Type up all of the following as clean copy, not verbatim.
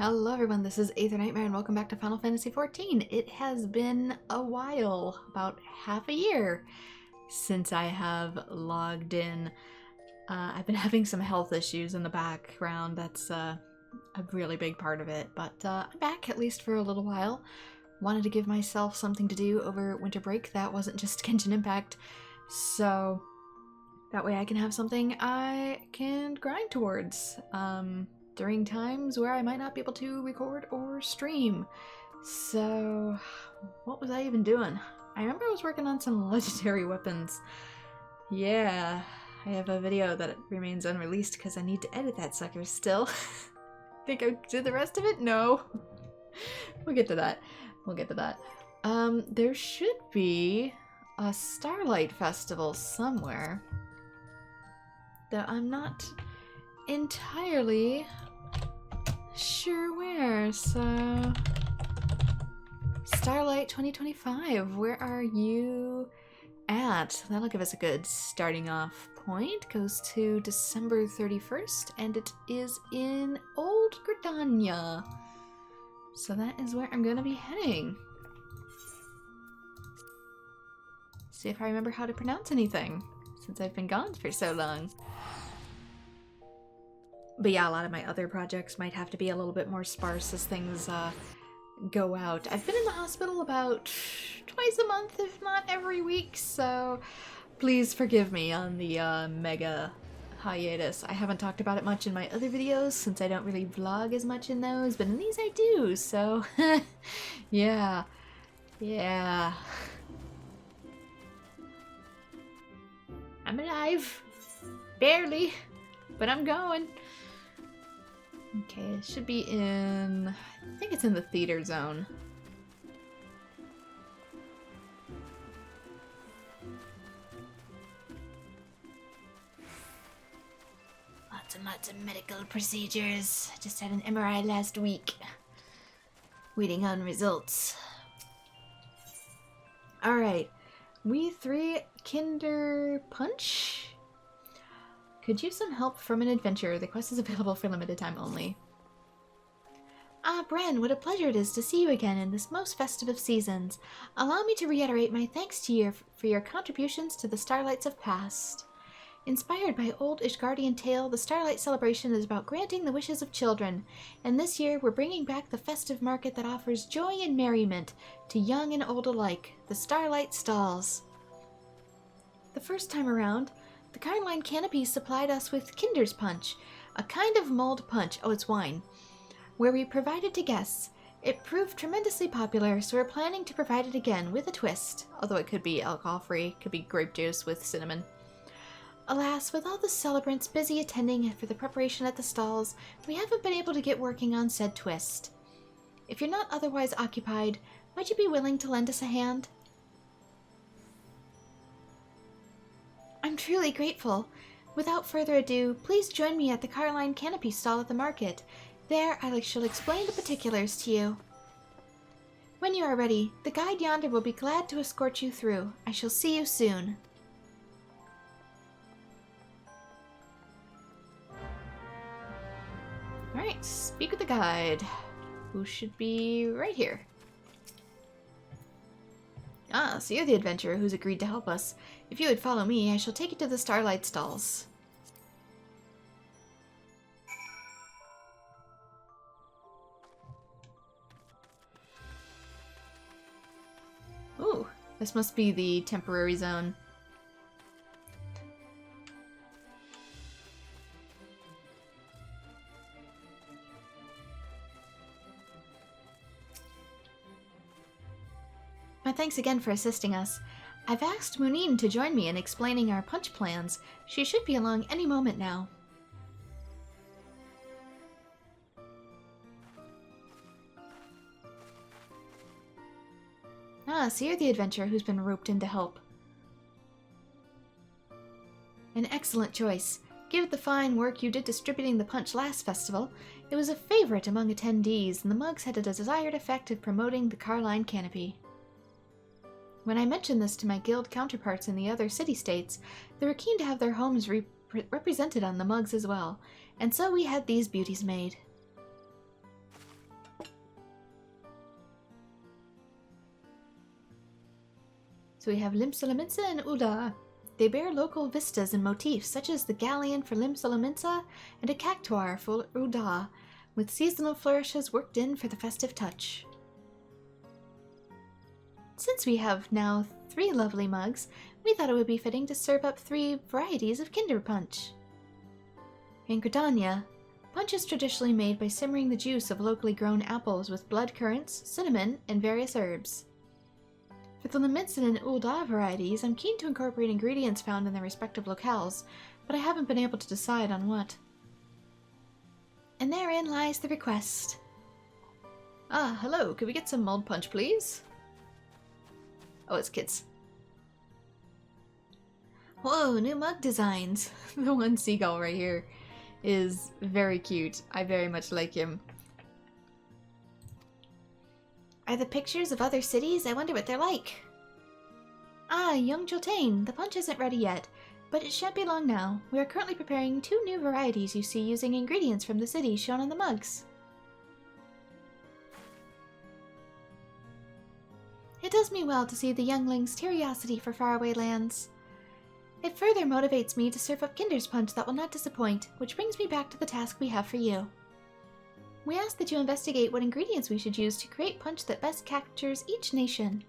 Hello everyone, this is AetherNightmare and welcome back to Final Fantasy XIV. It has been a while, about half a year, since I have logged in. I've been having some health issues in the background, that's a really big part of it, but I'm back at least for a little while. Wanted to give myself something to do over winter break that wasn't just Genshin Impact, so that way I can have something I can grind towards. During times where I might not be able to record or stream. So, what was I even doing? I remember I was working on some legendary weapons. Yeah, I have a video that remains unreleased because I need to edit that sucker still. Think I did the rest of it? No. We'll get to that. We'll get to that. There should be a Starlight festival somewhere. Though I'm not entirely sure where, so... Starlight 2025, where are you at? That'll give us a good starting off point. Goes to December 31st, and it is in Old Gridania. So that is where I'm gonna be heading. See if I remember how to pronounce anything, since I've been gone for so long. But yeah, a lot of my other projects might have to be a little bit more sparse as things go out. I've been in the hospital about twice a month, if not every week, so please forgive me on the mega hiatus. I haven't talked about it much in my other videos since I don't really vlog as much in those, but in these I do, so yeah. Yeah. I'm alive. Barely. But I'm going. Okay, it should be in... I think it's in the theater zone. Lots of medical procedures. Just had an MRI last week. Waiting on results. Alright. We three Kinder Punch? Could use some help from an adventurer. The quest is available for limited time only. Ah, Bren, what a pleasure it is to see you again in this most festive of seasons. Allow me to reiterate my thanks to you for your contributions to the Starlights of past. Inspired by old Ishgardian tale, the Starlight celebration is about granting the wishes of children, and this year we're bringing back the festive market that offers joy and merriment to young and old alike, the Starlight Stalls. The first time around, the Carline Canopy supplied us with Kinder's Punch, a kind of mulled punch, oh it's wine, where we provided to guests. It proved tremendously popular, so we're planning to provide it again with a twist, although it could be alcohol-free, could be grape juice with cinnamon. Alas, with all the celebrants busy attending for the preparation at the stalls, we haven't been able to get working on said twist. If you're not otherwise occupied, might you be willing to lend us a hand? I'm truly grateful. Without further ado, please join me at the Carline Canopy stall at the market. There, I shall explain the particulars to you. When you are ready, the guide yonder will be glad to escort you through. I shall see you soon. Alright, speak with the guide, who should be right here. Ah, so you're the adventurer who's agreed to help us. If you would follow me, I shall take you to the Starlight Stalls. Ooh, this must be the temporary zone. My thanks again for assisting us. I've asked Munine to join me in explaining our punch plans. She should be along any moment now. Ah, so you're the adventurer who's been roped in to help. An excellent choice. Given the fine work you did distributing the punch last festival, it was a favorite among attendees, and the mugs had a desired effect of promoting the Carline Canopy. When I mentioned this to my guild counterparts in the other city-states, they were keen to have their homes represented on the mugs as well, and so we had these beauties made. So we have Limsa and Uda. They bear local vistas and motifs, such as the galleon for Limsa and a cactuar for Uda, with seasonal flourishes worked in for the festive touch. Since we have now 3 lovely mugs, we thought it would be fitting to serve up 3 varieties of Kinder Punch. In Gridania, punch is traditionally made by simmering the juice of locally grown apples with blood currants, cinnamon, and various herbs. For the Leminson and Ulda varieties, I'm keen to incorporate ingredients found in their respective locales, but I haven't been able to decide on what. And therein lies the request. Ah, hello, could we get some mulled punch, please? Oh, it's kids. Whoa, new mug designs. The one seagull right here is very cute. I very much like him. Are the pictures of other cities? I wonder what they're like. Ah, young Joltain, the punch isn't ready yet, but it shan't be long now. We are currently preparing 2 new varieties you see using ingredients from the cities shown on the mugs. It does me well to see the younglings' curiosity for faraway lands. It further motivates me to serve up Kinder's punch that will not disappoint, which brings me back to the task we have for you. We ask that you investigate what ingredients we should use to create punch that best captures each nation.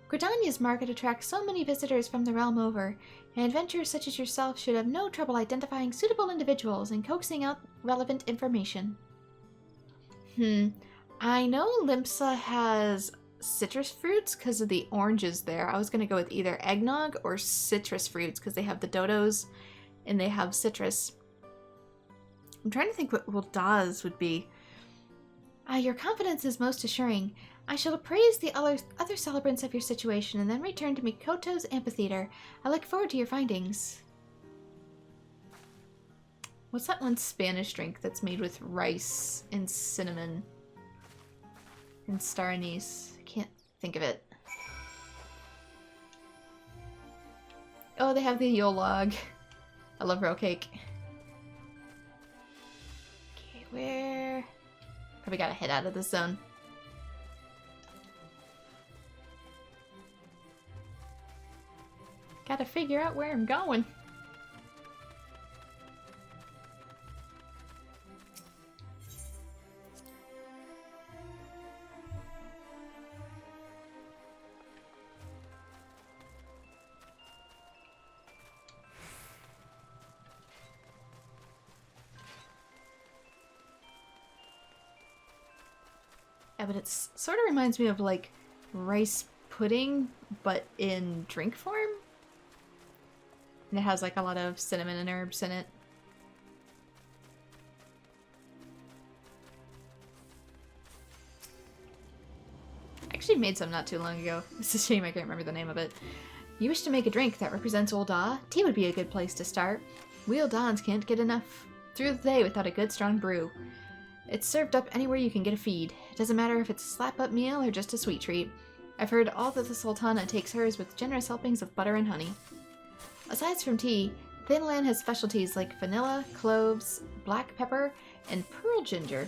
Gridania's market attracts so many visitors from the realm over, and adventurers such as yourself should have no trouble identifying suitable individuals and coaxing out relevant information. I know Limsa has citrus fruits because of the oranges there. I was going to go with either eggnog or citrus fruits because they have the dodos and they have citrus. I'm trying to think what Wildaz would be. Your confidence is most assuring. I shall appraise the other celebrants of your situation and then return to Mikoto's amphitheater. I look forward to your findings. What's that one Spanish drink that's made with rice and cinnamon and star anise? I can't think of it. Oh, they have the Yule log. I love roll cake. Okay, where? Probably gotta head out of this zone. Gotta figure out where I'm going. Yeah, but it sort of reminds me of like rice pudding, but in drink form. And it has like a lot of cinnamon and herbs in it. I actually made some not too long ago. It's a shame I can't remember the name of it. You wish to make a drink that represents Ulda? Tea would be a good place to start. We Uldans can't get enough through the day without a good strong brew. It's served up anywhere you can get a feed. It doesn't matter if it's a slap-up meal or just a sweet treat. I've heard all that the Sultana takes hers with generous helpings of butter and honey. Aside from tea, Thinland has specialties like vanilla, cloves, black pepper, and pearl ginger.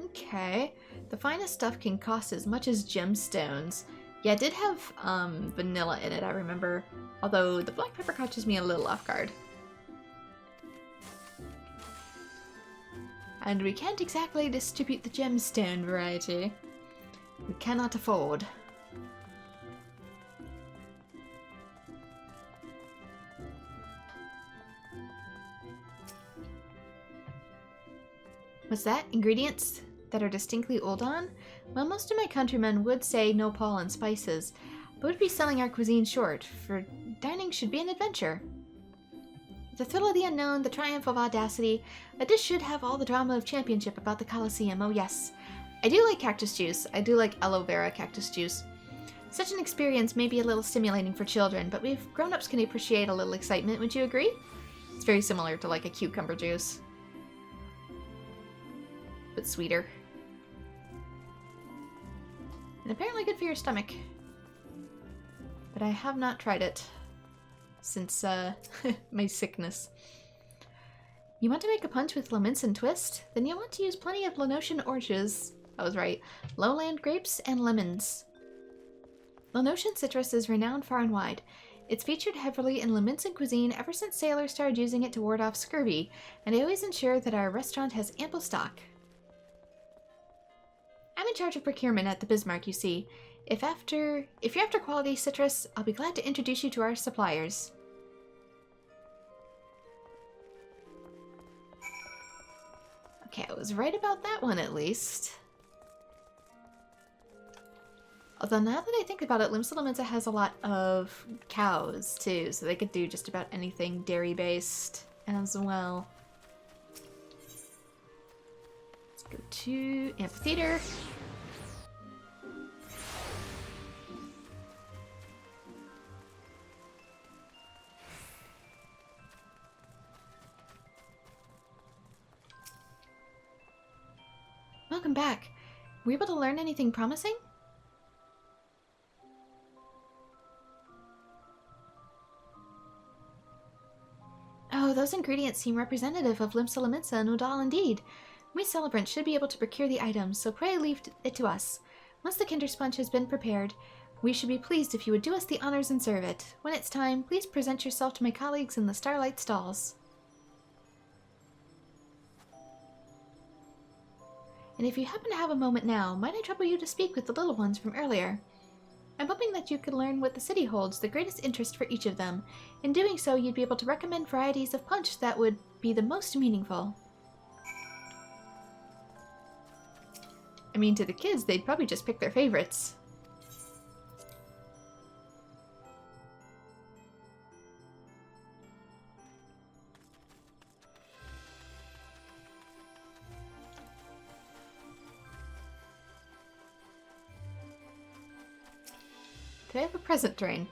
Okay, the finest stuff can cost as much as gemstones. Yeah, it did have vanilla in it, I remember, although the black pepper catches me a little off guard. And we can't exactly distribute the gemstone variety. We cannot afford. What's that? Ingredients that are distinctly Uldan? Well, most of my countrymen would say no pollen spices, but would be selling our cuisine short, for dining should be an adventure. The thrill of the unknown, the triumph of audacity, a dish should have all the drama of championship about the Colosseum, oh yes. I do like cactus juice. I do like aloe vera cactus juice. Such an experience may be a little stimulating for children, but we grown-ups can appreciate a little excitement, would you agree? It's very similar to like a cucumber juice, but sweeter. And apparently good for your stomach. But I have not tried it since my sickness. You want to make a punch with Leminson twist? Then you'll want to use plenty of Lenosian oranges. I was right. Lowland grapes and lemons. Lenotian citrus is renowned far and wide. It's featured heavily in Leminson cuisine ever since sailors started using it to ward off scurvy, and I always ensure that our restaurant has ample stock. I'm in charge of procurement at the Bismarck, you see. If you're after quality citrus, I'll be glad to introduce you to our suppliers. Okay, I was right about that one at least. Although now that I think about it, Limsa has a lot of cows too, so they could do just about anything dairy-based as well. Let's go to Amphitheater. Welcome back. Were you able to learn anything promising? Oh, those ingredients seem representative of Limsa and Udal indeed. We celebrants should be able to procure the items, so pray leave it to us. Once the Kinder Sponge has been prepared, we should be pleased if you would do us the honors and serve it. When it's time, please present yourself to my colleagues in the Starlight stalls. And if you happen to have a moment now, might I trouble you to speak with the little ones from earlier? I'm hoping that you could learn what the city holds the greatest interest for each of them. In doing so, you'd be able to recommend varieties of punch that would be the most meaningful. I mean, to the kids, they'd probably just pick their favorites. Did I have a present train?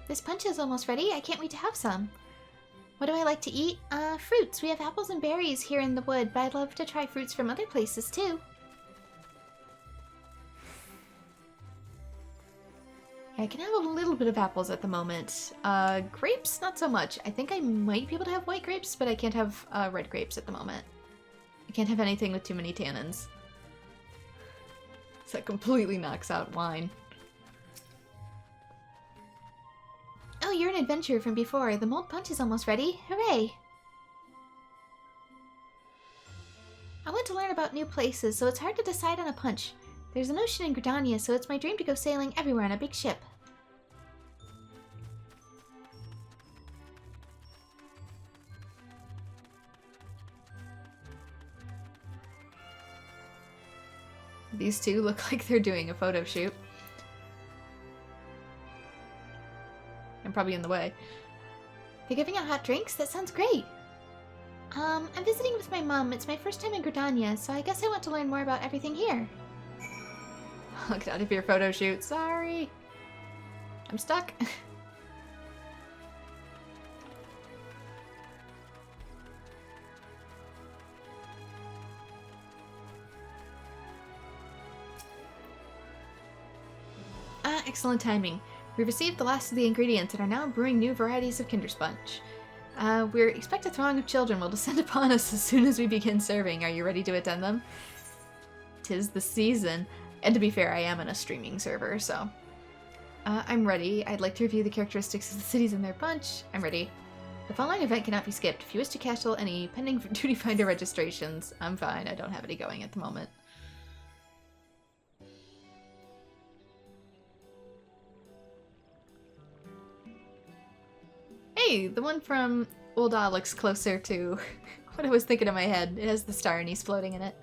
This punch is almost ready. I can't wait to have some. What do I like to eat? Fruits. We have apples and berries here in the wood, but I'd love to try fruits from other places too. Yeah, I can have a little bit of apples at the moment. Grapes, not so much. I think I might be able to have white grapes, but I can't have red grapes at the moment. I can't have anything with too many tannins. So that completely knocks out wine. Oh, you're an adventurer from before. The mold punch is almost ready. Hooray! I want to learn about new places, so it's hard to decide on a punch. There's an ocean in Gridania, so it's my dream to go sailing everywhere on a big ship. These two look like they're doing a photo shoot. I'm probably in the way. They're giving out hot drinks? That sounds great! I'm visiting with my mom. It's my first time in Gridania, so I guess I want to learn more about everything here. Look out of your photo shoot. Sorry! I'm stuck. Excellent timing. We received the last of the ingredients and are now brewing new varieties of Kinder Sponge. We expect a throng of children will descend upon us as soon as we begin serving. Are you ready to attend them? 'Tis the season. And to be fair, I am in a streaming server, so... I'm ready. I'd like to review the characteristics of the cities in their punch. I'm ready. The following event cannot be skipped. If you wish to cancel any pending Duty Finder registrations, I'm fine. I don't have any going at the moment. Hey, the one from Ul'dah looks closer to what I was thinking in my head. It has the star anise floating in it.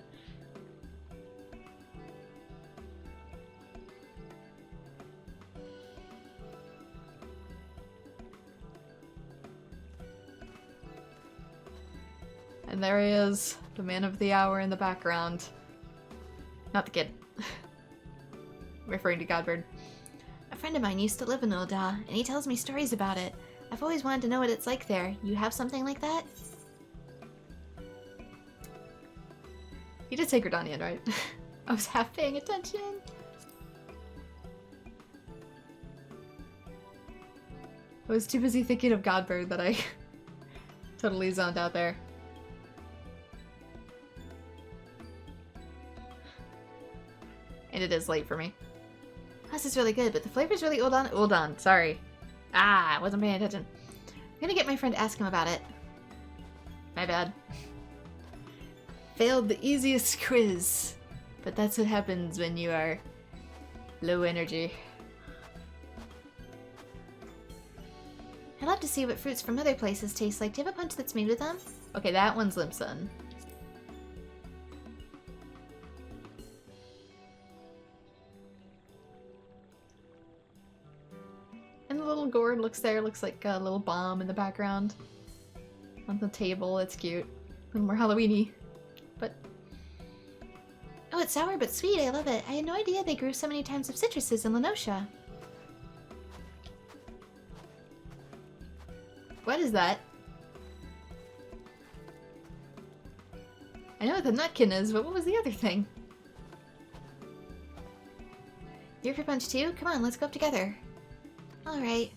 And there he is, the man of the hour in the background. Not the kid. Referring to Godbird. A friend of mine used to live in Ul'dah, and he tells me stories about it. I've always wanted to know what it's like there. You have something like that? You did say Gridania, right? I was half paying attention. I was too busy thinking of Godbird that I totally zoned out there. And it is late for me. This is really good, but the flavor's really old on. Sorry. I wasn't paying attention. I'm gonna get my friend to ask him about it. My bad. Failed the easiest quiz. But that's what happens when you are low energy. I'd love to see what fruits from other places taste like. Do you have a punch that's made with them? Okay, that one's Limson. And the little gourd looks like a little bomb in the background. On the table, it's cute. A little more Halloween-y. But... oh, it's sour but sweet, I love it. I had no idea they grew so many types of citruses in Lenosha. What is that? I know what the nutkin is, but what was the other thing? You're for punch too? Come on, let's go up together. Alright.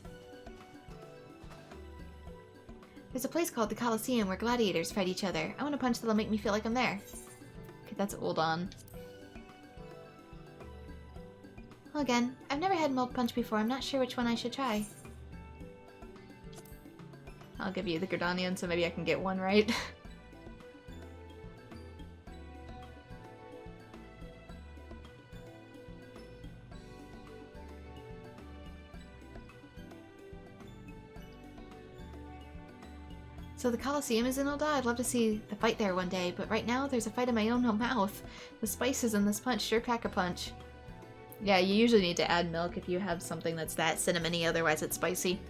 There's a place called the Coliseum where gladiators fight each other. I want a punch that'll make me feel like I'm there. Okay, that's old on. Well, again, I've never had mold punch before. I'm not sure which one I should try. I'll give you the Gridanian so maybe I can get one right. So the Coliseum is in Ul'dah. I'd love to see the fight there one day, but right now there's a fight in my own mouth. The spices in this punch sure pack a punch. Yeah, you usually need to add milk if you have something that's that cinnamony, otherwise it's spicy.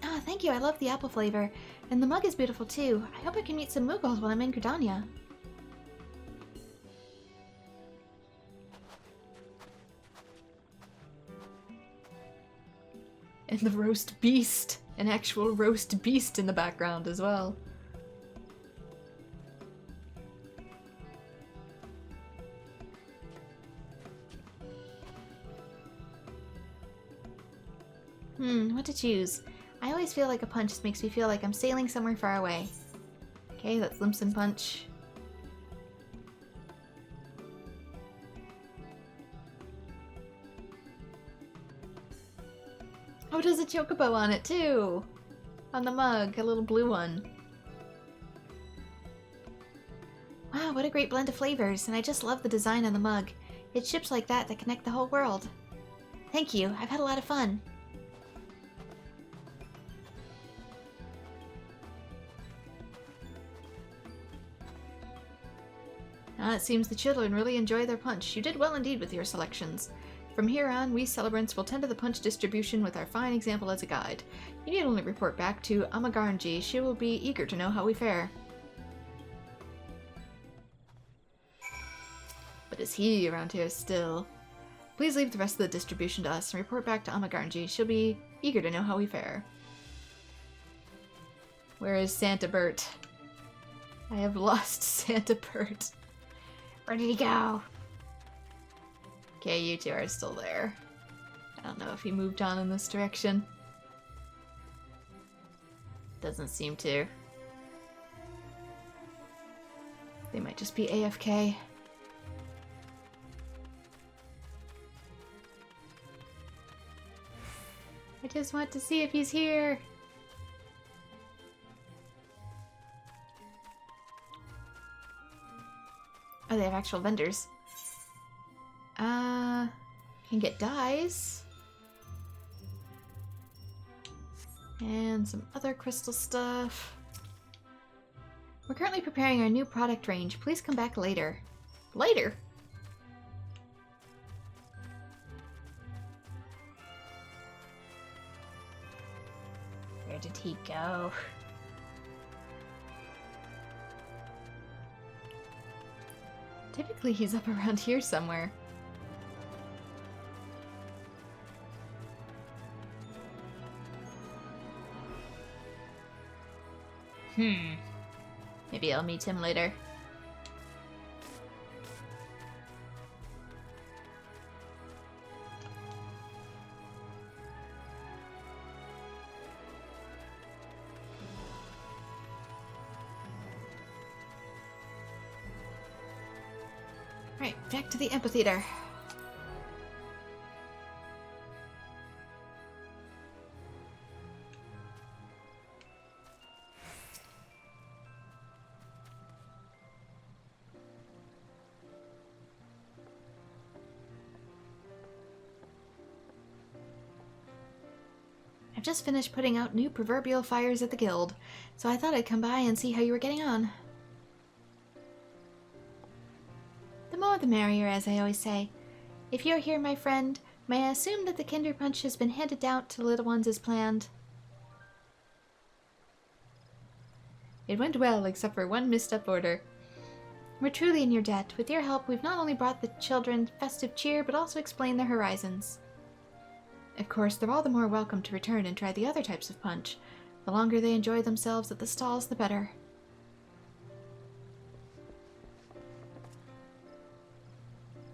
Ah, thank you, I love the apple flavor. And the mug is beautiful too. I hope I can meet some Mughals when I'm in Gridania. And the roast beast! An actual roast beast in the background as well. What to choose? I always feel like a punch makes me feel like I'm sailing somewhere far away. Okay, that's Limson Punch. Oh, there's a chocobo on it too! On the mug, a little blue one. Wow, what a great blend of flavors, and I just love the design on the mug. It's ships like that that connect the whole world. Thank you, I've had a lot of fun. It seems the children really enjoy their punch. You did well indeed with your selections. From here on, we celebrants will tend to the punch distribution with our fine example as a guide. You need only report back to Amagarnji. She will be eager to know how we fare. But is he around here still? Please leave the rest of the distribution to us and report back to Amagarnji. She'll be eager to know how we fare. Where is Santa Bert? I have lost Santa Bert. Where did he go? Okay, you two are still there. I don't know if he moved on in this direction. Doesn't seem to. They might just be AFK. I just want to see if he's here. Oh, they have actual vendors. Can get dyes. And some other crystal stuff. We're currently preparing our new product range. Please come back later. Later? Where did he go? Typically he's up around here somewhere. Maybe I'll meet him later. Right, back to the amphitheater. I've just finished putting out new proverbial fires at the guild, so I thought I'd come by and see how you were getting on. The more the merrier, as I always say. If you're here, my friend, may I assume that the Kinder Punch has been handed down to the little ones as planned? It went well, except for one missed up order. We're truly in your debt. With your help, we've not only brought the children festive cheer, but also explained their horizons. Of course, they're all the more welcome to return and try the other types of punch. The longer they enjoy themselves at the stalls, the better.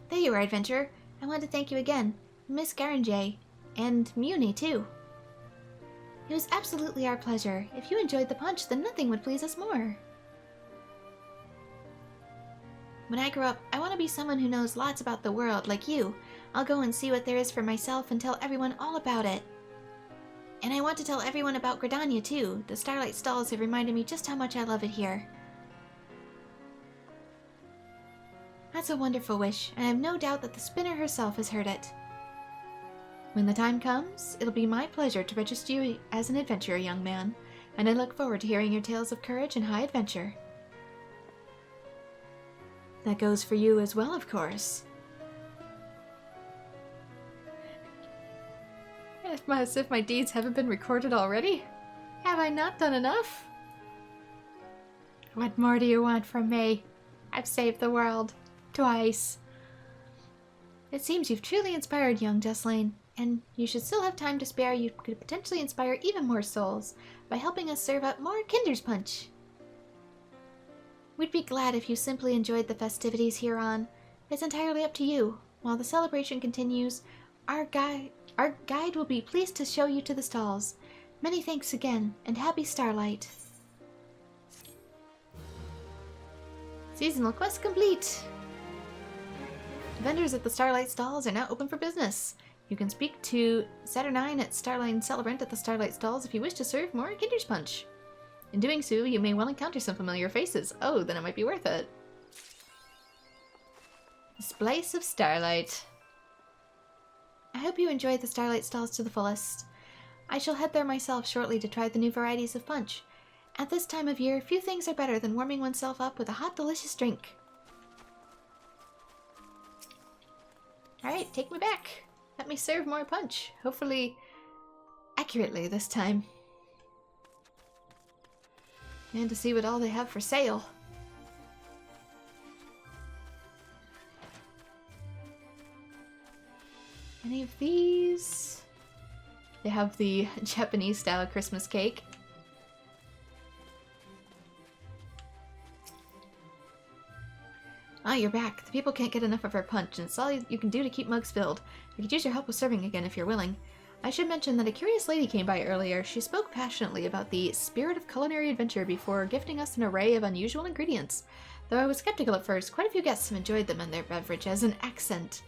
There you are, adventurer. I want to thank you again, Miss Garanjay, and Muni, too. It was absolutely our pleasure. If you enjoyed the punch, then nothing would please us more. When I grow up, I want to be someone who knows lots about the world, like you. I'll go and see what there is for myself and tell everyone all about it. And I want to tell everyone about Gridania, too. The Starlight stalls have reminded me just how much I love it here. That's a wonderful wish, and I have no doubt that the spinner herself has heard it. When the time comes, it'll be my pleasure to register you as an adventurer, young man, and I look forward to hearing your tales of courage and high adventure. That goes for you as well, of course. As if my deeds haven't been recorded already? Have I not done enough? What more do you want from me? I've saved the world. Twice. It seems you've truly inspired young Jesslane, and you should still have time to spare. You could potentially inspire even more souls by helping us serve up more Kinder's Punch. We'd be glad if you simply enjoyed the festivities here on. It's entirely up to you. While the celebration continues, our guide will be pleased to show you to the stalls. Many thanks again, and happy Starlight. Seasonal quest complete! Vendors at the Starlight stalls are now open for business. You can speak to Saturnine at Starlight Celebrant at the Starlight stalls if you wish to serve more Kinder's Punch. In doing so, you may well encounter some familiar faces. Oh, then it might be worth it. The Splice of Starlight. I hope you enjoyed the Starlight stalls to the fullest. I shall head there myself shortly to try the new varieties of punch. At this time of year, few things are better than warming oneself up with a hot, delicious drink. Alright, take me back. Let me serve more punch. Hopefully, accurately this time. And to see what all they have for sale. Any of these? They have the Japanese style Christmas cake. Ah, you're back. The people can't get enough of our punch, and it's all you can do to keep mugs filled. I could use your help with serving again if you're willing. I should mention that a curious lady came by earlier. She spoke passionately about the spirit of culinary adventure before gifting us an array of unusual ingredients. Though I was skeptical at first, quite a few guests have enjoyed them in their beverage as an accent.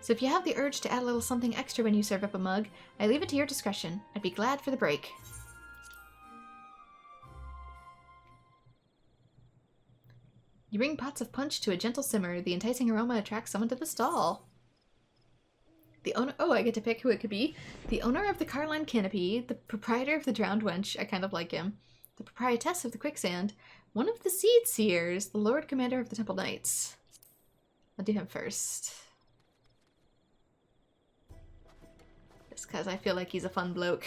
So if you have the urge to add a little something extra when you serve up a mug, I leave it to your discretion. I'd be glad for the break. You bring pots of punch to a gentle simmer. The enticing aroma attracts someone to the stall. The owner— oh, I get to pick who it could be. The owner of the Carline Canopy, the proprietor of the Drowned Wench— I kind of like him. The proprietress of the Quicksand, one of the Seed Seers, the Lord Commander of the Temple Knights. I'll do him first. Just because I feel like he's a fun bloke.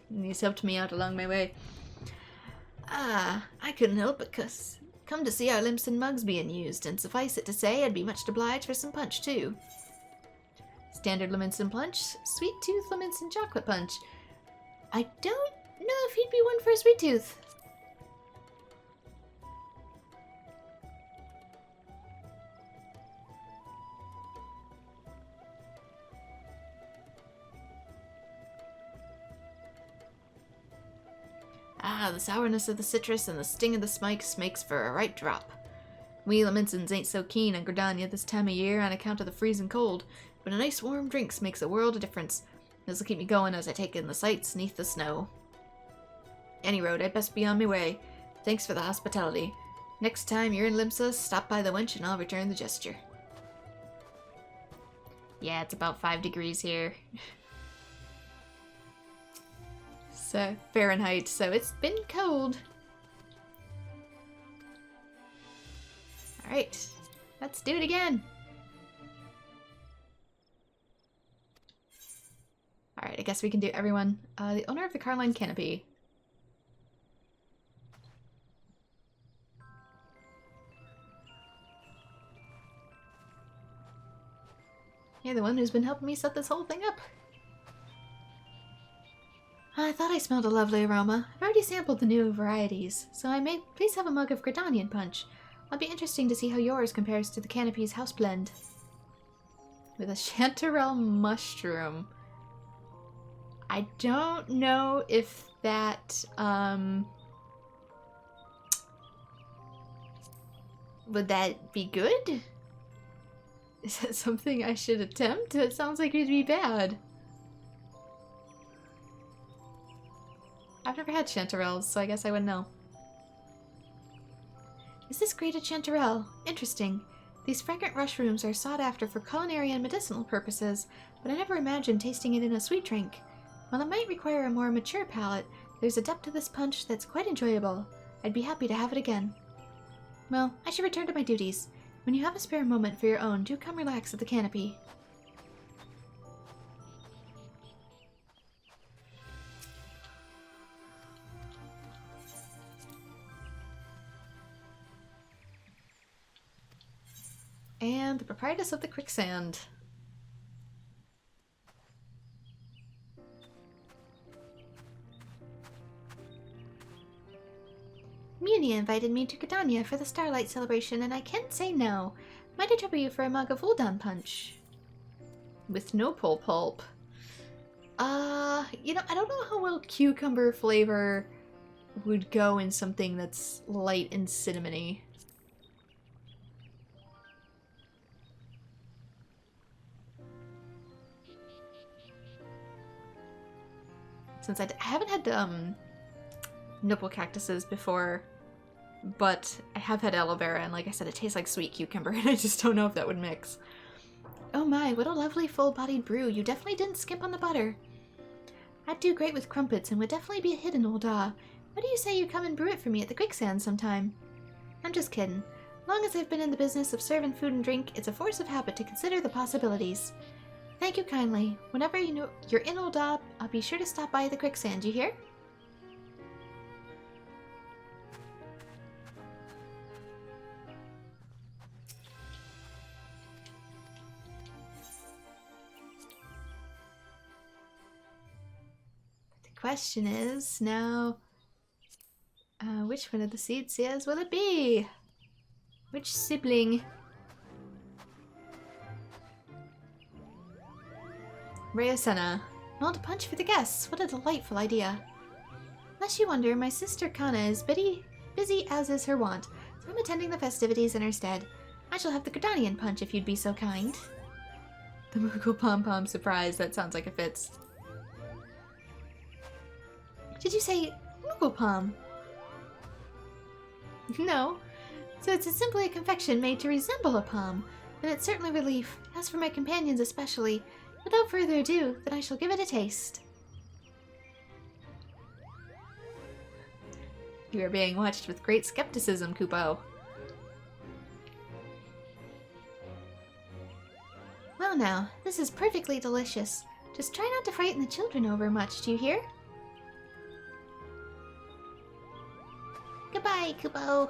And he's helped me out along my way. Ah, I couldn't help but come to see our Limson mugs being used, and suffice it to say, I'd be much obliged for some punch, too. Standard Lemonson Punch, Sweet Tooth Lemonson Chocolate Punch. I don't know if he'd be one for a Sweet Tooth. Ah, the sourness of the citrus and the sting of the spikes makes for a right drop. We Lemonsons ain't so keen on Gridania this time of year on account of the freezing cold, but a nice warm drinks makes a world of difference. This'll keep me going as I take in the sights neath the snow. Any road, I'd best be on my way. Thanks for the hospitality. Next time you're in Limsa, stop by the wench and I'll return the gesture. Yeah, it's about 5 degrees here. Fahrenheit, so it's been cold. Alright, let's do it again. Alright, I guess we can do everyone. The owner of the Carline Canopy. You're the one who's been helping me set this whole thing up. I thought I smelled a lovely aroma. I've already sampled the new varieties, so I may please have a mug of Gridanian punch. It'll be interesting to see how yours compares to the Canopy's house blend. With a chanterelle mushroom. I don't know if that, would that be good? Is that something I should attempt? It sounds like it'd be bad. I've never had chanterelles, so I guess I wouldn't know. Is this grated chanterelle? Interesting. These fragrant mushrooms are sought after for culinary and medicinal purposes, but I never imagined tasting it in a sweet drink. While it might require a more mature palate, there's a depth to this punch that's quite enjoyable. I'd be happy to have it again. Well, I should return to my duties. When you have a spare moment for your own, do come relax at the Canopy. And the proprietress of the quicksand. Munia invited me to Gridania for the Starlight celebration, and I can't say no. Might I trouble you for a mug of Uldan punch? With no pulp. You know, I don't know how well cucumber flavor would go in something that's light and cinnamony. Since I haven't had nipple cactuses before, but I have had aloe vera, and like I said, it tastes like sweet cucumber, and I just don't know if that would mix. Oh my, what a lovely full-bodied brew. You definitely didn't skimp on the butter. I'd do great with crumpets and would definitely be a hit in Old Ah. What do you say you come and brew it for me at the quicksand sometime? I'm just kidding. Long as I've been in the business of serving food and drink, it's a force of habit to consider the possibilities. Thank you kindly. Whenever you're in Old Ah, I'll be sure to stop by the quicksand, you hear? The question is now, which one of the Seedseers will it be? Which sibling? Rayasena. Not a punch for the guests. What a delightful idea. Lest you wonder, my sister Kana is busy as is her wont, so I'm attending the festivities in her stead. I shall have the Gridanian punch if you'd be so kind. The Moogle Pom-Pom surprise. That sounds like it fits. Did you say Moogle Pom? No. So it's simply a confection made to resemble a palm, and it's certainly a relief. As for my companions especially, without further ado, then I shall give it a taste. You are being watched with great skepticism, Kupo. Well now, this is perfectly delicious. Just try not to frighten the children over much, do you hear? Goodbye, Kupo.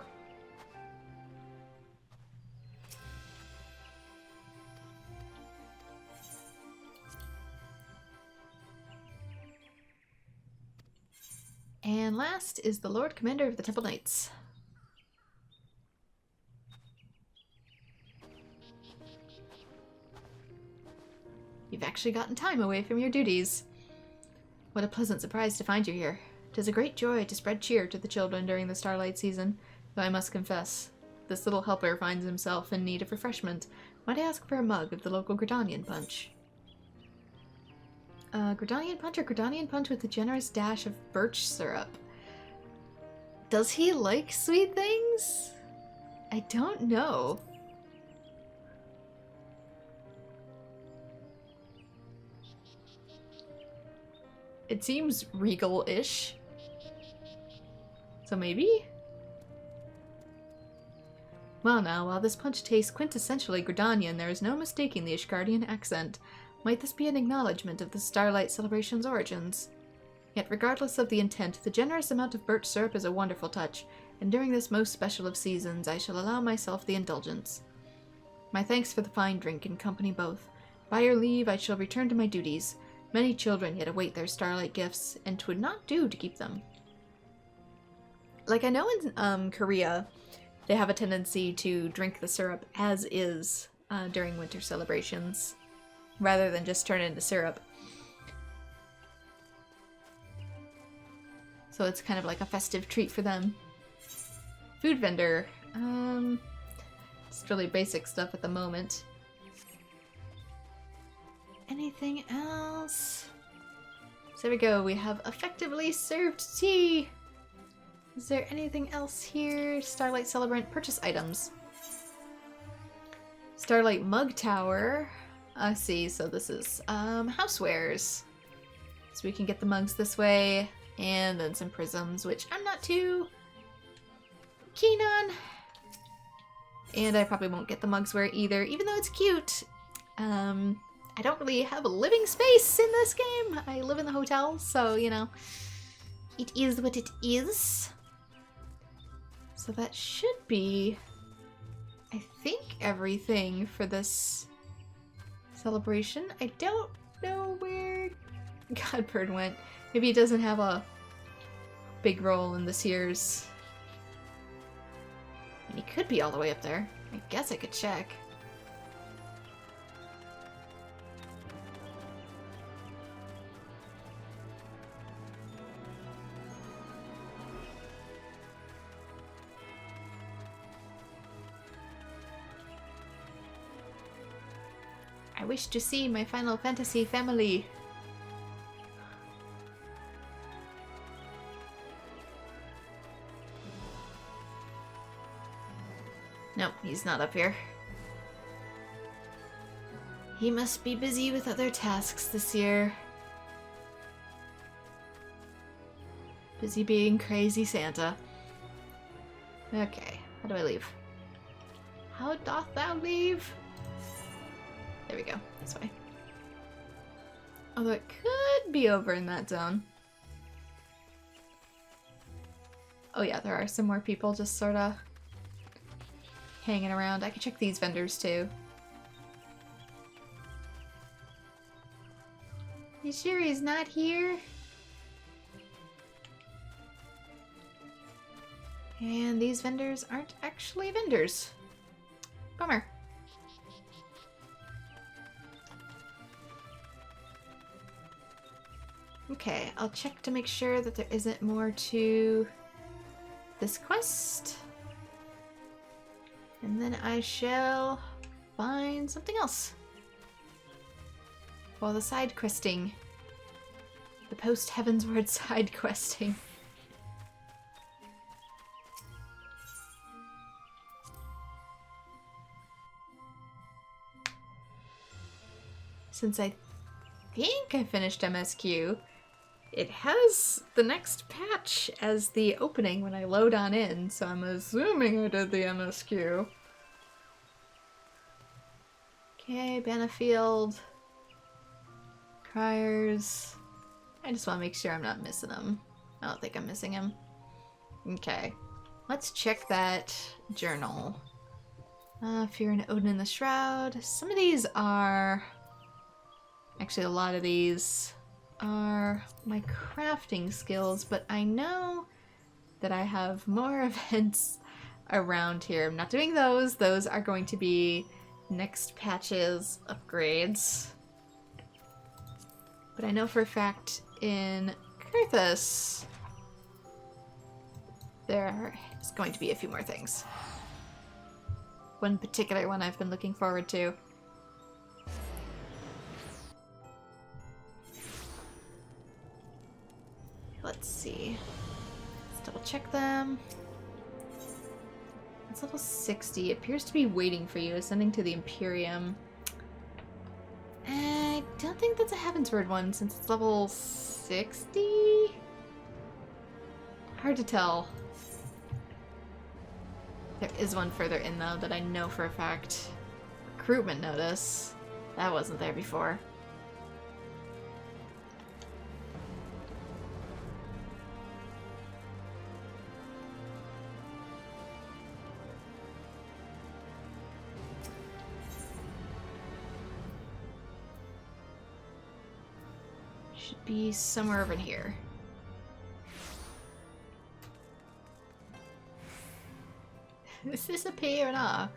And last is the Lord Commander of the Temple Knights. You've actually gotten time away from your duties. What a pleasant surprise to find you here. 'Tis a great joy to spread cheer to the children during the Starlight season, though I must confess, this little helper finds himself in need of refreshment. Might I ask for a mug of the local Gridanian punch? Gridanian punch or Gridanian punch with a generous dash of birch syrup. Does he like sweet things? I don't know. It seems regal-ish. So maybe? Well now, while this punch tastes quintessentially Gridanian, there is no mistaking the Ishgardian accent. Might this be an acknowledgement of the Starlight celebration's origins? Yet regardless of the intent, the generous amount of birch syrup is a wonderful touch, and during this most special of seasons, I shall allow myself the indulgence. My thanks for the fine drink and company both. By your leave, I shall return to my duties. Many children yet await their Starlight gifts, and 'twould not do to keep them. Like, I know in Korea, they have a tendency to drink the syrup as is during winter celebrations, rather than just turn it into syrup. So it's kind of like a festive treat for them. Food vendor. It's really basic stuff at the moment. Anything else? So there we go. We have effectively served tea. Is there anything else here? Starlight Celebrant purchase items. Starlight Mug Tower. I see. So this is housewares. So we can get the mugs this way. And then some prisms, which I'm not too keen on. And I probably won't get the mugsware either, even though it's cute. I don't really have a living space in this game. I live in the hotel, so, you know, it is what it is. So that should be, I think, everything for this celebration. I don't know where Godbird went. Maybe he doesn't have a big role in this year's. And he could be all the way up there. I guess I could check. I wish to see my Final Fantasy family. Nope, he's not up here. He must be busy with other tasks this year. Busy being crazy Santa. Okay, how do I leave? How doth thou leave? There we go, this way. Although it could be over in that zone. Oh yeah, there are some more people just sort of hanging around. I could check these vendors too. You sure he's not here? And these vendors aren't actually vendors. Bummer. Okay, I'll check to make sure that there isn't more to this quest. And then I shall find something else. Well, the side questing. The post-Heavensward side questing. Since I think I finished MSQ, it has the next patch as the opening when I load on in, so I'm assuming I did the MSQ. Okay, Benefield. Criers. I just want to make sure I'm not missing him. I don't think I'm missing him. Okay. Let's check that journal. Fear and Odin in the Shroud. Some of these are... Actually, a lot of these are my crafting skills, but I know that I have more events around here. I'm not doing those. Those are going to be next patch's upgrades. But I know for a fact in Kurthus there is going to be a few more things. One particular one I've been looking forward to. Let's see. Let's double check them. It's level 60. It appears to be waiting for you, ascending to the Imperium. I don't think that's a Heavensward one since it's level 60? Hard to tell. There is one further in, though, that I know for a fact. Recruitment notice. That wasn't there before. Should be somewhere over here. Is this a P or an R?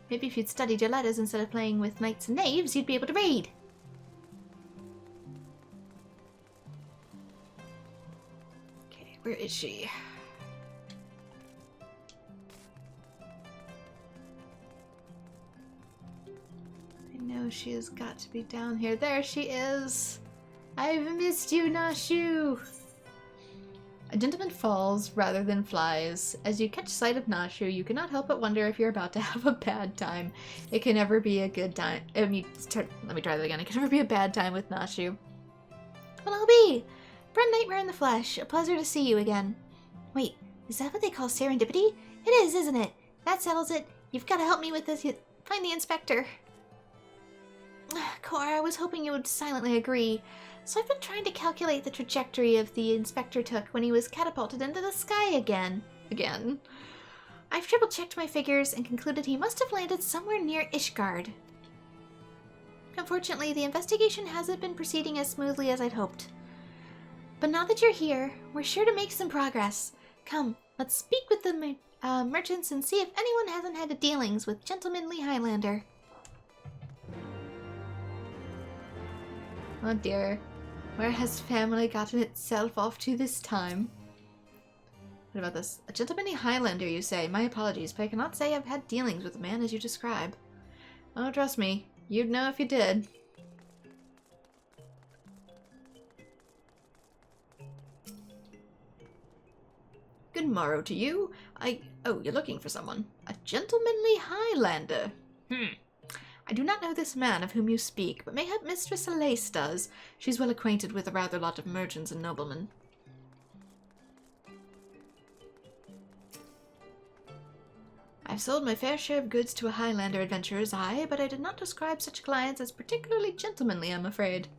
Maybe if you'd studied your letters instead of playing with knights and knaves, you'd be able to read. Okay, where is she? I know she has got to be down here. There she is! I've missed you, Nashu! A gentleman falls rather than flies. As you catch sight of Nashu, you cannot help but wonder if you're about to have a bad time. It can never be a good time. Let me try that again. It can never be a bad time with Nashu. Well, I'll be. Friend Nightmare in the flesh. A pleasure to see you again. Wait, is that what they call serendipity? It is, isn't it? That settles it. You've got to help me with this. Find the inspector. Cora, I was hoping you would silently agree. So I've been trying to calculate the trajectory of the inspector took when he was catapulted into the sky again. I've triple-checked my figures and concluded he must have landed somewhere near Ishgard. Unfortunately, the investigation hasn't been proceeding as smoothly as I'd hoped. But now that you're here, we're sure to make some progress. Come, let's speak with the merchants and see if anyone hasn't had dealings with Gentlemanly Highlander. Oh dear. Where has family gotten itself off to this time? What about this? A gentlemanly Highlander, you say? My apologies, but I cannot say I've had dealings with the man as you describe. Oh, trust me. You'd know if you did. Good morrow to you. Oh, you're looking for someone. A gentlemanly Highlander. I do not know this man of whom you speak, but mayhap Mistress Elise does. She's well acquainted with a rather lot of merchants and noblemen. I've sold my fair share of goods to a Highlander adventurer's eye, but I did not describe such clients as particularly gentlemanly, I'm afraid.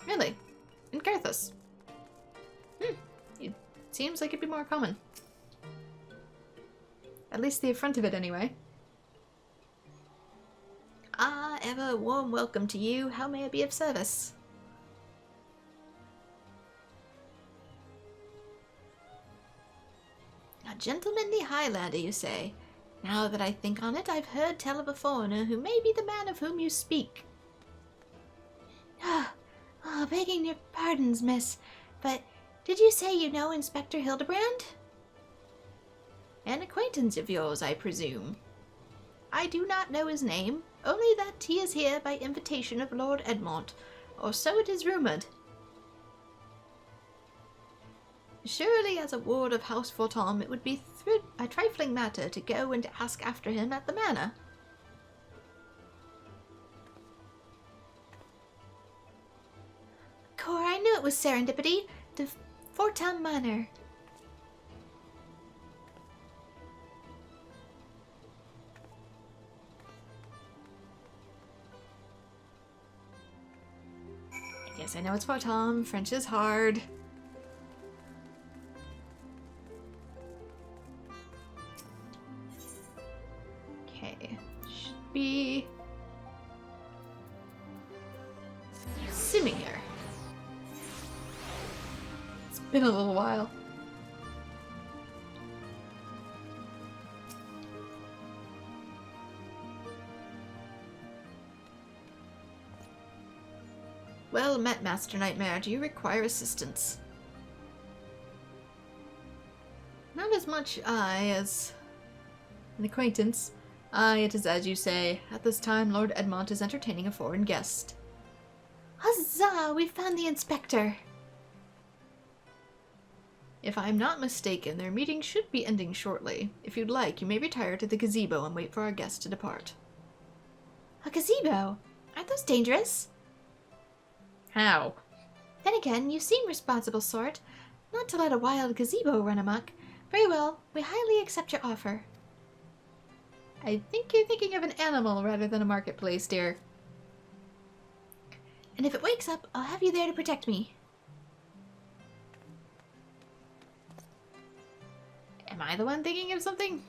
Really? In Garthus? It seems like it'd be more common. At least the affront of it, anyway. Ah, ever a warm welcome to you. How may I be of service? A gentlemanly Highlander, you say? Now that I think on it, I've heard tell of a foreigner who may be the man of whom you speak. Begging your pardons, miss, but did you say you know Inspector Hildibrand? An acquaintance of yours, I presume. I do not know his name, only that he is here by invitation of Lord Edmont, or so it is rumoured. Surely, as a ward of House Fortom, it would be a trifling matter to go and ask after him at the manor. Cora, I knew it was serendipity. The Fortom Manor. Yes, I know it's Fortom. French is hard. Okay, should be Siminger. It's been a little while. Well met, Master Nightmare. Do you require assistance? Not as much I as an acquaintance. It is as you say. At this time, Lord Edmont is entertaining a foreign guest. Huzzah! We found the inspector! If I am not mistaken, their meeting should be ending shortly. If you'd like, you may retire to the gazebo and wait for our guest to depart. A gazebo? Aren't those dangerous? How? Then again, you seem responsible sort. Not to let a wild gazebo run amok. Very well, we highly accept your offer. I think you're thinking of an animal rather than a marketplace, dear. And if it wakes up, I'll have you there to protect me. Am I the one thinking of something?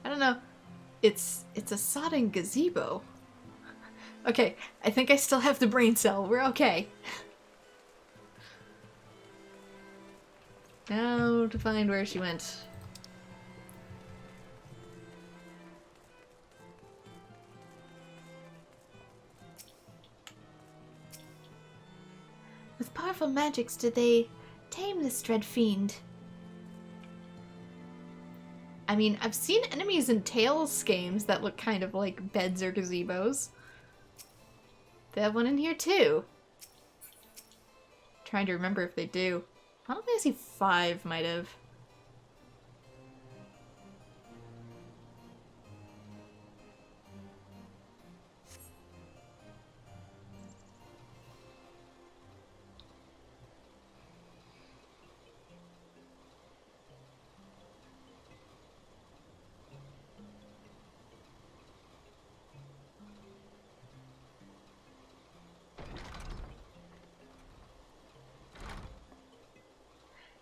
I don't know. It's a sodding gazebo. Okay, I think I still have the brain cell. We're okay. Now to find where she went. With powerful magics did they tame this dread fiend? I mean, I've seen enemies in Tales games that look kind of like beds or gazebos. They have one in here too. Trying to remember if they do. Final Fantasy XIV might have.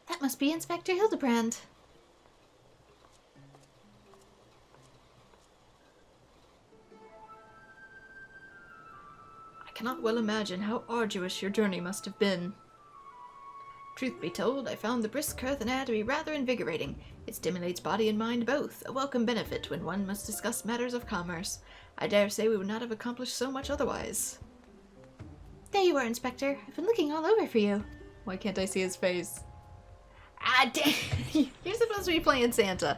That must be Inspector Hildibrand. I cannot well imagine how arduous your journey must have been. Truth be told, I found the brisk earthen air to be rather invigorating. It stimulates body and mind both, a welcome benefit when one must discuss matters of commerce. I dare say we would not have accomplished so much otherwise. There you are, Inspector. I've been looking all over for you. Why can't I see his face? Ah, dang! You're supposed to be playing Santa.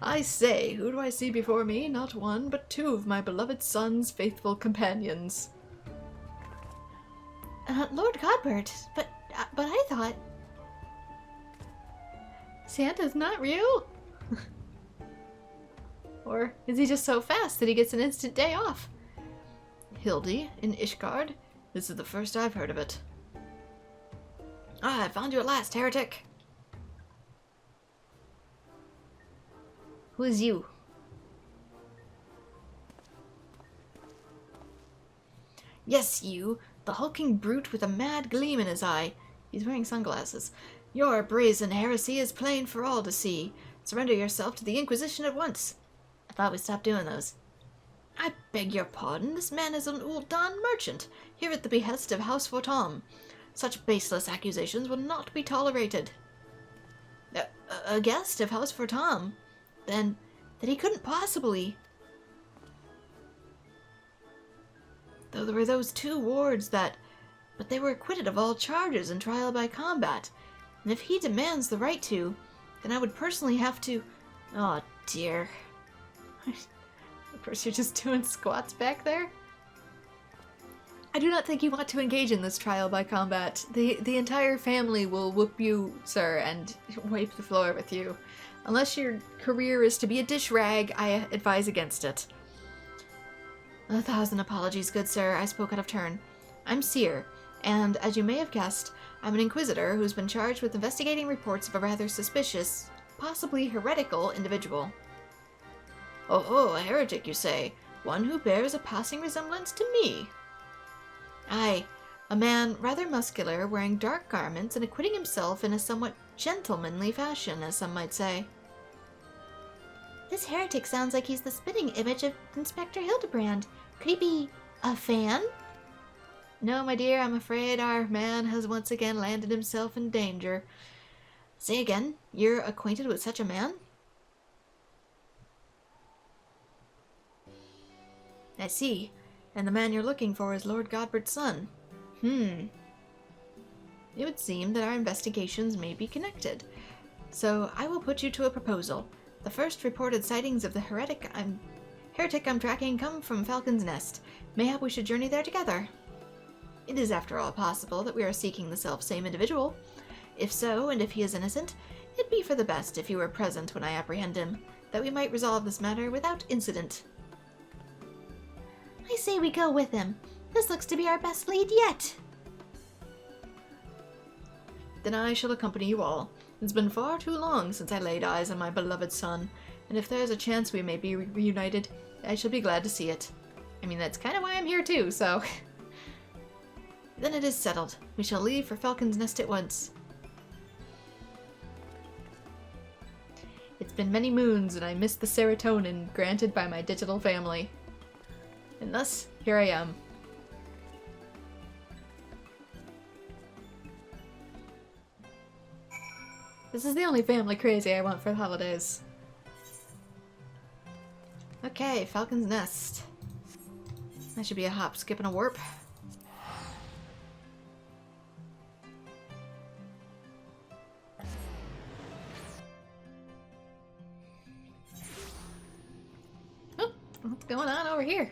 I say, who do I see before me? Not one, but two of my beloved son's faithful companions. Lord Godbert, but I thought... Santa's not real? Or is he just so fast that he gets an instant day off? Hildy, in Ishgard? This is the first I've heard of it. Ah, I found you at last, heretic! Who is you? Yes, you, the hulking brute with a mad gleam in his eye. He's wearing sunglasses. Your brazen heresy is plain for all to see. Surrender yourself to the Inquisition at once. I thought we stopped doing those. I beg your pardon, this man is an Ul'dan merchant, here at the behest of House Fortam. Such baseless accusations will not be tolerated. A guest of House Fortam? Then he couldn't possibly... Though there were those two wards that... But they were acquitted of all charges in trial by combat. And if he demands the right to, then I would personally have to... Oh, dear. Of course, you're just doing squats back there? I do not think you want to engage in this trial by combat. The entire family will whoop you, sir, and wipe the floor with you. Unless your career is to be a dish rag, I advise against it. 1,000 apologies, good sir. I spoke out of turn. I'm Seer, and as you may have guessed, I'm an inquisitor who's been charged with investigating reports of a rather suspicious, possibly heretical individual. Oh, a heretic, you say? One who bears a passing resemblance to me? Aye, a man rather muscular, wearing dark garments and acquitting himself in a somewhat gentlemanly fashion, as some might say. This heretic sounds like he's the spitting image of Inspector Hildibrand. Could he be a fan? No, my dear, I'm afraid our man has once again landed himself in danger. Say again, you're acquainted with such a man? I see. And the man you're looking for is Lord Godbert's son. It would seem that our investigations may be connected. So I will put you to a proposal. The first reported sightings of the heretic I'm tracking come from Falcon's Nest. Mayhap we should journey there together. It is after all possible that we are seeking the self-same individual. If so, and if he is innocent, it'd be for the best if you were present when I apprehend him, that we might resolve this matter without incident. I say we go with him. This looks to be our best lead yet. Then I shall accompany you all. It's been far too long since I laid eyes on my beloved son, and if there is a chance we may be reunited, I shall be glad to see it. I mean, that's kind of why I'm here too, so... Then it is settled. We shall leave for Falcon's Nest at once. It's been many moons, and I miss the serotonin granted by my digital family. And thus, here I am. This is the only family crazy I want for the holidays. Okay, Falcon's Nest. That should be a hop, skip, and a warp. Oh, what's going on over here?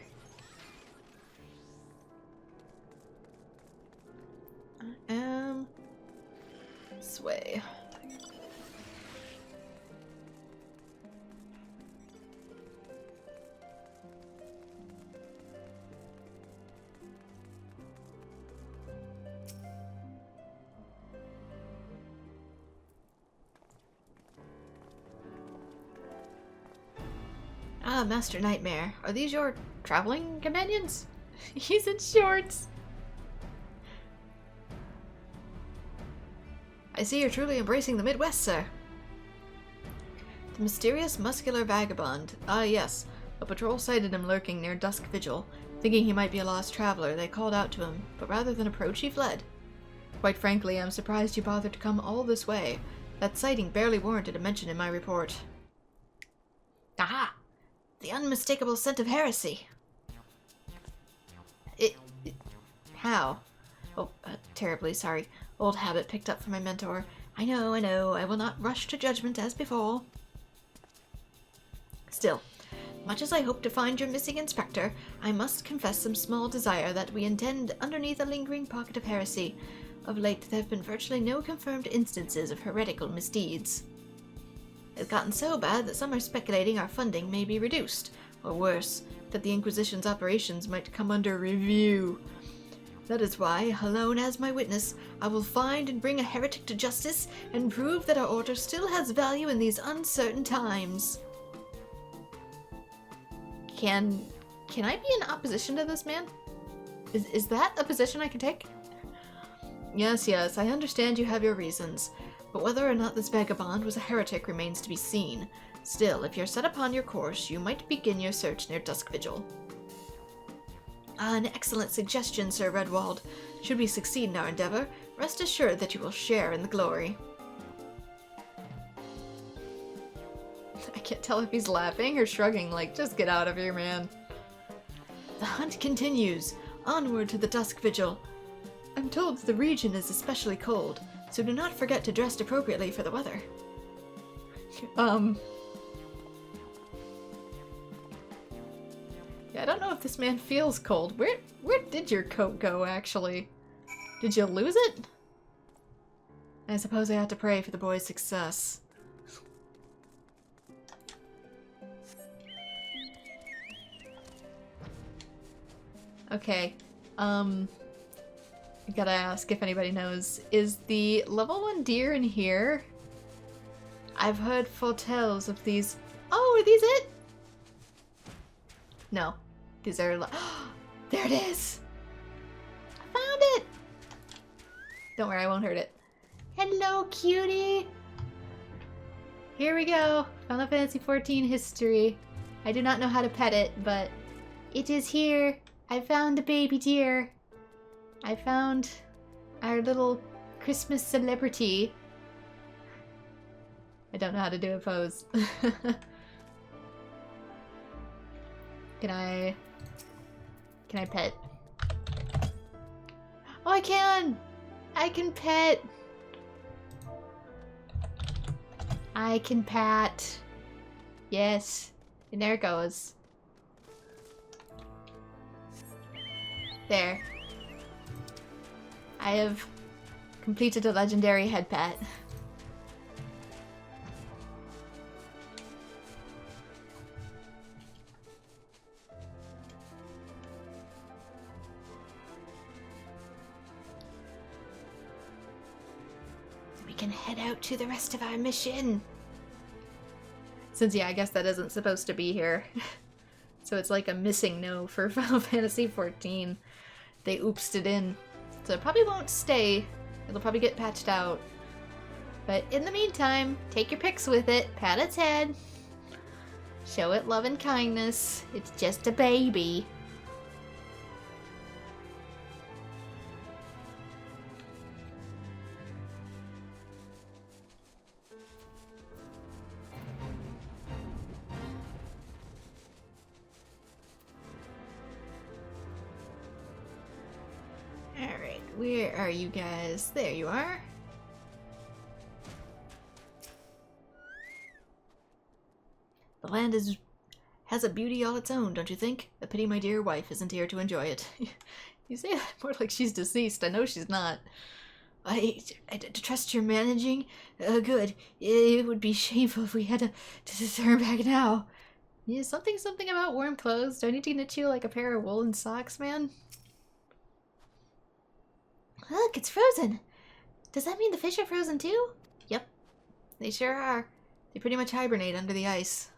I am this way. Ah, Master Nightmare. Are these your traveling companions? He's in shorts. I see you're truly embracing the Midwest, sir. The mysterious muscular vagabond. Ah, yes. A patrol sighted him lurking near dusk vigil. Thinking he might be a lost traveler, they called out to him, but rather than approach, he fled. Quite frankly, I'm surprised you bothered to come all this way. That sighting barely warranted a mention in my report. Aha! The unmistakable scent of heresy. How? Oh, terribly sorry. Old habit picked up from my mentor. I know. I will not rush to judgment as before. Still, much as I hope to find your missing inspector, I must confess some small desire that we intend underneath a lingering pocket of heresy. Of late, there have been virtually no confirmed instances of heretical misdeeds. It's gotten so bad that some are speculating our funding may be reduced, or worse, that the Inquisition's operations might come under review. That is why, alone as my witness, I will find and bring a heretic to justice and prove that our order still has value in these uncertain times. Can I be in opposition to this man? Is that a position I can take? Yes, I understand you have your reasons. But whether or not this vagabond was a heretic remains to be seen. Still, if you're set upon your course, you might begin your search near Dusk Vigil. An excellent suggestion, Sir Redwald. Should we succeed in our endeavor, rest assured that you will share in the glory. I can't tell if he's laughing or shrugging, like, just get out of here, man. The hunt continues. Onward to the Dusk Vigil. I'm told the region is especially cold, so do not forget to dress appropriately for the weather. Yeah, I don't know if this man feels cold. Where did your coat go, actually? Did you lose it? I suppose I have to pray for the boy's success. Okay, I gotta ask if anybody knows. Is the level 1 deer in here? I've heard foretells of these. Oh, are these it? No. These are... There it is! I found it! Don't worry, I won't hurt it. Hello, cutie! Here we go. Final Fantasy XIV history. I do not know how to pet it, but it is here. I found the baby deer. I found our little Christmas celebrity. I don't know how to do a pose. Can I pet? Oh, I can! I can pet! I can pat. Yes. And there it goes. There. I have completed a legendary head pat. can head out to the rest of our mission. Since, yeah, I guess that isn't supposed to be here. So it's like a missing no for Final Fantasy XIV. They oopsed it in. So it probably won't stay. It'll probably get patched out. But in the meantime, take your pics with it, pat its head, show it love and kindness. It's just a baby. Alright, where are you guys? There you are. The land has a beauty all its own, don't you think? A pity my dear wife isn't here to enjoy it. You say that more like she's deceased. I know she's not. I trust you're managing? Good. It would be shameful if we had to turn back now. Yeah, something about warm clothes. Do I need to knit you like a pair of woolen socks, man? Look, it's frozen. Does that mean the fish are frozen too? Yep. They sure are. They pretty much hibernate under the ice.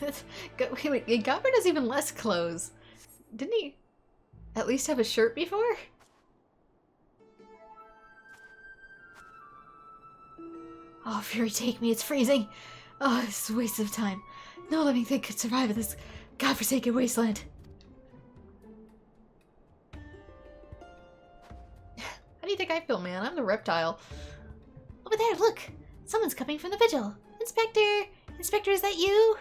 Wait, Gobber has even less clothes. Didn't he at least have a shirt before? Oh, Fury, take me. It's freezing. Oh, this is a waste of time. No living thing could survive in this godforsaken wasteland. How do you think I feel, man? I'm the reptile. Over there, look! Someone's coming from the vigil. Inspector! Inspector, is that you?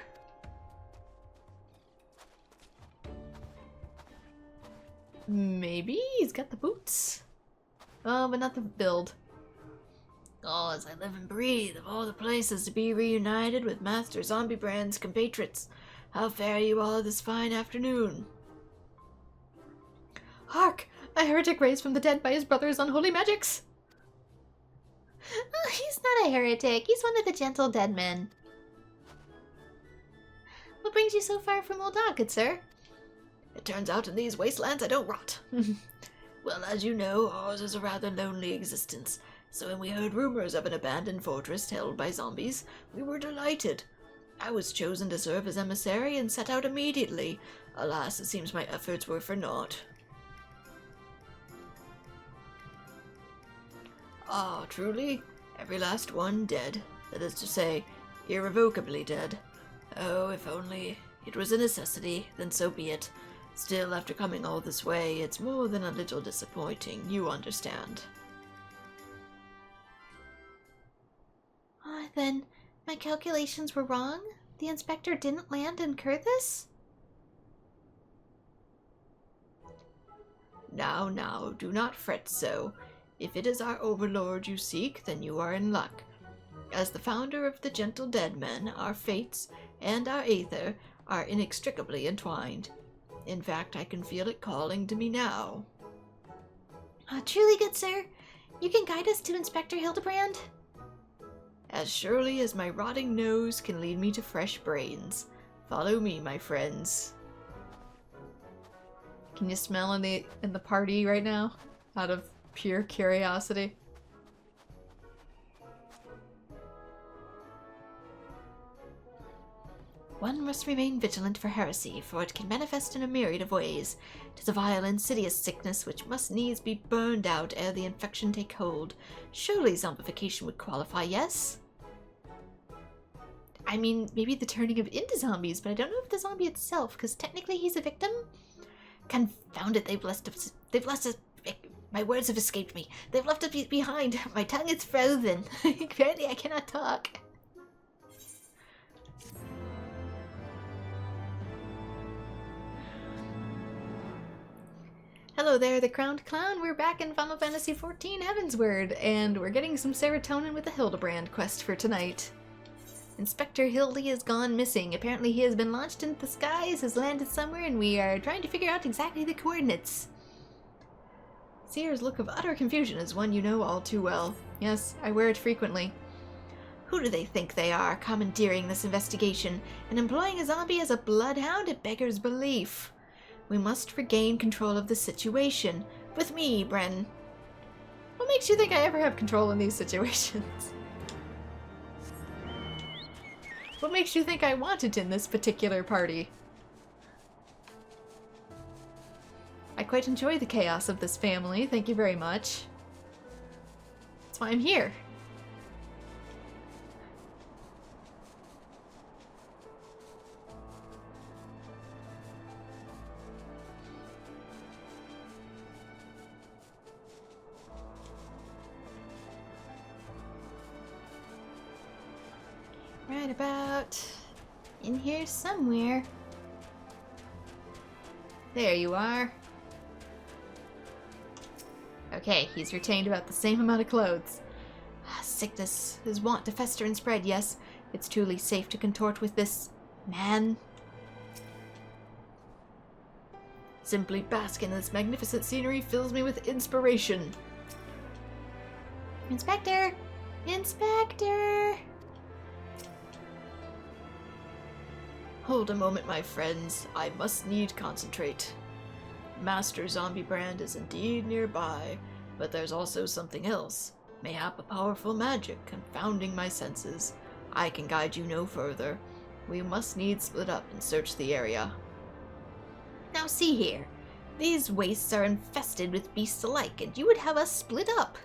Maybe? He's got the boots. Oh, but not the build. Oh, as I live and breathe, of all the places to be reunited with Master Zombiebrand's compatriots, how fare you all this fine afternoon? Hark! A heretic raised from the dead by his brother's unholy magics! Oh, he's not a heretic. He's one of the gentle dead men. What brings you so far from Oldog, good sir? It turns out in these wastelands I don't rot. Well, as you know, ours is a rather lonely existence, so when we heard rumors of an abandoned fortress held by zombies, we were delighted. I was chosen to serve as emissary and set out immediately. Alas, it seems my efforts were for naught. Ah, truly? Every last one dead. That is to say, irrevocably dead. Oh, if only it was a necessity, then so be it. Still, after coming all this way, it's more than a little disappointing, you understand. Then my calculations were wrong? The inspector didn't land in Kurthus? Now, do not fret so. If it is our overlord you seek, then you are in luck. As the founder of the Gentle Dead Men, our fates and our aether are inextricably entwined. In fact, I can feel it calling to me now. Truly, good sir. You can guide us to Inspector Hildibrand? As surely as my rotting nose can lead me to fresh brains. Follow me, my friends. Can you smell in the party right now? Out of pure curiosity. One must remain vigilant for heresy, for it can manifest in a myriad of ways. 'Tis a vile, insidious sickness which must needs be burned out ere the infection take hold. Surely zombification would qualify, yes? I mean, maybe the turning of into zombies, but I don't know if the zombie itself, because technically he's a victim? Confound it, they've left us, my words have escaped me. They've left us behind. My tongue is frozen. Apparently I cannot talk. Hello there, the Crowned Clown. We're back in Final Fantasy XIV Heavensward, and we're getting some serotonin with the Hildibrand quest for tonight. Inspector Hildy has gone missing. Apparently he has been launched into the skies, has landed somewhere, and we are trying to figure out exactly the coordinates. Seer's look of utter confusion is one you know all too well. Yes, I wear it frequently. Who do they think they are, commandeering this investigation, and employing a zombie as a bloodhound? It beggars belief. We must regain control of the situation. With me, Bren. What makes you think I ever have control in these situations? What makes you think I want it in this particular party? I quite enjoy the chaos of this family, thank you very much. That's why I'm here. Right about in here somewhere. There you are. Okay, he's retained about the same amount of clothes. Sickness is wont to fester and spread, yes. It's truly safe to contort with this man. Simply bask in this magnificent scenery fills me with inspiration. Inspector! Inspector! Hold a moment, my friends. I must need concentrate. Master Zombiebrand is indeed nearby, but there's also something else. Mayhap a powerful magic confounding my senses. I can guide you no further. We must needs split up and search the area. Now see here. These wastes are infested with beasts alike, and you would have us split up.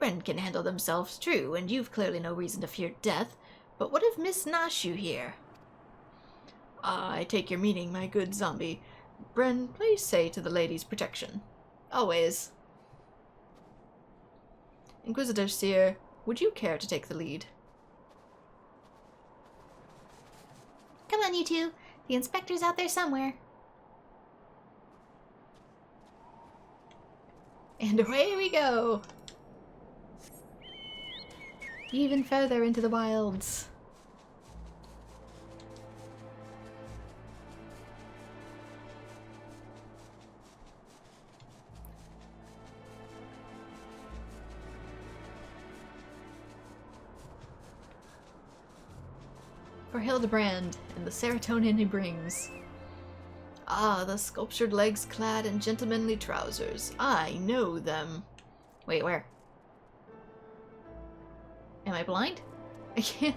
Bren can handle themselves, true, and you've clearly no reason to fear death, but what of Miss Nashu here? I take your meaning, my good zombie. Bren, please say to the lady's protection. Always. Inquisitor Seer, would you care to take the lead? Come on, you two. The inspector's out there somewhere. And away we go! Even further into the wilds. For Hildibrand and the serotonin he brings. Ah, the sculptured legs clad in gentlemanly trousers. I know them. Wait, where? Am I blind? I can't.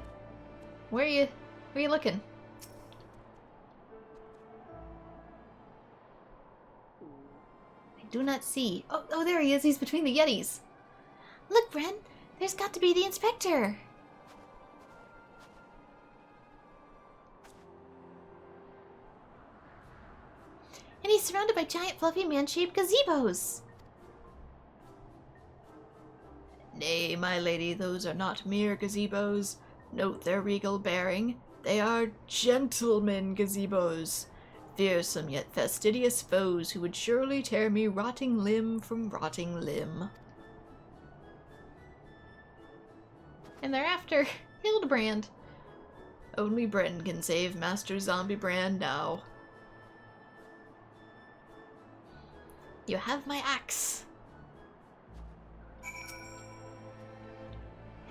Where are you looking? I do not see. Oh, there he is. He's between the Yetis. Look, Bren. There's got to be the inspector. And he's surrounded by giant fluffy man-shaped gazebos. Nay, my lady, those are not mere gazebos. Note their regal bearing. They are gentlemen gazebos. Fearsome yet fastidious foes who would surely tear me rotting limb from rotting limb. And they're after Hildibrand. Only Bren can save Master Zombiebrand now. You have my axe.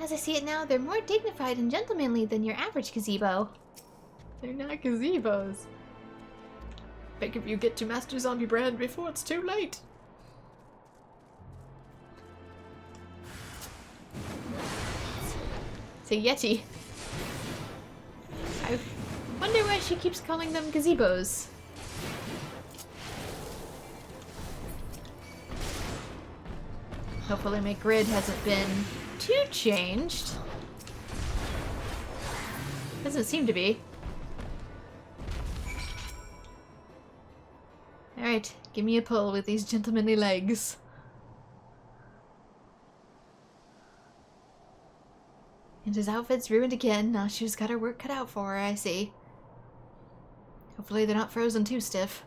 As I see it now, they're more dignified and gentlemanly than your average gazebo. They're not gazebos. Beg of you, get to Master Zombiebrand before it's too late. It's a Yeti. I wonder why she keeps calling them gazebos. Hopefully my grid hasn't been too changed. Doesn't seem to be. Alright, give me a pull with these gentlemanly legs. And his outfit's ruined again. Now she's got her work cut out for her, I see. Hopefully they're not frozen too stiff.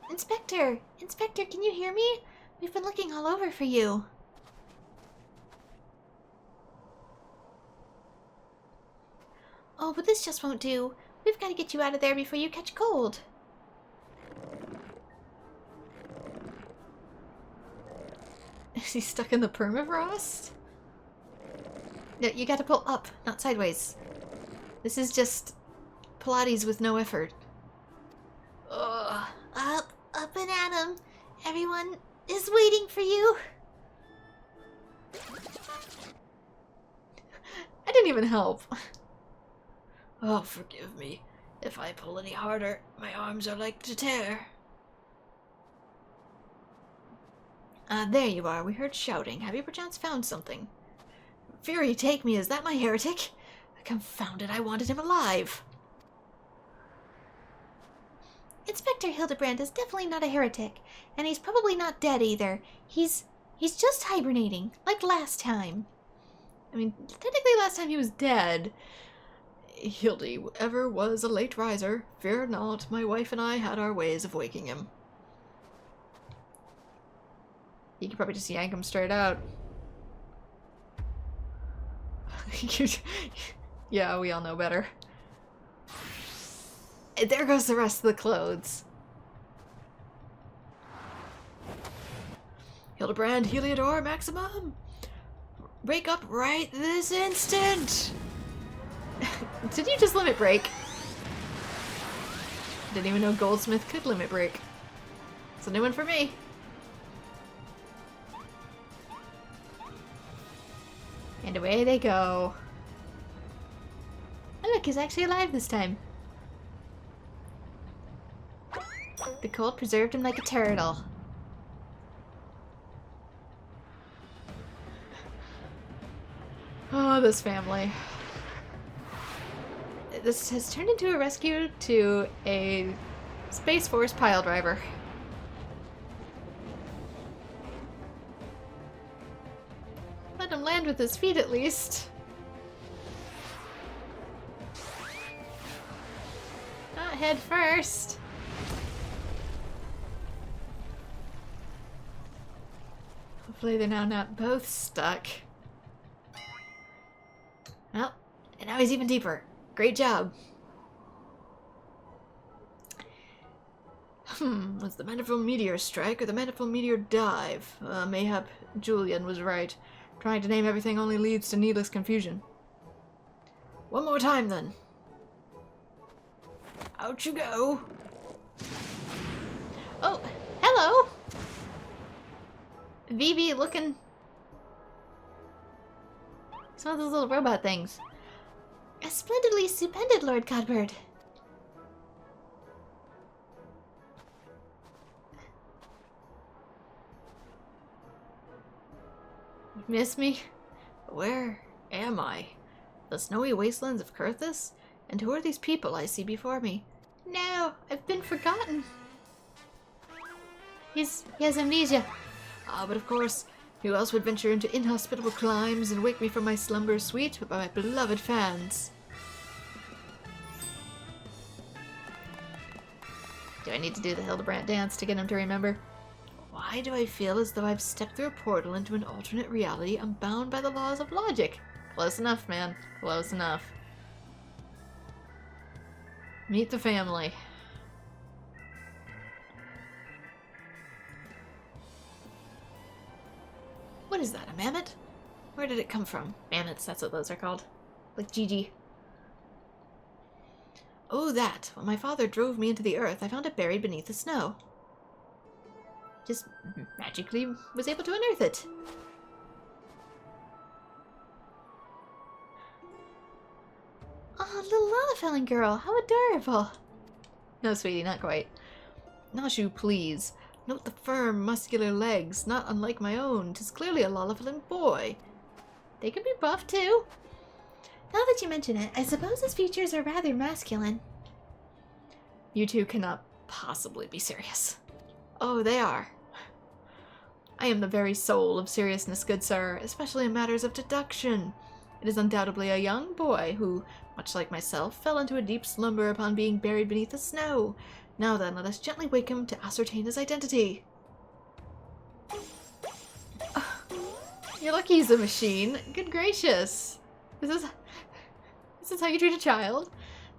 Inspector! Inspector, can you hear me? We've been looking all over for you. Oh, but this just won't do. We've got to get you out of there before you catch cold. Is he stuck in the permafrost? No, you gotta pull up, not sideways. This is just Pilates with no effort. Ugh. Up and at 'em. Everyone is waiting for you. I didn't even help. Oh, forgive me. If I pull any harder, my arms are like to tear. There you are. We heard shouting. Have you perchance found something? Fury take me, is that my heretic? Confound it, I wanted him alive. Inspector Hildibrand is definitely not a heretic, and he's probably not dead either. He's just hibernating, like last time. I mean, technically last time he was dead. Hildy ever was a late riser. Fear not, my wife and I had our ways of waking him. You could probably just yank him straight out. Yeah, we all know better. There goes the rest of the clothes. Hildibrand, Heliodor, Maximum! Break up right this instant! Did you just limit break? Didn't even know Goldsmith could limit break. It's a new one for me. And away they go. Oh look, he's actually alive this time. The cold preserved him like a turtle. Oh, this family. This has turned into a rescue to a Space Force pile driver. Let him land with his feet at least. Not head first. Hopefully they're now not both stuck. Well, and now he's even deeper. Great job. Was the Manderville meteor strike or the Manderville meteor dive? Mayhap Julian was right. Trying to name everything only leads to needless confusion. One more time then. Out you go. Oh, hello. Vivi looking. Some of those little robot things. Splendidly stupended, Lord Godbird. You miss me? Where am I? The snowy wastelands of Kurthus? And who are these people I see before me? No, I've been forgotten. He has amnesia. Ah, but of course, who else would venture into inhospitable climes and wake me from my slumber sweet but by my beloved fans? Do I need to do the Hildibrand dance to get him to remember? Why do I feel as though I've stepped through a portal into an alternate reality unbound by the laws of logic? Close enough, man. Close enough. Meet the family. What is that, a mammoth? Where did it come from? Mammoths, that's what those are called. Like Gigi. Oh, that. When my father drove me into the earth, I found it buried beneath the snow. Just magically was able to unearth it. Oh, little Lalafelling girl, how adorable. No, sweetie, not quite. Nashu, please. Note the firm, muscular legs, not unlike my own. 'Tis clearly a Lalafelling boy. They could be buff, too. Now that you mention it, I suppose his features are rather masculine. You two cannot possibly be serious. Oh, they are. I am the very soul of seriousness, good sir, especially in matters of deduction. It is undoubtedly a young boy who, much like myself, fell into a deep slumber upon being buried beneath the snow. Now then, let us gently wake him to ascertain his identity. You're lucky he's a machine. Good gracious. This is how you treat a child?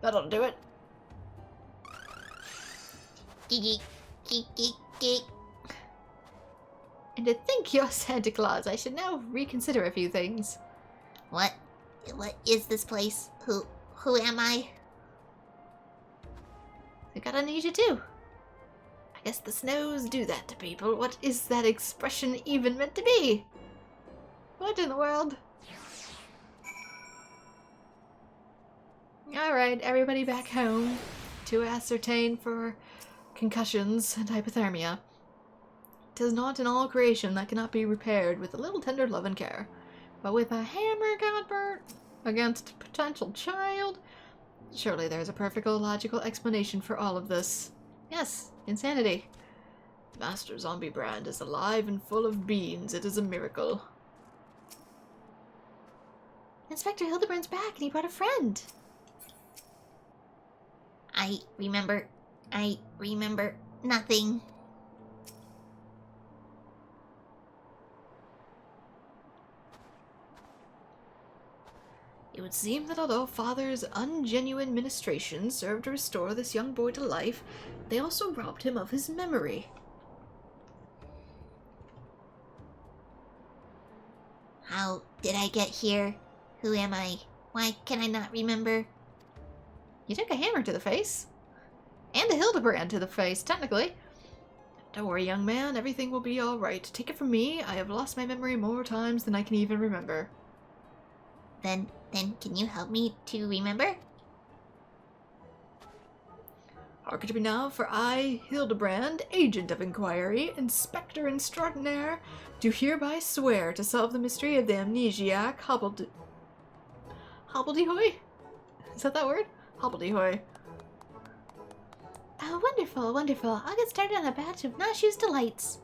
That'll do it. Geek, geek, geek, geek. And to think you're Santa Claus, I should now reconsider a few things. What is this place? Who am I? I gotta need you too. I guess the snows do that to people. What is that expression even meant to be? What in the world? Alright, everybody back home to ascertain for concussions and hypothermia. 'Tis not in all creation that cannot be repaired with a little tender love and care. But with a hammer got burnt against a potential child, surely there's a perfect logical explanation for all of this. Yes, insanity. Master Zombie Brand is alive and full of beans. It is a miracle. Inspector Hildibrand's back and he brought a friend. I remember nothing. It would seem that although Father's ungenuine ministration served to restore this young boy to life, they also robbed him of his memory. How did I get here? Who am I? Why can I not remember? You took a hammer to the face. And a Hildibrand to the face, technically. Don't worry, young man. Everything will be alright. Take it from me. I have lost my memory more times than I can even remember. Then can you help me to remember? Hearken to me now, for I, Hildibrand, Agent of Inquiry, Inspector Extraordinaire, do hereby swear to solve the mystery of the amnesiac hobbledehoy? Is that word? Hobbledehoy. Oh, wonderful, wonderful. I'll get started on a batch of nauseous delights.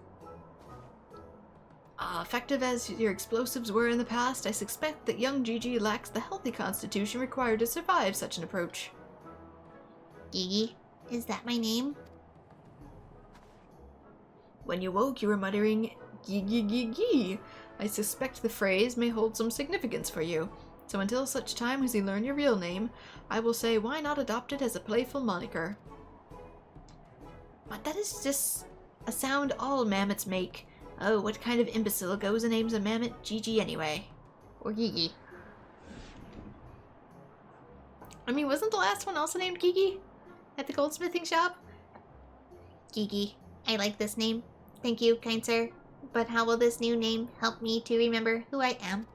Effective as your explosives were in the past, I suspect that young Gigi lacks the healthy constitution required to survive such an approach. Gigi? Is that my name? When you woke, you were muttering, "Gee-gee-gee-gee." I suspect the phrase may hold some significance for you, so until such time as you learn your real name, I will say why not adopt it as a playful moniker. But that is just a sound all mammoths make. Oh, what kind of imbecile goes and names a mammoth Gigi anyway? Or Gigi. I mean, wasn't the last one also named Gigi? At the goldsmithing shop? Gigi. I like this name. Thank you, kind sir. But how will this new name help me to remember who I am?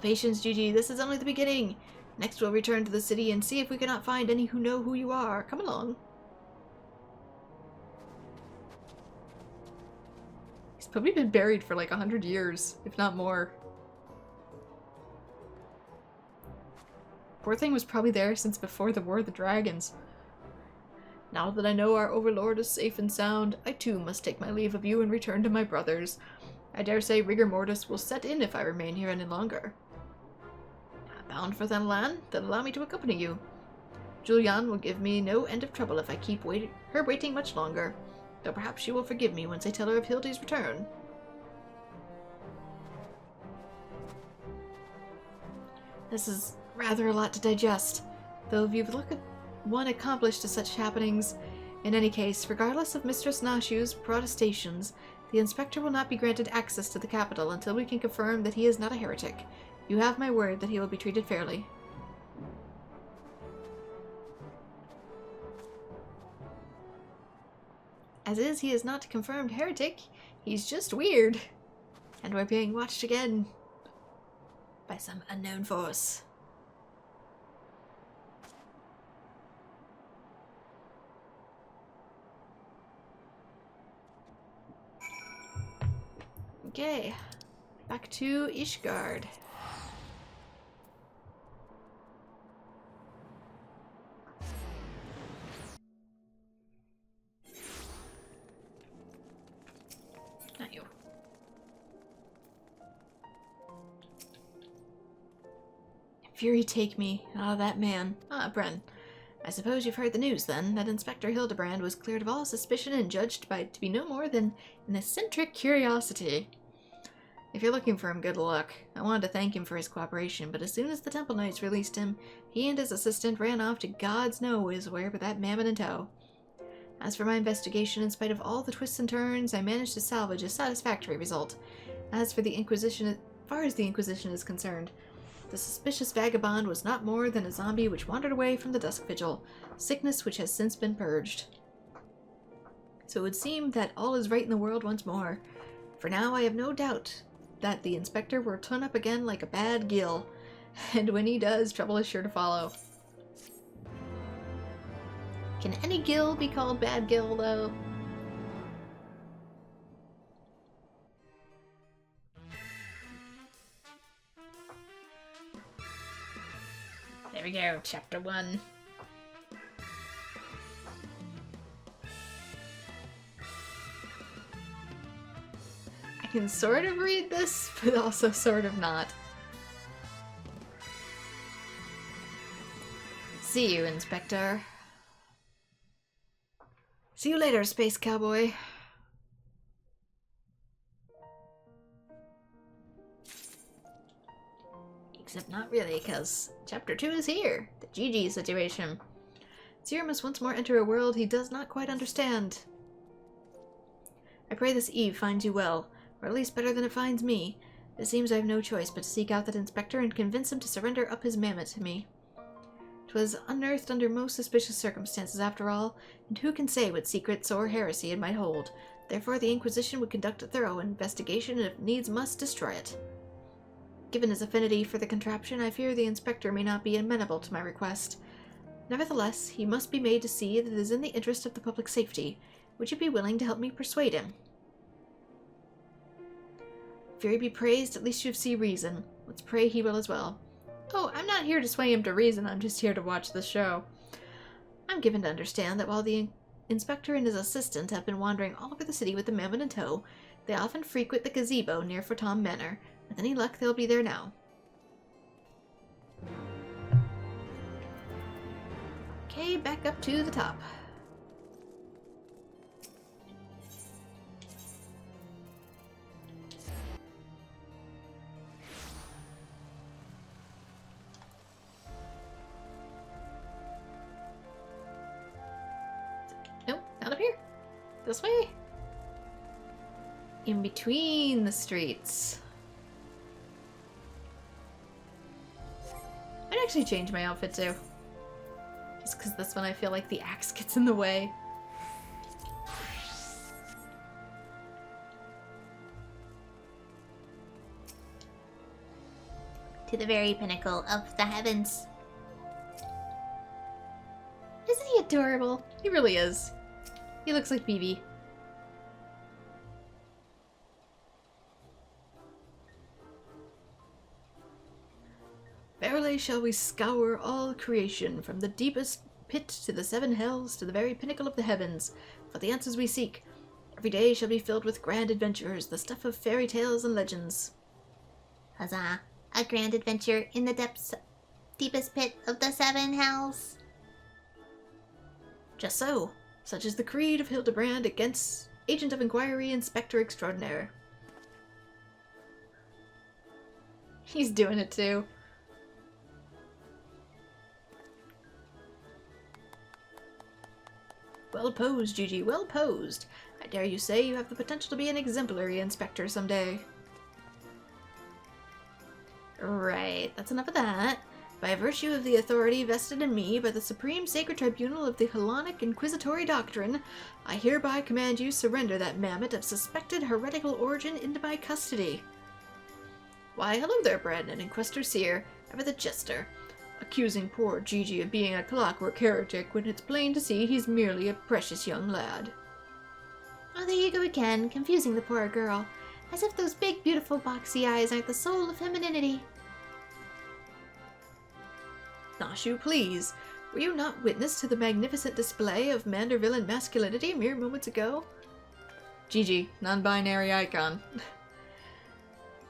Patience, Gigi. This is only the beginning. Next we'll return to the city and see if we cannot find any who know who you are. Come along. He's probably been buried for like 100 years, if not more. Poor thing was probably there since before the War of the Dragons. Now that I know our overlord is safe and sound, I too must take my leave of you and return to my brothers. I dare say rigor mortis will set in if I remain here any longer. Bound for that land, then allow me to accompany you. Julianne will give me no end of trouble if I keep her waiting much longer, though perhaps she will forgive me once I tell her of Hildy's return. This is rather a lot to digest, though if you look at one accomplished to such happenings. In any case, regardless of Mistress Nashu's protestations, the inspector will not be granted access to the capital until we can confirm that he is not a heretic. You have my word that he will be treated fairly. As is, he is not a confirmed heretic. He's just weird. And we're being watched again by some unknown force. Okay, back to Ishgard. Not you. Fury take me. Ah, that man. Ah, Bren. I suppose you've heard the news, then, that Inspector Hildibrand was cleared of all suspicion and judged to be no more than an eccentric curiosity. If you're looking for him, good luck. I wanted to thank him for his cooperation, but as soon as the Temple Knights released him, he and his assistant ran off to God's knows where with that mammoth in tow. As for my investigation, in spite of all the twists and turns, I managed to salvage a satisfactory result. As for the Inquisition, as far as the Inquisition is concerned, The suspicious vagabond was not more than a zombie which wandered away from the Dusk Vigil, sickness which has since been purged. So it would seem that all is right in the world once more. For now I have no doubt that the inspector will turn up again like a bad gill, and when he does, trouble is sure to follow. Can any gill be called bad gill, though? There we go, chapter 1. I can sort of read this, but also sort of not. See you, Inspector. See you later, Space Cowboy. Except not really, because Chapter 2 is here. The GG situation. Seer must once more enter a world he does not quite understand. I pray this Eve finds you well, or at least better than it finds me. It seems I have no choice but to seek out that inspector and convince him to surrender up his mammoth to me. 'Twas unearthed under most suspicious circumstances after all, and who can say what secrets or heresy it might hold. Therefore the Inquisition would conduct a thorough investigation and if needs must destroy it. Given his affinity for the contraption, I fear the inspector may not be amenable to my request. Nevertheless, he must be made to see that it is in the interest of the public safety. Would you be willing to help me persuade him? Fury be praised, at least you see reason. Let's pray he will as well. Oh, I'm not here to sway him to reason, I'm just here to watch the show. I'm given to understand that while the inspector and his assistant have been wandering all over the city with the mammoth in tow, they often frequent the gazebo near Fortom Manor. With any luck, they'll be there now. Okay, back up to the top. Nope, not up here. This way. In between the streets. I'd actually change my outfit too. Just because this one I feel like the axe gets in the way. To the very pinnacle of the heavens. Isn't he adorable? He really is. He looks like Vivi. Verily shall we scour all creation, from the deepest pit to the seven hells to the very pinnacle of the heavens, for the answers we seek. Every day shall be filled with grand adventures, the stuff of fairy tales and legends. Huzzah! A grand adventure in the deepest pit of the seven hells. Just so. Such is the creed of Hildibrand against Agent of Inquiry Inspector Extraordinaire. He's doing it too. Well posed, Gigi, well posed. I dare you say you have the potential to be an exemplary inspector someday. Right, that's enough of that. By virtue of the authority vested in me by the Supreme Sacred Tribunal of the Hellenic Inquisitory Doctrine, I hereby command you surrender that mammoth of suspected heretical origin into my custody. Why, hello there, Brandon, Inquisitor Seer, ever the jester. Accusing poor Gigi of being a clockwork heretic when it's plain to see he's merely a precious young lad. Oh, there you go again, confusing the poor girl. As if those big, beautiful, boxy eyes aren't the soul of femininity. Nashu, please. Were you not witness to the magnificent display of Manderville masculinity mere moments ago? Gigi, non-binary icon.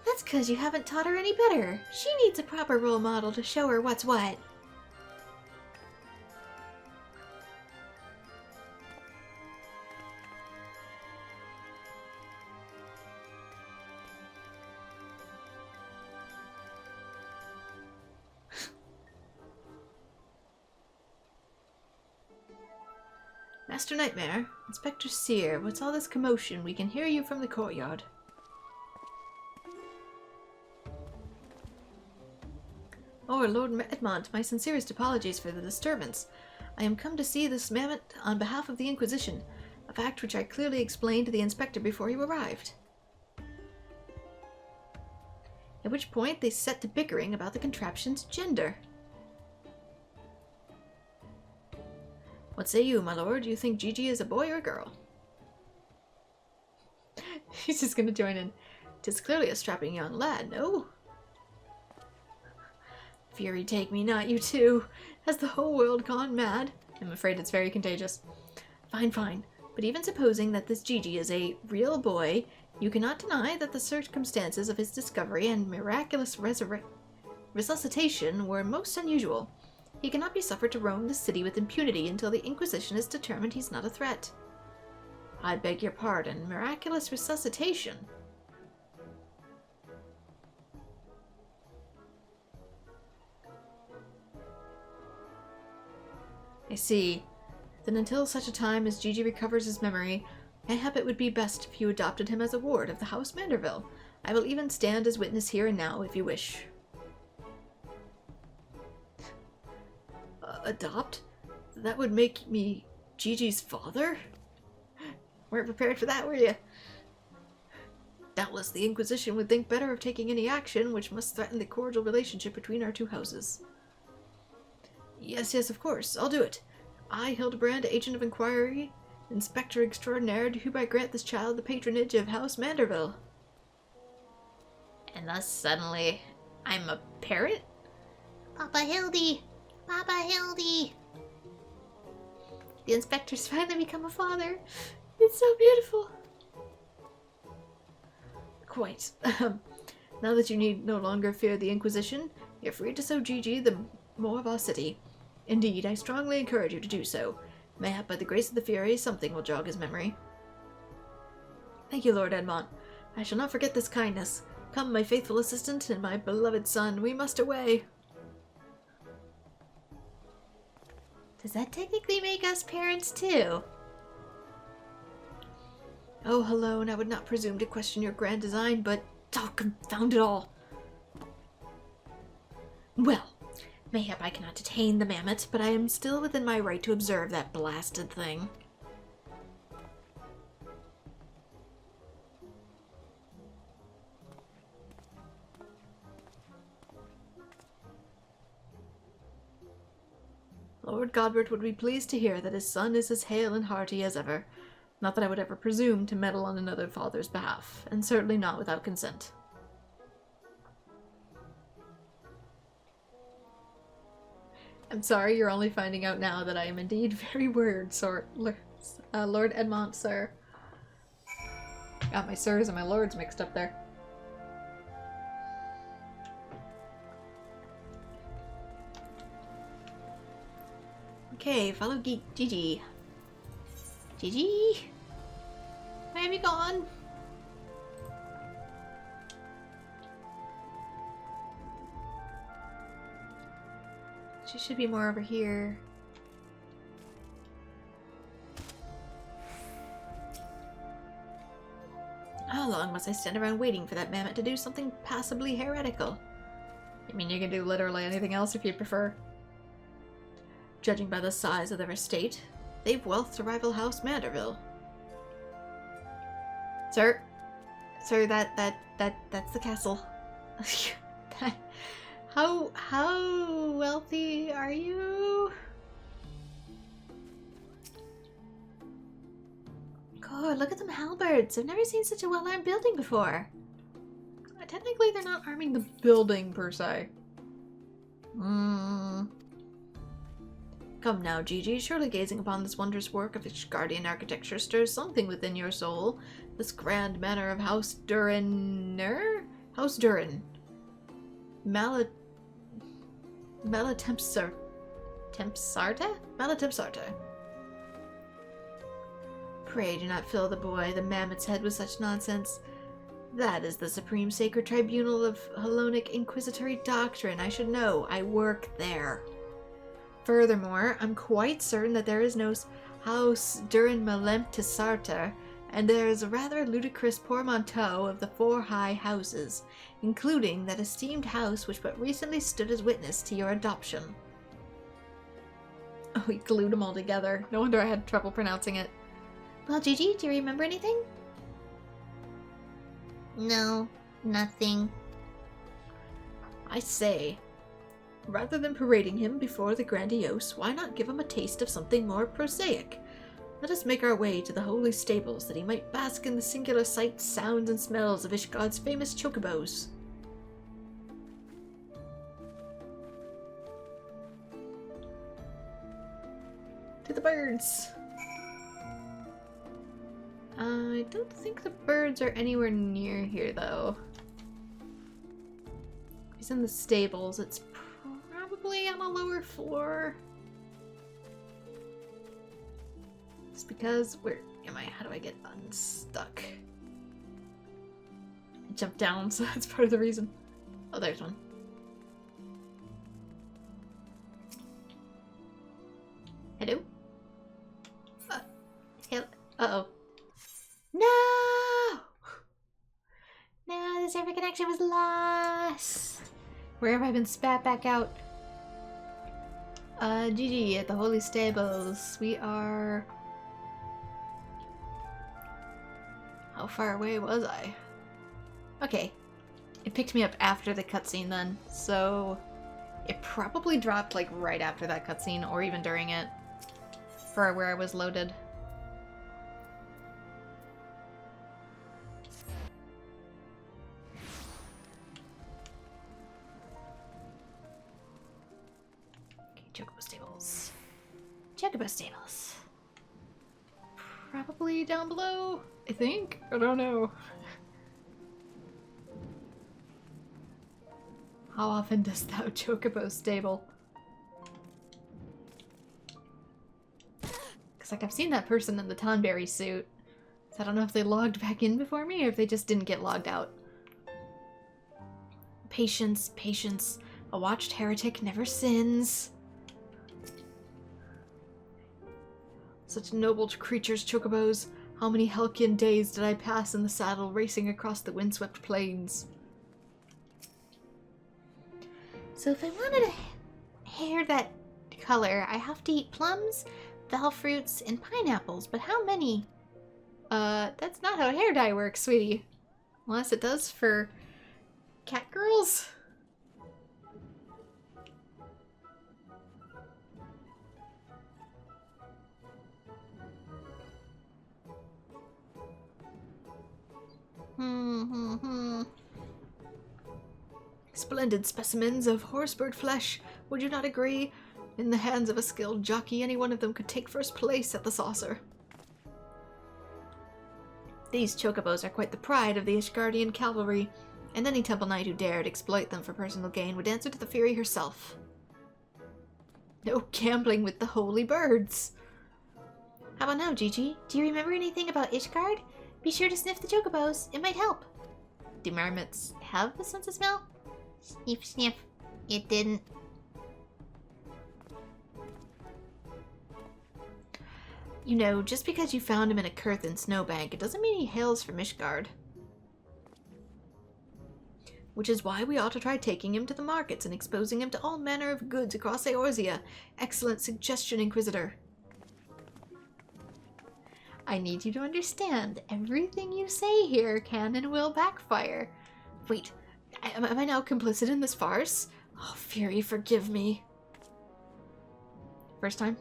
That's 'cause you haven't taught her any better. She needs a proper role model to show her what's what. Master Nightmare, Inspector Seer, what's all this commotion? We can hear you from the courtyard. Oh, Lord Edmont, my sincerest apologies for the disturbance. I am come to see this mammoth on behalf of the Inquisition, a fact which I clearly explained to the inspector before you arrived. At which point they set to bickering about the contraption's gender. What say you, my lord? Do you think Gigi is a boy or a girl? He's just gonna join in. 'Tis clearly a strapping young lad, no? Fury take me, not you too. Has the whole world gone mad? I'm afraid it's very contagious. Fine, fine. But even supposing that this Gigi is a real boy, you cannot deny that the circumstances of his discovery and miraculous resuscitation were most unusual. He cannot be suffered to roam the city with impunity until the Inquisition is determined he's not a threat. I beg your pardon, miraculous resuscitation? I see. Then until such a time as Gigi recovers his memory, mayhap it would be best if you adopted him as a ward of the House Manderville. I will even stand as witness here and now, if you wish. Adopt? That would make me Gigi's father? Weren't prepared for that, were you? Doubtless the Inquisition would think better of taking any action which must threaten the cordial relationship between our two houses. Yes, yes, of course. I'll do it. I, Hildibrand, Agent of Inquiry, Inspector Extraordinaire, do hereby grant this child the patronage of House Manderville. And thus, suddenly, I'm a parrot? Papa Hildy! Papa Hildy! The inspector's finally become a father. It's so beautiful. Quite. Now that you need no longer fear the Inquisition, you're free to sow Gigi the more of our city. Indeed, I strongly encourage you to do so. Mayhap by the grace of the Fury, something will jog his memory. Thank you, Lord Edmont. I shall not forget this kindness. Come, my faithful assistant and my beloved son, we must away. Does that technically make us parents too? Oh, hello, and I would not presume to question your grand design, but... oh, confound it all! Well, mayhap I cannot detain the mammoth, but I am still within my right to observe that blasted thing. Lord Godbert would be pleased to hear that his son is as hale and hearty as ever. Not that I would ever presume to meddle on another father's behalf, and certainly not without consent. I'm sorry, you're only finding out now that I am indeed very weird, Lord Edmont, sir. Got my sirs and my lords mixed up there. Okay, follow Gigi. Gigi? Where have you gone? She should be more over here. How long must I stand around waiting for that mammoth to do something passably heretical? I mean, you can do literally anything else if you prefer. Judging by the size of their estate, they've wealth to rival House Manderville. Sir, that's the castle. How wealthy are you? God, look at them halberds. I've never seen such a well-armed building before. Technically, they're not arming the building, per se. Come now, Gigi. Surely gazing upon this wondrous work of Ishgardian architecture stirs something within your soul. This grand manor of House Durinner? House Durin. Malatempsarta? Malatempsarta. Pray do not fill the mammoth's head with such nonsense. That is the supreme sacred tribunal of Hellenic inquisitory doctrine. I should know. I work there. Furthermore, I'm quite certain that there is no House Durin Malemptisarta and there is a rather ludicrous portmanteau of the 4 high houses, including that esteemed house which but recently stood as witness to your adoption. Oh, he glued them all together. No wonder I had trouble pronouncing it. Well, Gigi, do you remember anything? No, nothing. I say, rather than parading him before the grandiose, why not give him a taste of something more prosaic? Let us make our way to the holy stables, that he might bask in the singular sights, sounds, and smells of Ishgard's famous chocobos. To the birds! I don't think the birds are anywhere near here, though. He's in the stables. It's probably on a lower floor. It's because, where am I? How do I get unstuck? I jumped down, so that's part of the reason. Oh, there's one. Hello? Uh-oh. No! No, the server connection was lost. Where have I been spat back out? GG at the Holy Stables. We are... How far away was I? Okay. It picked me up after the cutscene then, so... It probably dropped like right after that cutscene, or even during it, for where I was loaded. Chocobo stables. Chocobo stables. Probably down below, I think. I don't know. How often does thou chocobo stable? Because like I've seen that person in the Tonberry suit. So I don't know if they logged back in before me or if they just didn't get logged out. Patience, patience. A watched heretic never sins. Such noble creatures, chocobos. How many halcyon days did I pass in the saddle, racing across the windswept plains? So if I wanted a hair that color, I have to eat plums, val fruits, and pineapples. But how many? That's not how hair dye works, sweetie. Unless it does for cat girls. Splendid specimens of horsebird flesh, would you not agree? In the hands of a skilled jockey, any one of them could take first place at the saucer. These chocobos are quite the pride of the Ishgardian cavalry, and any temple knight who dared exploit them for personal gain would answer to the Fury herself. No gambling with the holy birds! How about now, Gigi? Do you remember anything about Ishgard? Be sure to sniff the chocobos. It might help. Do marmots have a sense of smell? Sniff, sniff. It didn't. You know, just because you found him in a Kurthan snowbank, it doesn't mean he hails from Ishgard. Which is why we ought to try taking him to the markets and exposing him to all manner of goods across Eorzea. Excellent suggestion, Inquisitor. I need you to understand, everything you say here can and will backfire. Wait, am I now complicit in this farce? Oh, Fury, forgive me. First time?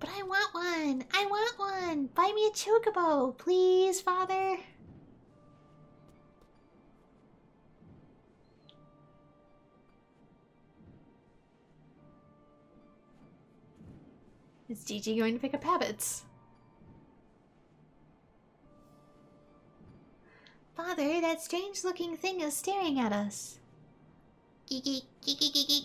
But I want one! I want one! Buy me a chocobo, please, Father! Is Gigi going to pick up habits? Father, that strange-looking thing is staring at us. Geek, geek, geek, geek, geek, geek.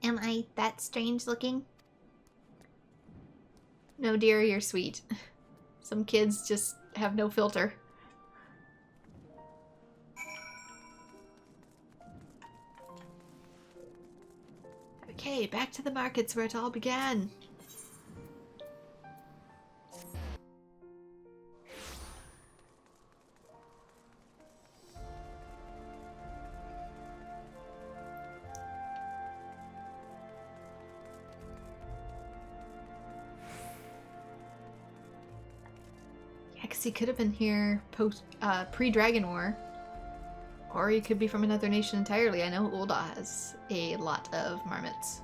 Am I that strange-looking? No, dear, you're sweet. Some kids just have no filter. Okay, back to the markets where it all began. He could have been here pre-Dragon War. Or he could be from another nation entirely. I know Ulda has a lot of marmots.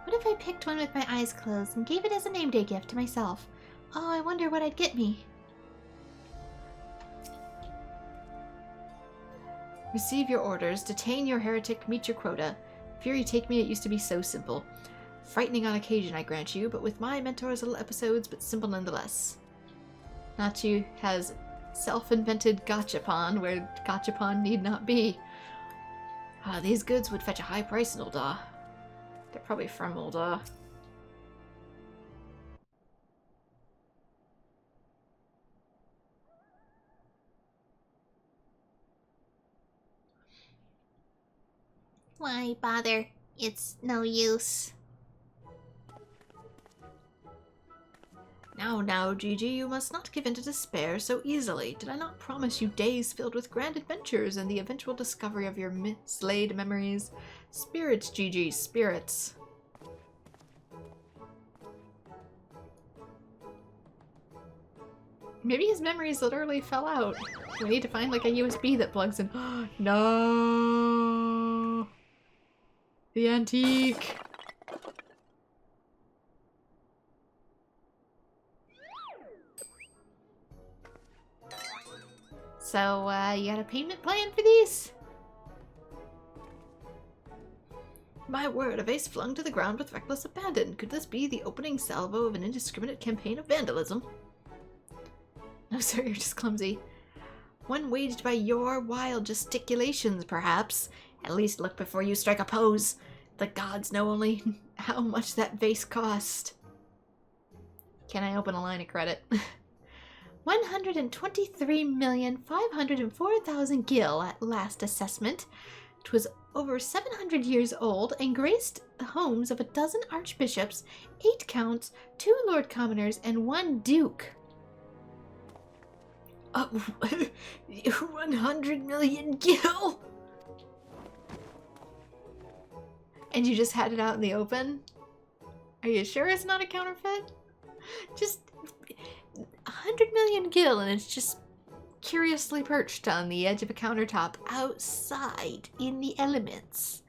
What if I picked one with my eyes closed and gave it as a name day gift to myself? Oh, I wonder what I'd get me. Receive your orders. Detain your heretic. Meet your quota. Fury take me, it used to be so simple. Frightening on occasion, I grant you, but with my mentors, little episodes, but simple nonetheless. Nachi has self-invented gachapon where gachapon need not be. These goods would fetch a high price in Ulda. They're probably from Ulda. Why bother? It's no use. Now, Gigi, you must not give in to despair so easily. Did I not promise you days filled with grand adventures and the eventual discovery of your mislaid memories? Spirits, Gigi, spirits. Maybe his memories literally fell out. We need to find like a USB that plugs in. No! The antique! So, you got a payment plan for these? My word, a vase flung to the ground with reckless abandon. Could this be the opening salvo of an indiscriminate campaign of vandalism? No, sir, you're just clumsy. One waged by your wild gesticulations, perhaps. At least look before you strike a pose. The gods know only how much that vase cost. Can I open a line of credit? 123,504,000 gil at last assessment. 'Twas over 700 years old and graced the homes of a dozen archbishops, 8 counts, 2 lord commoners, and 1 duke. 100 million gil! And you just had it out in the open? Are you sure it's not a counterfeit? Just 100 million gil and it's just curiously perched on the edge of a countertop outside in the elements.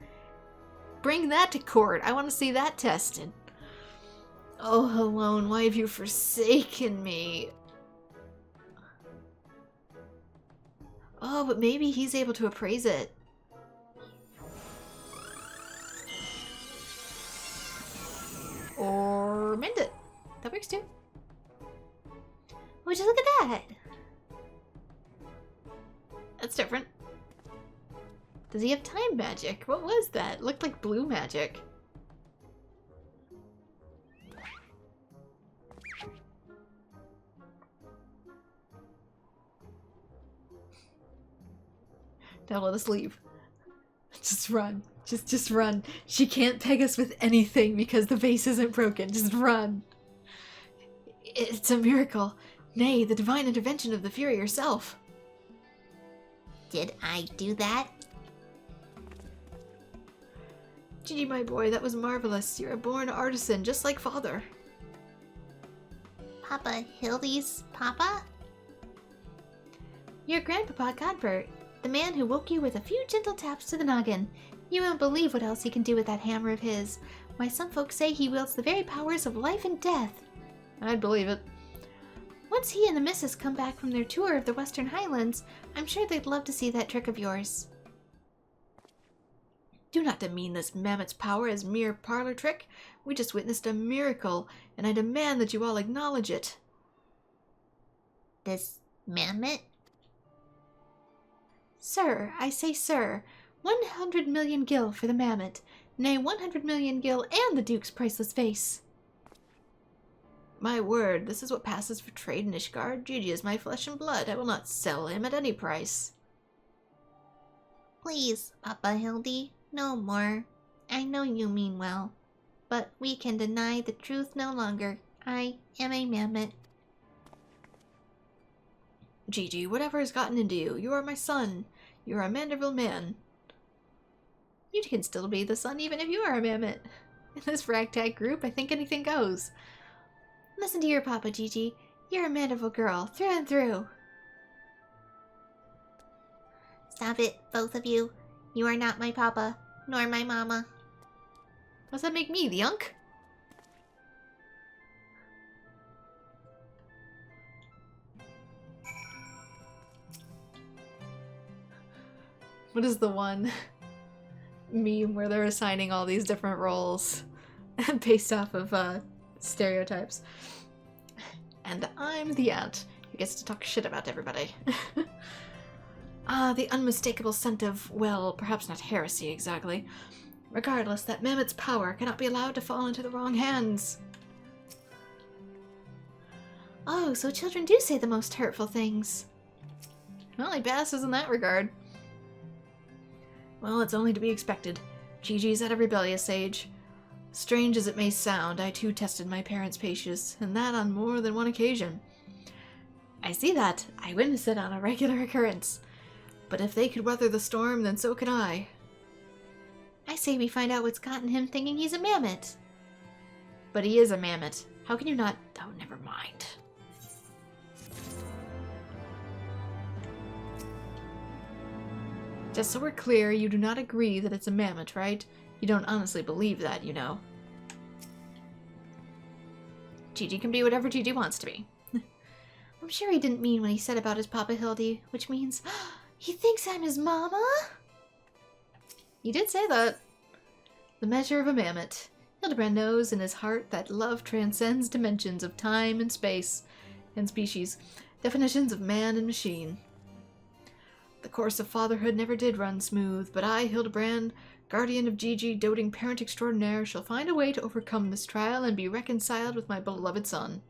Bring that to court. I want to see that tested. Oh, alone, why have you forsaken me? Oh, but maybe he's able to appraise it. Or mend it. That works too. Would you look at that? That's different. Does he have time magic? What was that? It looked like blue magic. Now let us leave. Just run. Just run. She can't peg us with anything because the vase isn't broken. Just run. It's a miracle. Nay, the divine intervention of the Fury herself. Did I do that? Gigi, my boy, that was marvelous. You're a born artisan, just like father. Papa Hildy's papa? Your grandpapa Godbert, the man who woke you with a few gentle taps to the noggin. You won't believe what else he can do with that hammer of his. Why, some folks say he wields the very powers of life and death. I'd believe it. Once he and the missus come back from their tour of the Western Highlands, I'm sure they'd love to see that trick of yours. Do not demean this mammoth's power as mere parlor trick. We just witnessed a miracle, and I demand that you all acknowledge it. This mammoth? Sir, I say sir, 100 million gil for the mammoth, nay 100 million gil and the Duke's priceless vase. My word, this is what passes for trade in Ishgard. Gigi is my flesh and blood. I will not sell him at any price. Please, Papa Hildy, no more. I know you mean well, but we can deny the truth no longer. I am a mammoth. Gigi, whatever has gotten into you? You are my son. You are a Manderville man. You can still be the son even if you are a mammoth. In this ragtag group, I think anything goes. Listen to your papa, Gigi. You're a Manderville girl, through and through. Stop it, both of you. You are not my papa, nor my mama. What does that make me, the unk? What is the one meme where they're assigning all these different roles based off of stereotypes? And I'm the aunt who gets to talk shit about everybody. The unmistakable scent of, well, perhaps not heresy exactly. Regardless, that mammoth's power cannot be allowed to fall into the wrong hands. Oh, so children do say the most hurtful things. Well, he passes in that regard. Well, it's only to be expected. Gigi's at a rebellious age. Strange as it may sound, I too tested my parents' patience, and that on more than one occasion. I see that. I witness it on a regular occurrence. But if they could weather the storm, then so can I. I say we find out what's gotten him thinking he's a mammoth. But he is a mammoth. How can you not... Oh, never mind. Just so we're clear, you do not agree that it's a mammoth, right? You don't honestly believe that, you know. Gigi can be whatever Gigi wants to be. I'm sure he didn't mean what he said about his Papa Hildy, which means he thinks I'm his mama? He did say that. The measure of a mammoth. Hildibrand knows in his heart that love transcends dimensions of time and space and species, definitions of man and machine. The course of fatherhood never did run smooth, but I, Hildibrand, guardian of Gigi, doting parent extraordinaire, shall find a way to overcome this trial and be reconciled with my beloved son.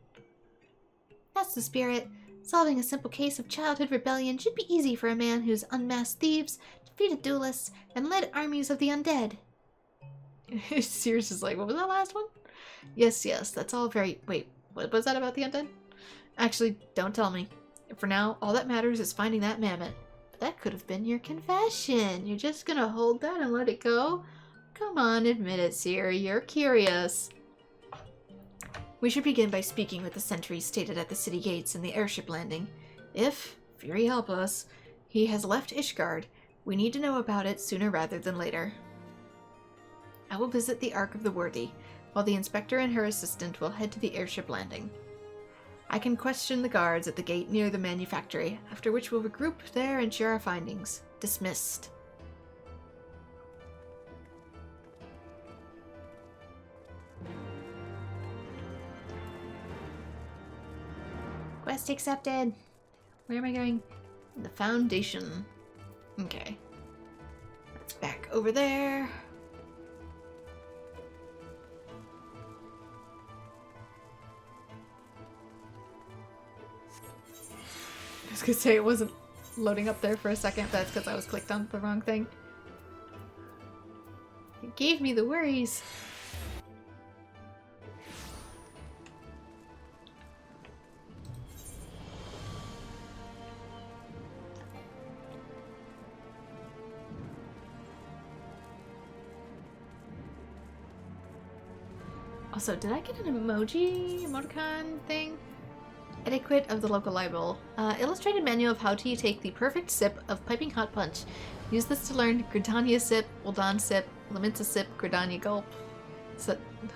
That's the spirit. Solving a simple case of childhood rebellion should be easy for a man who's unmasked thieves, defeated duelists, and led armies of the undead. Sears is like, what was that last one? Yes, that's all very... Wait, what was that about the undead? Actually, don't tell me. For now, all that matters is finding that mammoth. That could have been your confession. You're just gonna hold that and let it go? Come on, admit it, Seer. You're curious. We should begin by speaking with the sentries stated at the city gates and the airship landing. If, Fury help us, he has left Ishgard, we need to know about it sooner rather than later. I will visit the Ark of the Worthy, while the inspector and her assistant will head to the airship landing. I can question the guards at the gate near the manufactory, after which we'll regroup there and share our findings. Dismissed. Quest accepted. Where am I going? The Foundation. Okay. That's back over there. I was gonna say it wasn't loading up there for a second. That's because I was clicked on the wrong thing. It gave me the worries. Also, did I get an emoticon thing? Etiquette of the local libel. Illustrated manual of how to take the perfect sip of piping hot punch. Use this to learn Gridania sip, Uldan sip, Laminsa sip, Gridania gulp,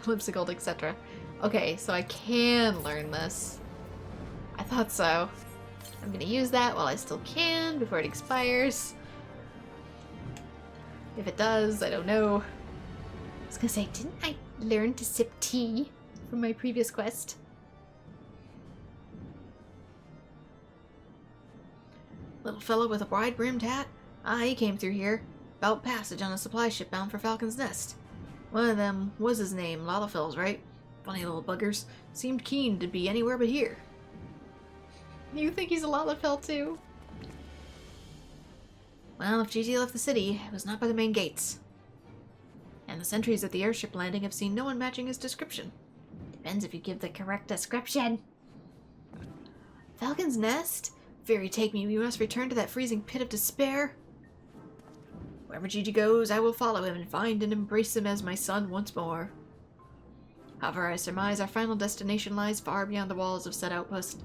Lipsy etc. Okay, so I can learn this. I thought so. I'm gonna use that while I still can before it expires. If it does, I don't know. I was gonna say, didn't I learn to sip tea from my previous quest? Little fellow with a wide-brimmed hat? Ah, he came through here. About passage on a supply ship bound for Falcon's Nest. One of them was his name, Lalafels, right? Funny little buggers. Seemed keen to be anywhere but here. You think he's a Lalafell too? Well, if Gigi left the city, it was not by the main gates. And the sentries at the airship landing have seen no one matching his description. Depends if you give the correct description. Falcon's Nest? Fairy take me, we must return to that freezing pit of despair. Wherever Gigi goes, I will follow him and find and embrace him as my son once more. However, I surmise our final destination lies far beyond the walls of said outpost.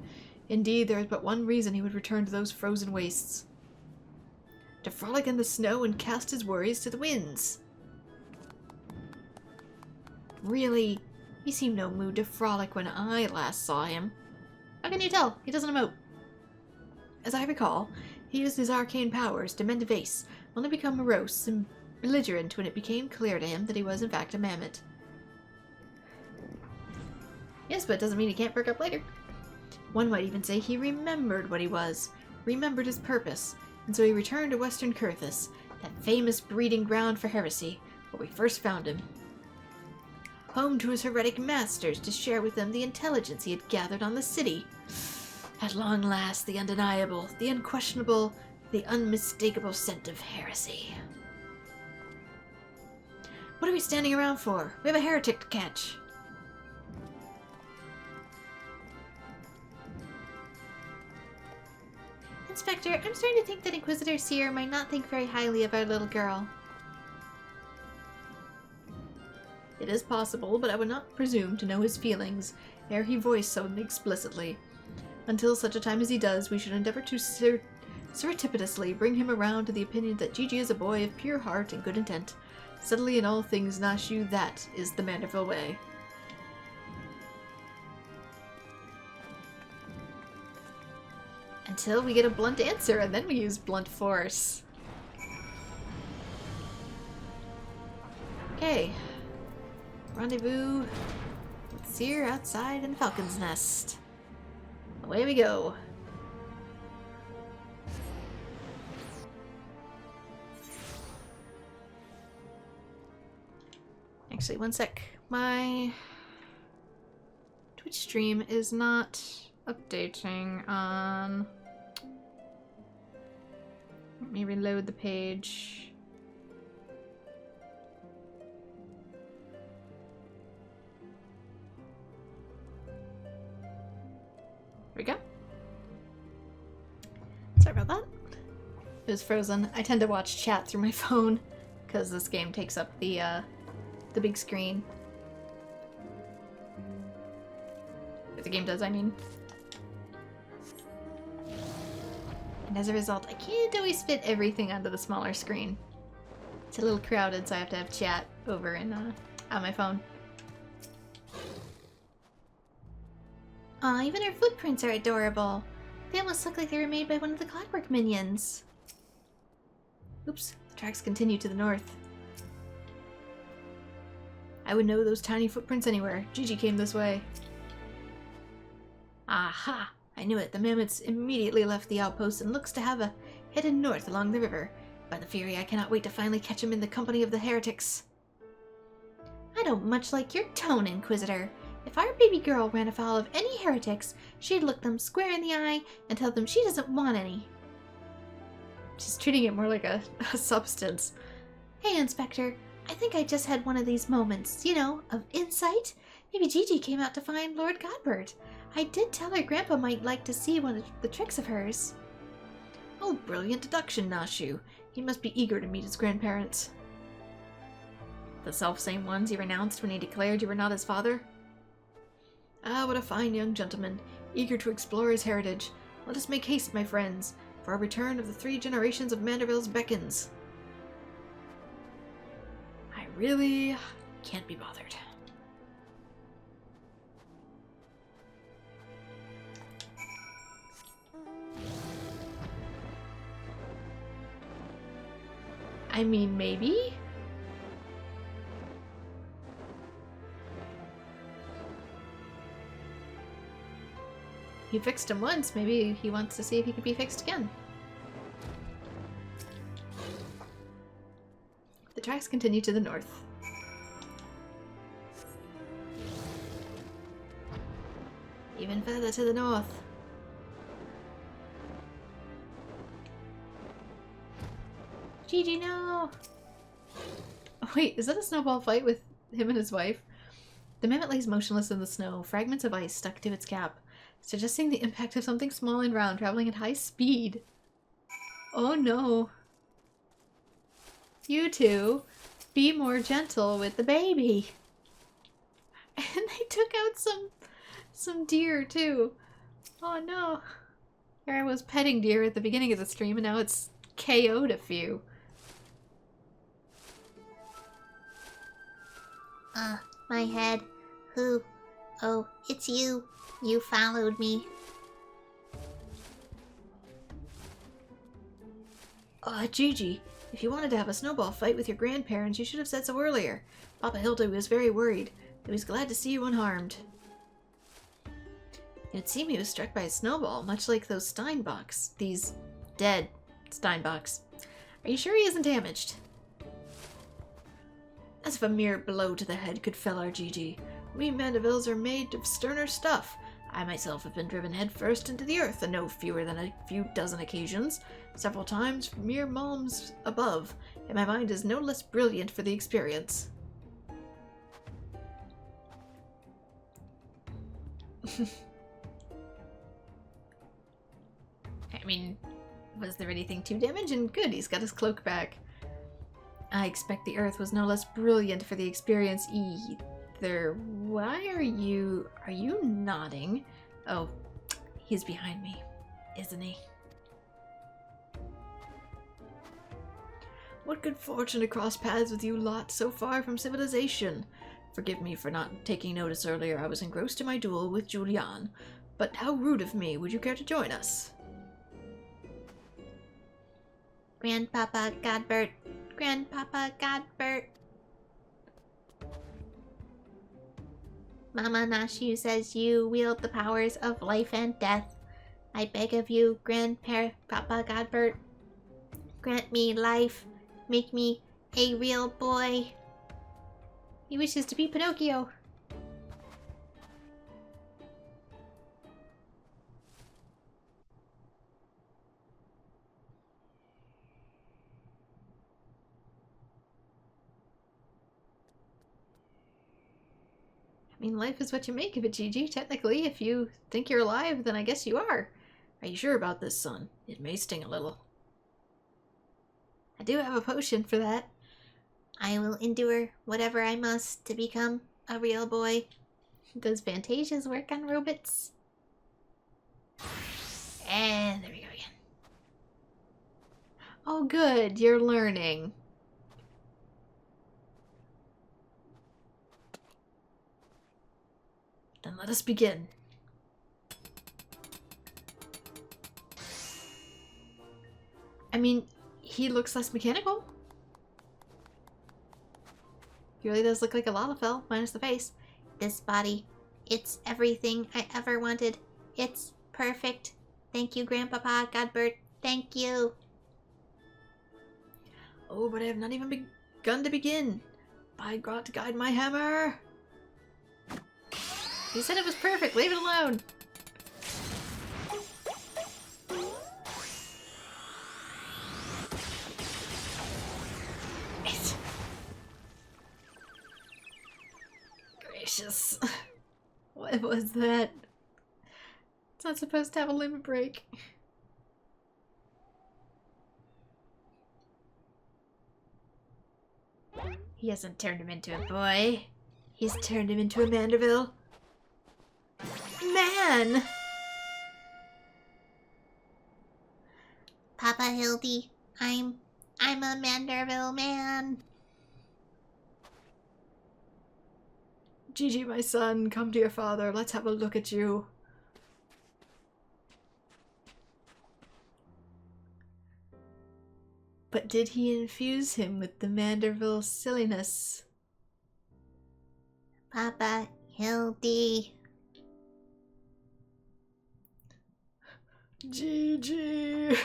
Indeed, there is but one reason he would return to those frozen wastes. To frolic in the snow and cast his worries to the winds. Really, he seemed no mood to frolic when I last saw him. How can you tell? He doesn't emote. As I recall, he used his arcane powers to mend a vase, only become morose and belligerent when it became clear to him that he was in fact a mammoth. Yes, but it doesn't mean he can't perk up later. One might even say he remembered what he was, remembered his purpose, and so he returned to Western Kurthus, that famous breeding ground for heresy, where we first found him. Home to his heretic masters to share with them the intelligence he had gathered on the city. At long last, the undeniable, the unquestionable, the unmistakable scent of heresy. What are we standing around for? We have a heretic to catch. Inspector, I'm starting to think that Inquisitor Seer might not think very highly of our little girl. It is possible, but I would not presume to know his feelings ere he voice so explicitly. Until such a time as he does, we should endeavor to surreptitiously bring him around to the opinion that Gigi is a boy of pure heart and good intent. Subtly in all things, Nashu, that is the Manderville way. Until we get a blunt answer, and then we use blunt force. Okay. Rendezvous with Seer outside in Falcon's Nest. Away we go. Actually, one sec. My Twitch stream is not updating on... Let me reload the page. There we go. Sorry about that. It was frozen. I tend to watch chat through my phone because this game takes up the big screen. The game does, I mean. And as a result, I can't always fit everything onto the smaller screen. It's a little crowded, so I have to have chat over and on my phone. Aw, even her footprints are adorable. They almost look like they were made by one of the Clockwork Minions. Oops, the tracks continue to the north. I would know those tiny footprints anywhere. Gigi came this way. Aha! I knew it. The mammoths immediately left the outpost and looks to have headed north along the river. By the Fury, I cannot wait to finally catch him in the company of the heretics. I don't much like your tone, Inquisitor. If our baby girl ran afoul of any heretics, she'd look them square in the eye and tell them she doesn't want any. She's treating it more like a substance. Hey, Inspector, I think I just had one of these moments, you know, of insight. Maybe Gigi came out to find Lord Godbert. I did tell her Grandpa might like to see one of the tricks of hers. Oh, brilliant deduction, Nashu. He must be eager to meet his grandparents. The self-same ones he renounced when he declared you were not his father? Ah, what a fine young gentleman, eager to explore his heritage. Let us make haste, my friends, for our return of the 3 generations of Manderville's beckons. I really can't be bothered. I mean, maybe? He fixed him once, maybe he wants to see if he could be fixed again. The tracks continue to the north. Even further to the north. Gigi, no! Oh, wait, is that a snowball fight with him and his wife? The mammoth lays motionless in the snow, fragments of ice stuck to its cap, suggesting the impact of something small and round traveling at high speed. Oh no. You two, be more gentle with the baby. And they took out some deer too. Oh no. Here I was petting deer at the beginning of the stream and now it's KO'd a few. My head. Who? Oh, it's you. You followed me. Gigi, if you wanted to have a snowball fight with your grandparents, you should have said so earlier. Papa Hilda was very worried. He was glad to see you unharmed. It seemed he was struck by a snowball, much like those Steinbocks. These dead Steinbocks. Are you sure he isn't damaged? As if a mere blow to the head could fell our Gigi. We Mandervilles are made of sterner stuff. I myself have been driven headfirst into the earth on no fewer than a few dozen occasions, several times from mere malms above, and my mind is no less brilliant for the experience. I mean, was there anything to damage? And good, he's got his cloak back. I expect the earth was no less brilliant for the experience either. Why are you nodding? Oh, he's behind me, isn't he? What good fortune to cross paths with you lot so far from civilization. Forgive me for not taking notice earlier. I was engrossed in my duel with Julian. But how rude of me. Would you care to join us? Grandpapa Godbert. Grandpapa Godbert. Mama Nashu says you wield the powers of life and death. I beg of you, Grandpapa Godbert, grant me life. Make me a real boy. He wishes to be Pinocchio. I mean, life is what you make of it, Gigi. Technically, if you think you're alive, then I guess you are. Are you sure about this, son? It may sting a little. I do have a potion for that. I will endure whatever I must to become a real boy. Does Fantasia's work on robots? And there we go again. Oh good, you're learning. Then let us begin. I mean, he looks less mechanical. He really does look like a Lalafell, minus the face. This body, it's everything I ever wanted. It's perfect. Thank you, Grandpapa Godbert. Thank you. Oh, but I have not even begun to begin. By God, guide my hammer! He said it was perfect, leave it alone! Gracious. What was that? It's not supposed to have a limit break. He hasn't turned him into a boy. He's turned him into a Manderville. Man! Papa Hildy, I'm a Manderville man. Gigi, my son, come to your father. Let's have a look at you. But did he infuse him with the Manderville silliness? Papa Hildy. Gigi!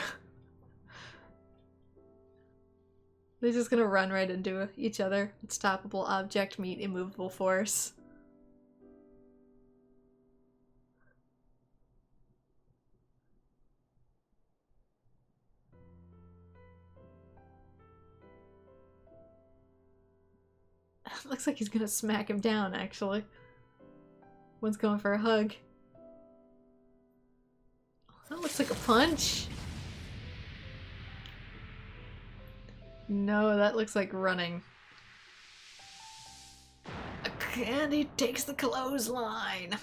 They're just gonna run right into each other. Unstoppable object meet immovable force. Looks like he's gonna smack him down, actually. One's going for a hug. That looks like a punch. No, that looks like running. And he takes the clothesline.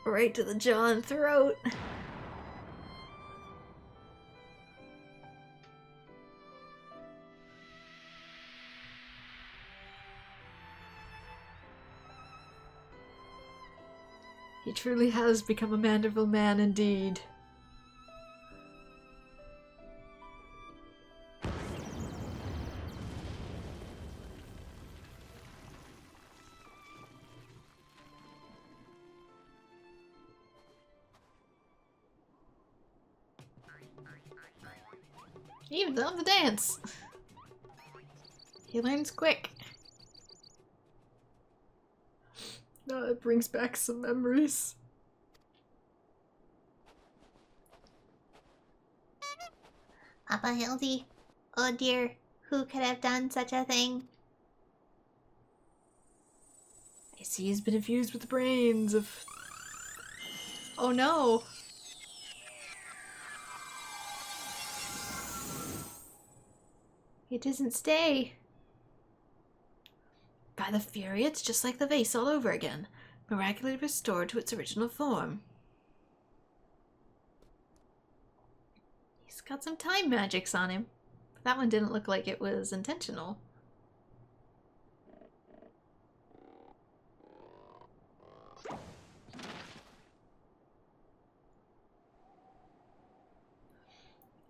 Right to the jaw and throat. He truly has become a Manderville man indeed. He even knows the dance. He learns quick. No, it brings back some memories. Papa Hildy, oh dear, who could have done such a thing? I see he's been infused with the brains of... Oh no! It doesn't stay. By the Fury, it's just like the vase all over again, miraculously restored to its original form. He's got some time magics on him. That one didn't look like it was intentional.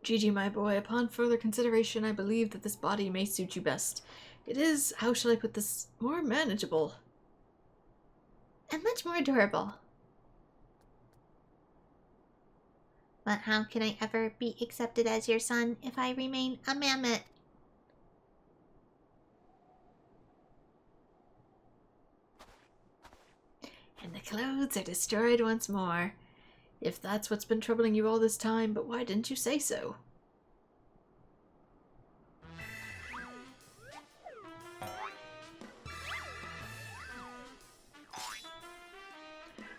Gigi, my boy, upon further consideration, I believe that this body may suit you best. It is, how shall I put this, more manageable. And much more durable. But how can I ever be accepted as your son if I remain a mammoth? And the clothes are destroyed once more. If that's what's been troubling you all this time, but why didn't you say so?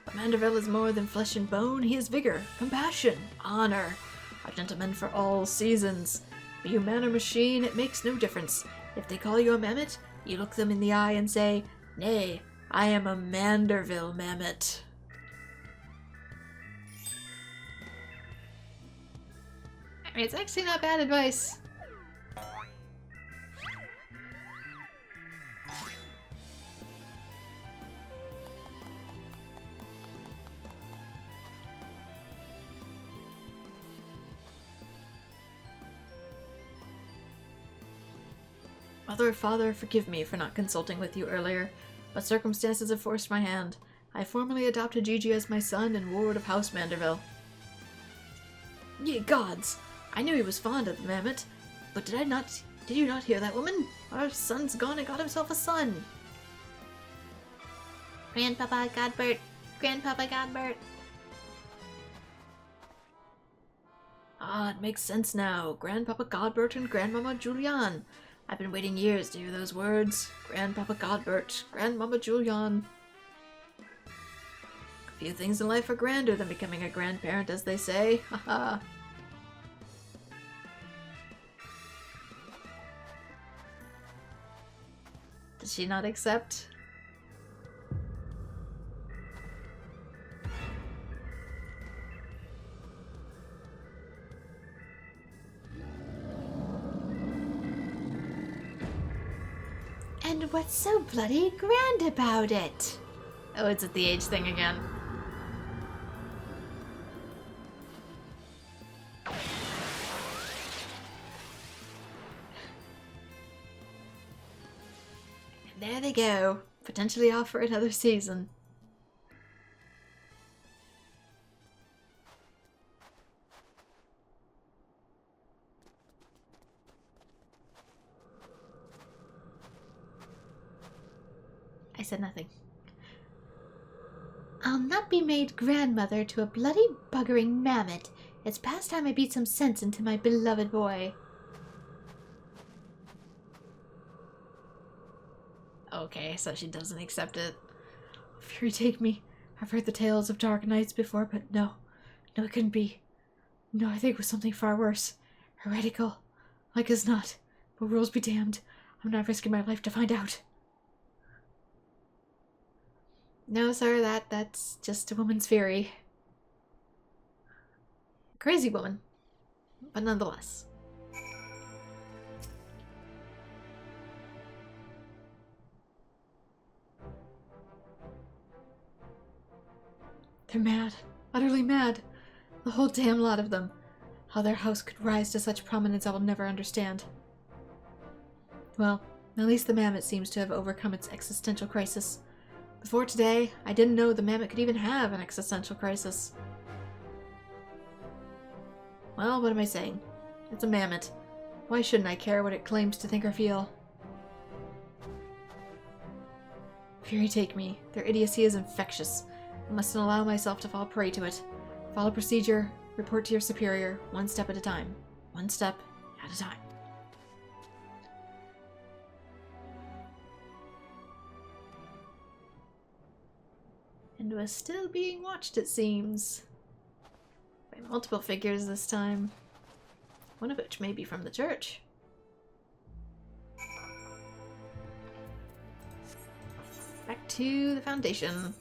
But Manderville is more than flesh and bone. He is vigor, compassion, honor. A gentleman for all seasons. Be you man or machine, it makes no difference. If they call you a mammoth, you look them in the eye and say, "Nay, I am a Manderville mammoth." I mean, it's actually not bad advice. Mother or father, forgive me for not consulting with you earlier, but circumstances have forced my hand. I formally adopted Gigi as my son and ward of House Manderville. Ye gods! I knew he was fond of the mammoth, but did you not hear that woman? Our son's gone and got himself a son. Grandpapa Godbert, Grandpapa Godbert. Ah, it makes sense now. Grandpapa Godbert and Grandmama Julian. I've been waiting years to hear those words. Grandpapa Godbert, Grandmama Julian. Few things in life are grander than becoming a grandparent, as they say. Haha. Did she not accept? And what's so bloody grand about it? Oh, it's at the age thing again. And there they go, potentially off for another season. I said nothing. I'll not be made grandmother to a bloody buggering mammoth It's past time I beat some sense into my beloved boy. Okay, so she doesn't accept it. Fury take me. I've heard the tales of dark nights before, but no. No, it couldn't be. No, I think it was something far worse. Heretical. Like as not. But rules be damned. I'm not risking my life to find out. No, sir, that's just a woman's fury. Crazy woman. But nonetheless. They're mad. Utterly mad. The whole damn lot of them. How their house could rise to such prominence I will never understand. Well, at least the mammoth seems to have overcome its existential crisis. Before today, I didn't know the mammoth could even have an existential crisis. Well, what am I saying? It's a mammoth. Why shouldn't I care what it claims to think or feel? Fury take me. Their idiocy is infectious. I mustn't allow myself to fall prey to it. Follow procedure. Report to your superior, one step at a time. One step at a time. And was still being watched, it seems. By multiple figures this time. One of which may be from the church. Back to the Foundation.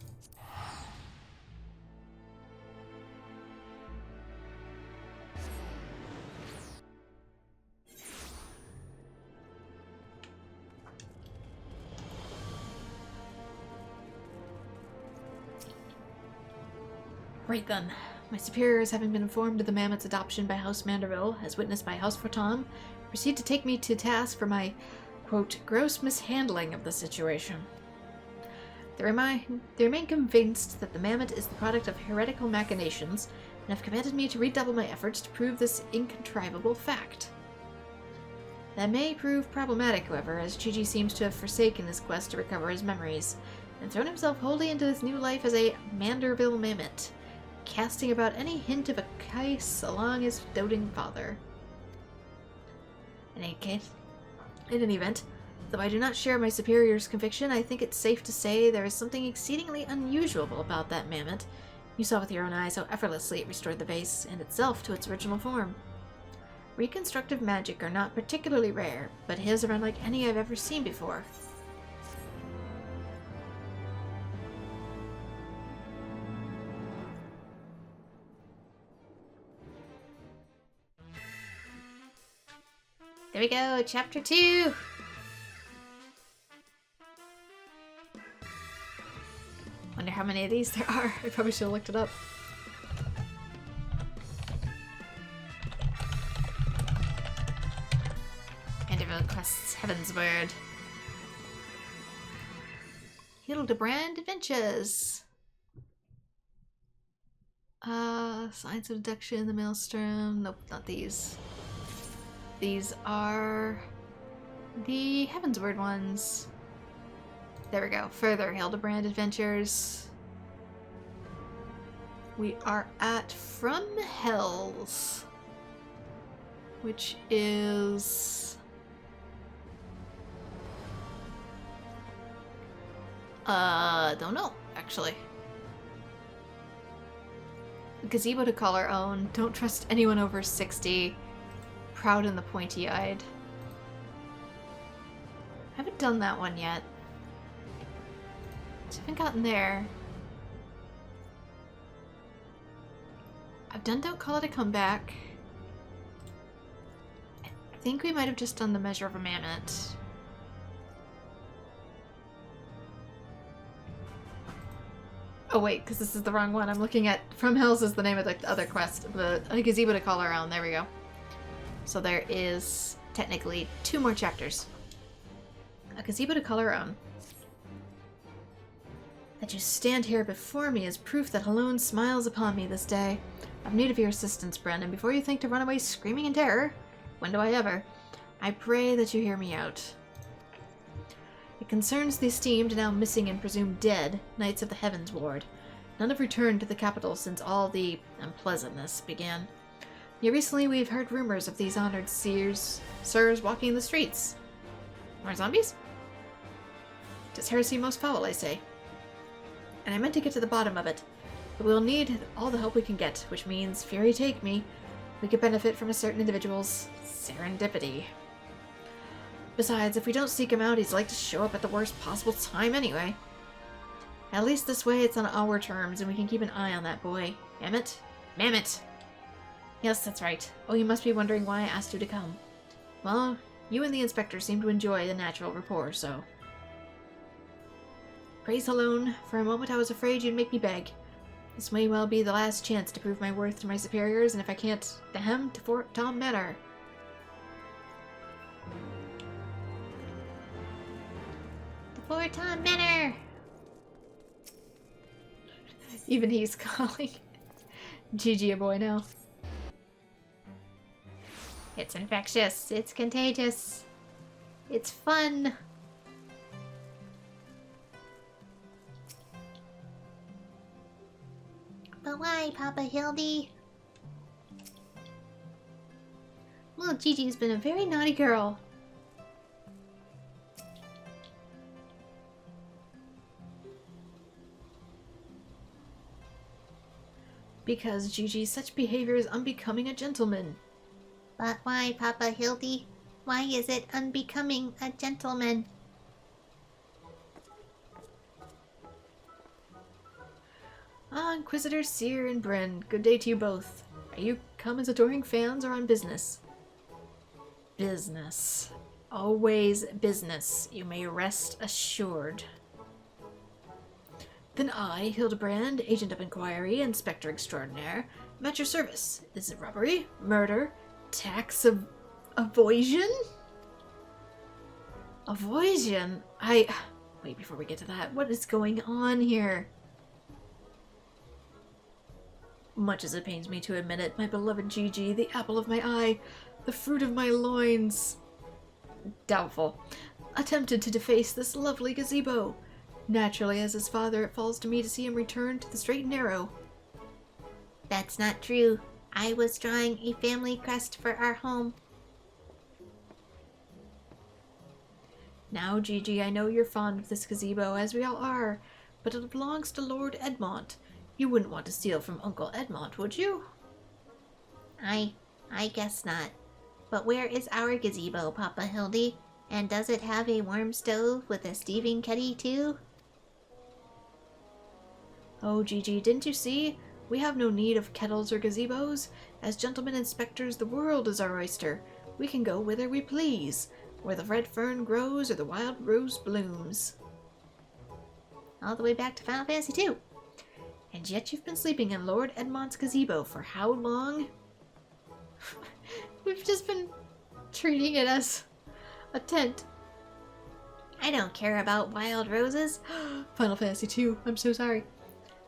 Right then. My superiors, having been informed of the mammoth's adoption by House Manderville, as witnessed by House Fortom, proceed to take me to task for my, quote, gross mishandling of the situation. They remain convinced that the mammoth is the product of heretical machinations, and have commanded me to redouble my efforts to prove this incontrivable fact. That may prove problematic, however, as Chi-Chi seems to have forsaken his quest to recover his memories, and thrown himself wholly into his new life as a Manderville mammoth, casting about any hint of a case along his doting father. In any event, though I do not share my superior's conviction, I think it's safe to say there is something exceedingly unusual about that mammoth. You saw with your own eyes how effortlessly it restored the vase, and itself, to its original form. Reconstructive magic are not particularly rare, but his are unlike any I've ever seen before. There we go, chapter 2! Wonder how many of these there are. I probably should have looked it up. Manderville quests Heavensward. Hildibrand adventures. Science of deduction, the maelstrom. Nope, not these. These are the Heavensward ones. There we go. Further Hildibrand adventures. We are at From Hells, which is don't know, actually. Gazebo to call our own. Don't trust anyone over 60. Proud and the pointy-eyed. Haven't done that one yet. Just haven't gotten there. I've done Don't Call It a Comeback. I think we might have just done the Measure of a Mammoth. Oh wait, because this is the wrong one. I'm looking at From Hells is the name of the other quest. The Gazebo to Call Our Own. There we go. So there is technically 2 more chapters. A Gazebo to Call Our Own. That you stand here before me is proof that Hallown smiles upon me this day. I've need of your assistance, Bren, and before you think to run away screaming in terror, when do I ever, I pray that you hear me out. It concerns the esteemed, now missing and presumed dead, Knights of the Heavensward. None have returned to the capital since all the unpleasantness began. Yeah, recently we've heard rumors of these honored sirs walking the streets. More zombies? 'Tis heresy most foul, I say. And I meant to get to the bottom of it. But we'll need all the help we can get, which means, fury take me, we could benefit from a certain individual's serendipity. Besides, if we don't seek him out, he's like to show up at the worst possible time anyway. At least this way it's on our terms, and we can keep an eye on that boy. Mammoth? Mammoth! Yes, that's right. Oh, you must be wondering why I asked you to come. Well, you and the inspector seem to enjoy the natural rapport, so... Praise alone. For a moment I was afraid you'd make me beg. This may well be the last chance to prove my worth to my superiors, and if I can't, to Fort Tom Manor. The Fort Tom Manor! Even he's calling GG a boy now. It's infectious. It's contagious. It's fun. But why, Papa Hildy? Well, Gigi's been a very naughty girl. Because Gigi's such behavior is unbecoming a gentleman. But why, Papa Hildy? Why is it unbecoming a gentleman? Ah, Inquisitor, Seer, and Bryn, good day to you both. Are you come as adoring fans or on business? Business. Always business. You may rest assured. Then I, Hildibrand, Agent of Inquiry, Inspector Extraordinaire, am at your service. Is it robbery, murder, tax evasion? Evasion? Wait, before we get to that, what is going on here? Much as it pains me to admit it, my beloved Gigi, the apple of my eye, the fruit of my loins, doubtful, attempted to deface this lovely gazebo. Naturally, as his father, it falls to me to see him return to the straight and narrow. That's not true. I was drawing a family crest for our home. Now, Gigi, I know you're fond of this gazebo, as we all are, but it belongs to Lord Edmont. You wouldn't want to steal from Uncle Edmont, would you? I guess not. But where is our gazebo, Papa Hildy? And does it have a warm stove with a steaming ketty too? Oh, Gigi, didn't you see? We have no need of kettles or gazebos. As gentlemen inspectors, the world is our oyster. We can go whither we please, where the red fern grows or the wild rose blooms. All the way back to Final Fantasy II. And yet you've been sleeping in Lord Edmont's gazebo for how long? We've just been treating it as a tent. I don't care about wild roses. Final Fantasy II, I'm so sorry.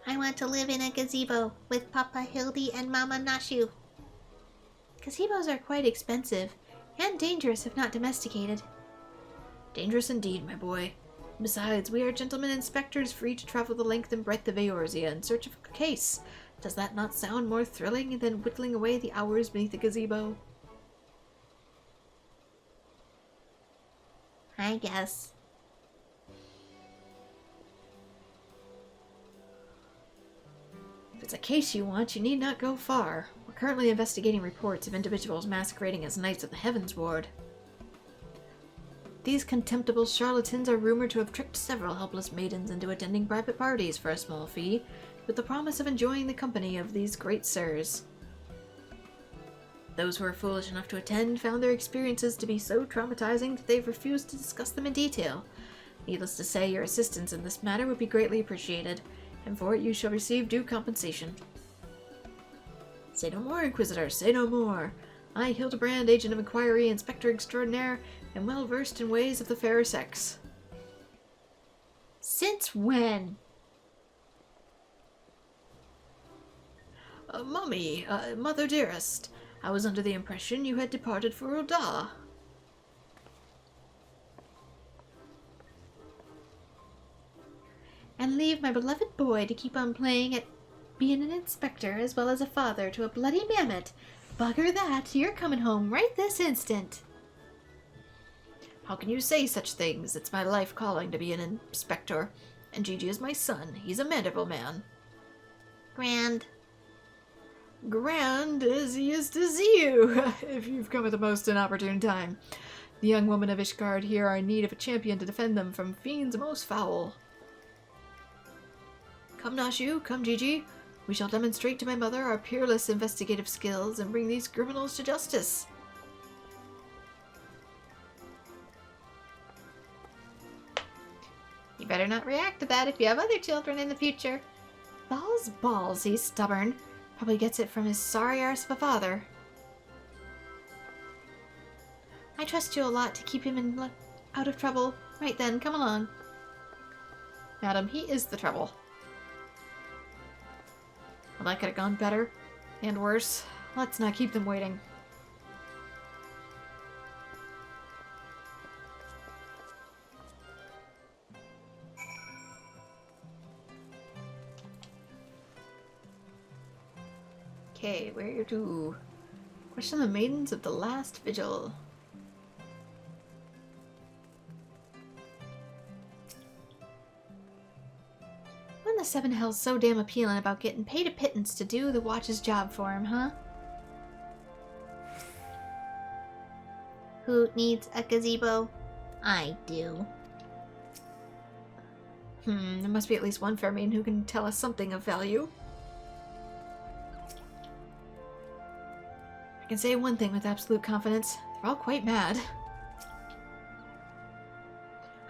I want to live in a gazebo with Papa Hildy and Mama Nashu. Gazebos are quite expensive and dangerous if not domesticated. Dangerous indeed, my boy. Besides, we are gentlemen inspectors free to travel the length and breadth of Eorzea in search of a case. Does that not sound more thrilling than whittling away the hours beneath the gazebo? I guess. If it's a case you want, you need not go far. We're currently investigating reports of individuals masquerading as knights of the Heavensward. These contemptible charlatans are rumored to have tricked several helpless maidens into attending private parties for a small fee, with the promise of enjoying the company of these great sirs. Those who were foolish enough to attend found their experiences to be so traumatizing that they've refused to discuss them in detail. Needless to say, your assistance in this matter would be greatly appreciated, and for it you shall receive due compensation. Say no more, Inquisitor, say no more. I, Hildibrand, Agent of Inquiry, Inspector Extraordinaire, am well versed in ways of the fairer sex. Since when? Mummy, Mother dearest, I was under the impression you had departed for Ul'dah. And leave my beloved boy to keep on playing at being an inspector as well as a father to a bloody mammoth Bugger that, you're coming home right this instant. How can you say such things? It's my life calling to be an inspector. And Gigi is my son. He's a Manderville man. Grand. Grand as he is to see you, if you've come at the most inopportune time. The young women of Ishgard here are in need of a champion to defend them from fiends most foul. Come, Nashu, come, Gigi. We shall demonstrate to my mother our peerless investigative skills and bring these criminals to justice. You better not react to that if you have other children in the future. Balls, balls, he's stubborn. Probably gets it from his sorry arse of a father. I trust you a lot to keep him out of trouble. Right then, come along. Madam, he is the trouble. Well, that could have gone better. And worse. Let's not keep them waiting. Okay, where to? Question the maidens of the last vigil. When the Seven Hells so damn appealing about getting paid a pittance to do the watch's job for him, huh? Who needs a gazebo? I do. There must be at least one fair maiden who can tell us something of value. I can say one thing with absolute confidence. They're all quite mad.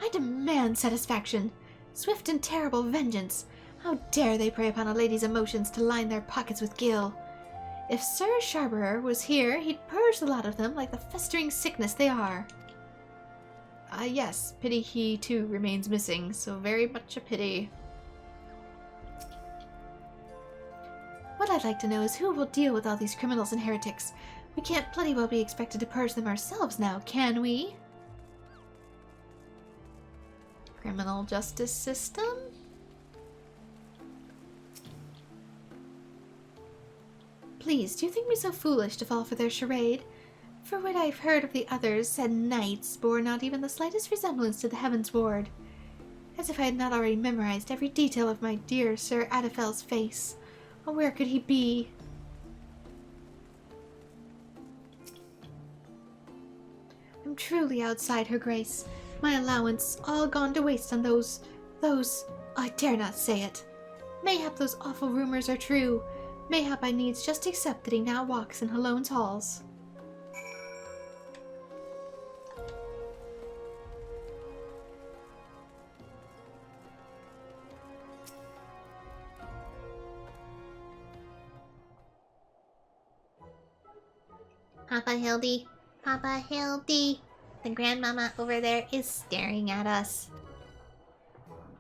I demand satisfaction. Swift and terrible vengeance. How dare they prey upon a lady's emotions to line their pockets with gil? If Sir Sharperer was here, he'd purge the lot of them like the festering sickness they are. Yes, pity he too remains missing, so very much a pity. What I'd like to know is who will deal with all these criminals and heretics. We can't bloody well be expected to purge them ourselves now, can we? Criminal justice system? Please, do you think me so foolish to fall for their charade? For what I've heard of the others, said knights bore not even the slightest resemblance to the Heavensward. As if I had not already memorized every detail of my dear Sir Adaphel's face. Oh, where could he be? I'm truly outside her grace. My allowance all gone to waste on those, I dare not say it. Mayhap those awful rumors are true. Mayhap I needs just accept that he now walks in Halone's halls. Papa Hildy. Papa Hildy. The grandmama over there is staring at us.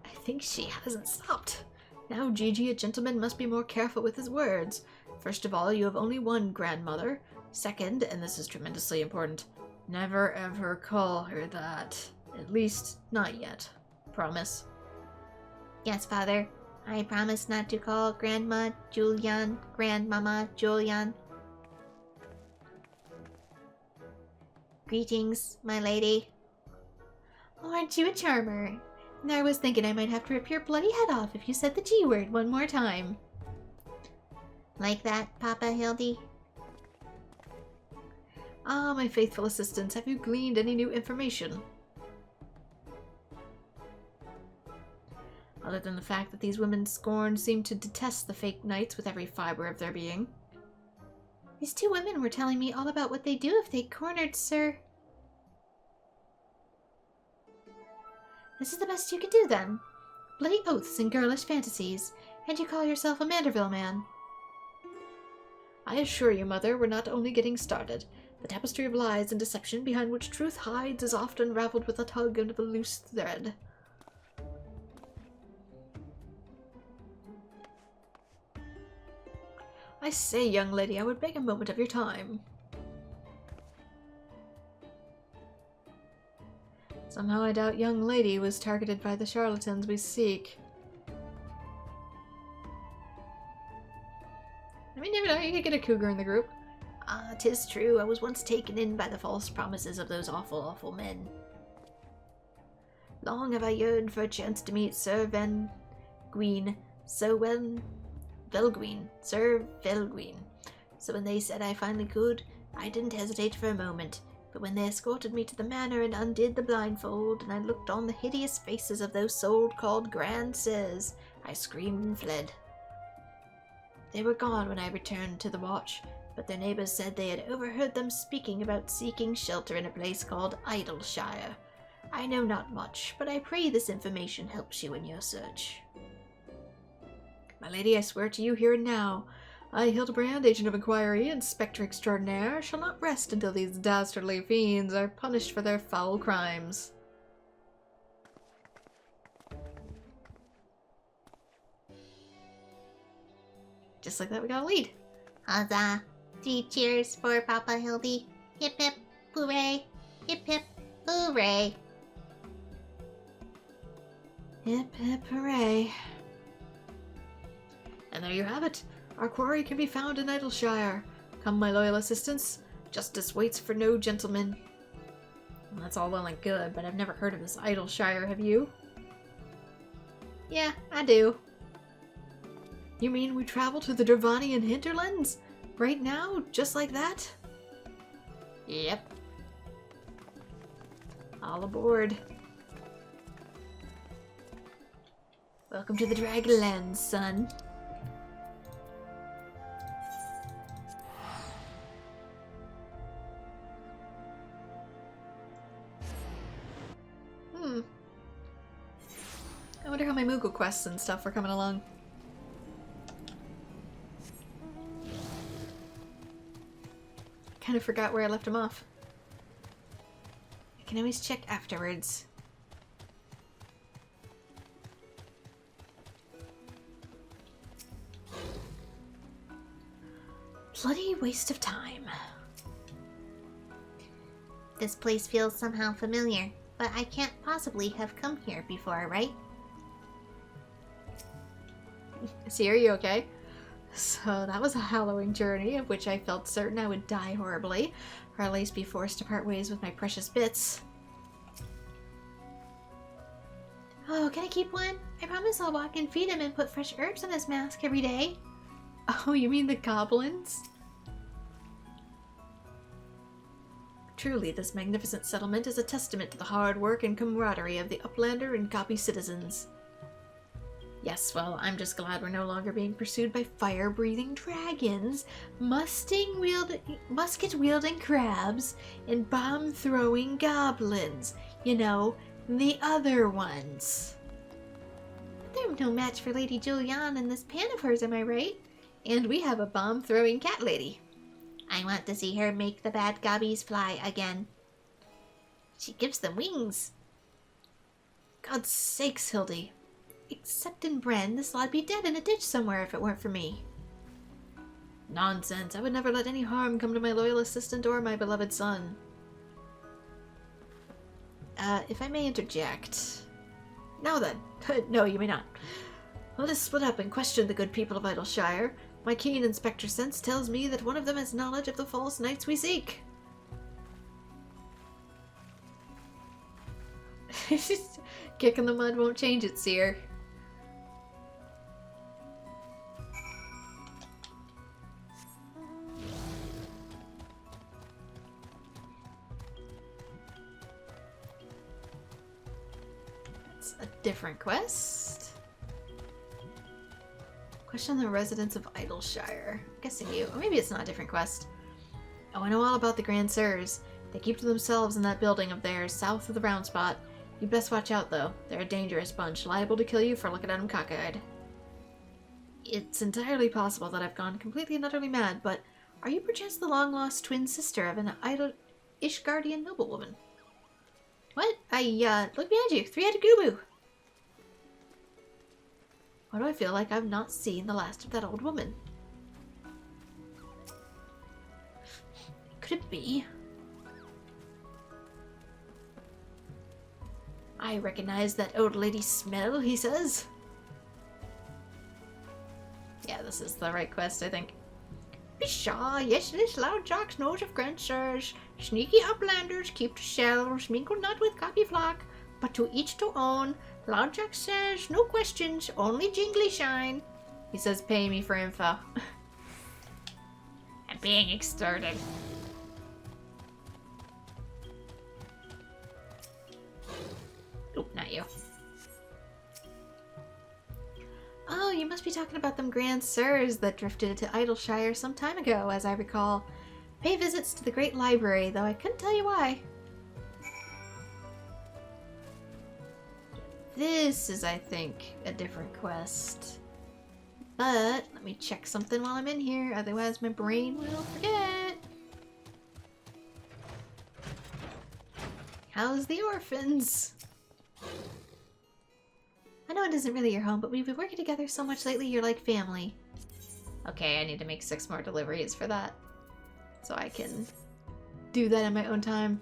I think she hasn't stopped. Now, Gigi, a gentleman must be more careful with his words. First of all, you have only one grandmother. Second, and this is tremendously important, never ever call her that. At least, not yet. Promise? Yes, Father. I promise not to call Grandma Julian Grandmama Julian. Greetings, my lady. Oh, aren't you a charmer? And I was thinking I might have to rip your bloody head off if you said the G word one more time. Like that, Papa Hildy? Ah, my faithful assistants, have you gleaned any new information? Other than the fact that these women scorned seem to detest the fake knights with every fiber of their being. These two women were telling me all about what they'd do if they cornered Sir... This is the best you could do, then. Bloody oaths and girlish fantasies, and you call yourself a Manderville man. I assure you, Mother, we're not only getting started. The tapestry of lies and deception behind which truth hides is often unraveled with a tug of a loose thread. I say, young lady, I would beg a moment of your time. Somehow I doubt young lady was targeted by the charlatans we seek. I mean, never know, you could get a cougar in the group. Ah, 'tis true, I was once taken in by the false promises of those awful, awful men. Long have I yearned for a chance to meet Sir Velguin, Sir Velguin. So when they said I finally could, I didn't hesitate for a moment. But when they escorted me to the manor and undid the blindfold, and I looked on the hideous faces of those so-called Grand Sirs, I screamed and fled. They were gone when I returned to the watch, but their neighbors said they had overheard them speaking about seeking shelter in a place called Idleshire. I know not much, but I pray this information helps you in your search. My lady, I swear to you here and now, I, Hildibrand, agent of inquiry and spectre extraordinaire, shall not rest until these dastardly fiends are punished for their foul crimes. Just like that, we got a lead. Huzzah! 3 cheers for Papa Hildy. Hip hip, hooray! Hip hip, hooray! Hip hip hooray. And there you have it. Our quarry can be found in Idleshire. Come, my loyal assistants. Justice waits for no gentleman. Well, that's all well and good, but I've never heard of this Idleshire, have you? Yeah, I do. You mean we travel to the Dravanian hinterlands? Right now? Just like that? Yep. All aboard. Welcome to the Dragonlands, son. I wonder how my Moogle quests and stuff are coming along. Kind of forgot where I left them off. I can always check afterwards. Bloody waste of time. This place feels somehow familiar, but I can't possibly have come here before, right? See, are you okay? So that was a harrowing journey of which I felt certain I would die horribly, or at least be forced to part ways with my precious bits. Oh, can I keep one? I promise I'll walk and feed him and put fresh herbs on his mask every day. Oh, you mean the goblins? Truly, this magnificent settlement is a testament to the hard work and camaraderie of the Uplander and Goppy citizens. Yes, well, I'm just glad we're no longer being pursued by fire-breathing dragons, musket-wielding crabs, and bomb-throwing goblins. You know, the other ones. They're no match for Lady Julianne and this pan of hers, am I right? And we have a bomb-throwing cat lady. I want to see her make the bad gobbies fly again. She gives them wings. God's sakes, Hildy. Except in Bren, this law'd be dead in a ditch somewhere if it weren't for me. Nonsense. I would never let any harm come to my loyal assistant or my beloved son. If I may interject. Now then. No, you may not. Let us split up and question the good people of Idleshire. My keen inspector sense tells me that one of them has knowledge of the false knights we seek. Kick in the mud won't change it, Seer. That's a different quest. Question the residents of Idleshire. I'm guessing you. Or maybe it's not a different quest. Oh, I know all about the Grand Sirs. They keep to themselves in that building of theirs, south of the round spot. You'd best watch out, though. They're a dangerous bunch, liable to kill you for looking at them cockeyed. It's entirely possible that I've gone completely and utterly mad, but are you perchance the long-lost twin sister of an Ishgardian noblewoman? What? Look behind you! Three-headed Gubu! Why do I feel like I've not seen the last of that old woman? Could it be? I recognize that old lady's smell, he says. Yeah, this is the right quest, I think. Pshaw, yes, this loud jocks knows of grandsires. Sneaky uplanders keep to selves, mingle not with copy flock, but to each to own. Loud Jack says, no questions, only jingly shine. He says, pay me for info. I'm being extorted. Oop, not you. Oh, you must be talking about them Grand Sirs that drifted to Idleshire some time ago, as I recall. Pay visits to the Great Library, though I couldn't tell you why. This is, I think, a different quest. But, let me check something while I'm in here, otherwise my brain will forget. How's the orphans? I know it isn't really your home, but we've been working together so much lately, you're like family. Okay, I need to make 6 more deliveries for that. So I can do that in my own time.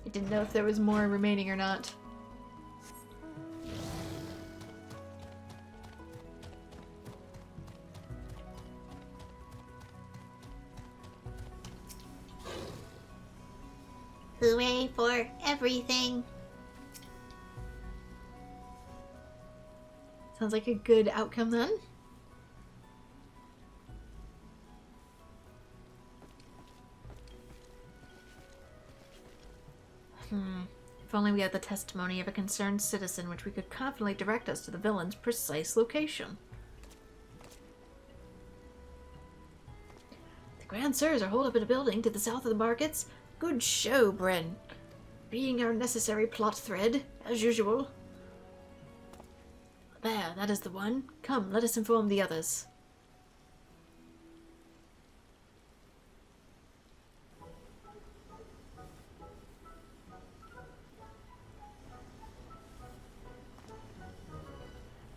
I didn't know if there was more remaining or not. Hooray for everything. Sounds like a good outcome then. If only we had the testimony of a concerned citizen which we could confidently direct us to the villain's precise location. The Grand Sirs are holed up in a building to the south of the markets. Good show, Bren. Being our necessary plot thread, as usual. There, that is the one. Come, let us inform the others.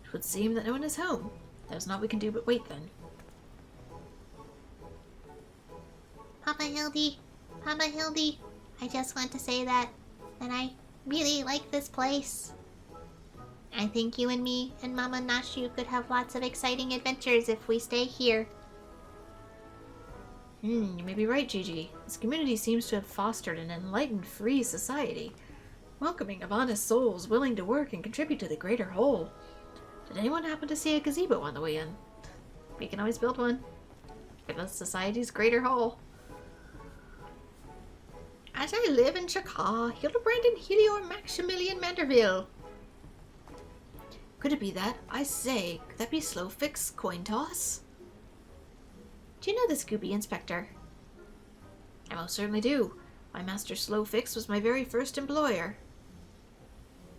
It would seem that no one is home. There's naught we can do but wait then. Papa Hildy, I just want to say that I really like this place. I think you and me and Mama Nashu could have lots of exciting adventures if we stay here. You may be right, Gigi. This community seems to have fostered an enlightened, free society, welcoming of honest souls willing to work and contribute to the greater whole. Did anyone happen to see a gazebo on the way in? We can always build one. For the society's greater whole. As I live in Shaka, Hildibrand and Helior Maximilian Manderville. Could it be that? I say, could that be Slowfix coin toss? Do you know the Scooby Inspector? I most certainly do. My master Slowfix was my very first employer.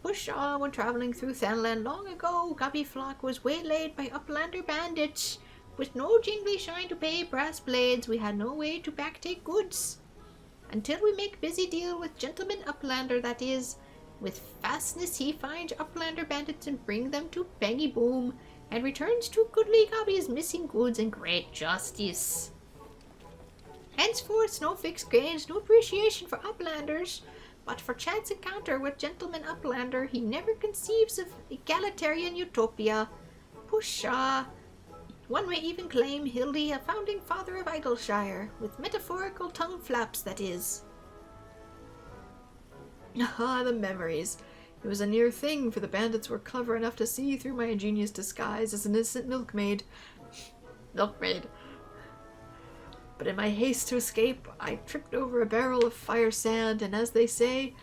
Pshaw, when traveling through Thanland long ago, Gobby Flock was waylaid by uplander bandits. With no jingly shine to pay brass blades, we had no way to backtake goods. Until we make busy deal with gentleman uplander, that is. With fastness he finds uplander bandits and bring them to Bangy Boom, and returns to goodly Gobby's missing goods in great justice. Henceforth Snowfix gains no appreciation for uplanders, but for chance encounter with gentleman uplander he never conceives of egalitarian utopia. Pshaw! One may even claim Hildy a founding father of Idleshire, with metaphorical tongue flaps, that is. Ah, the memories. It was a near thing, for the bandits were clever enough to see through my ingenious disguise as an innocent milkmaid. Milkmaid. But in my haste to escape, I tripped over a barrel of fire sand, and as they say,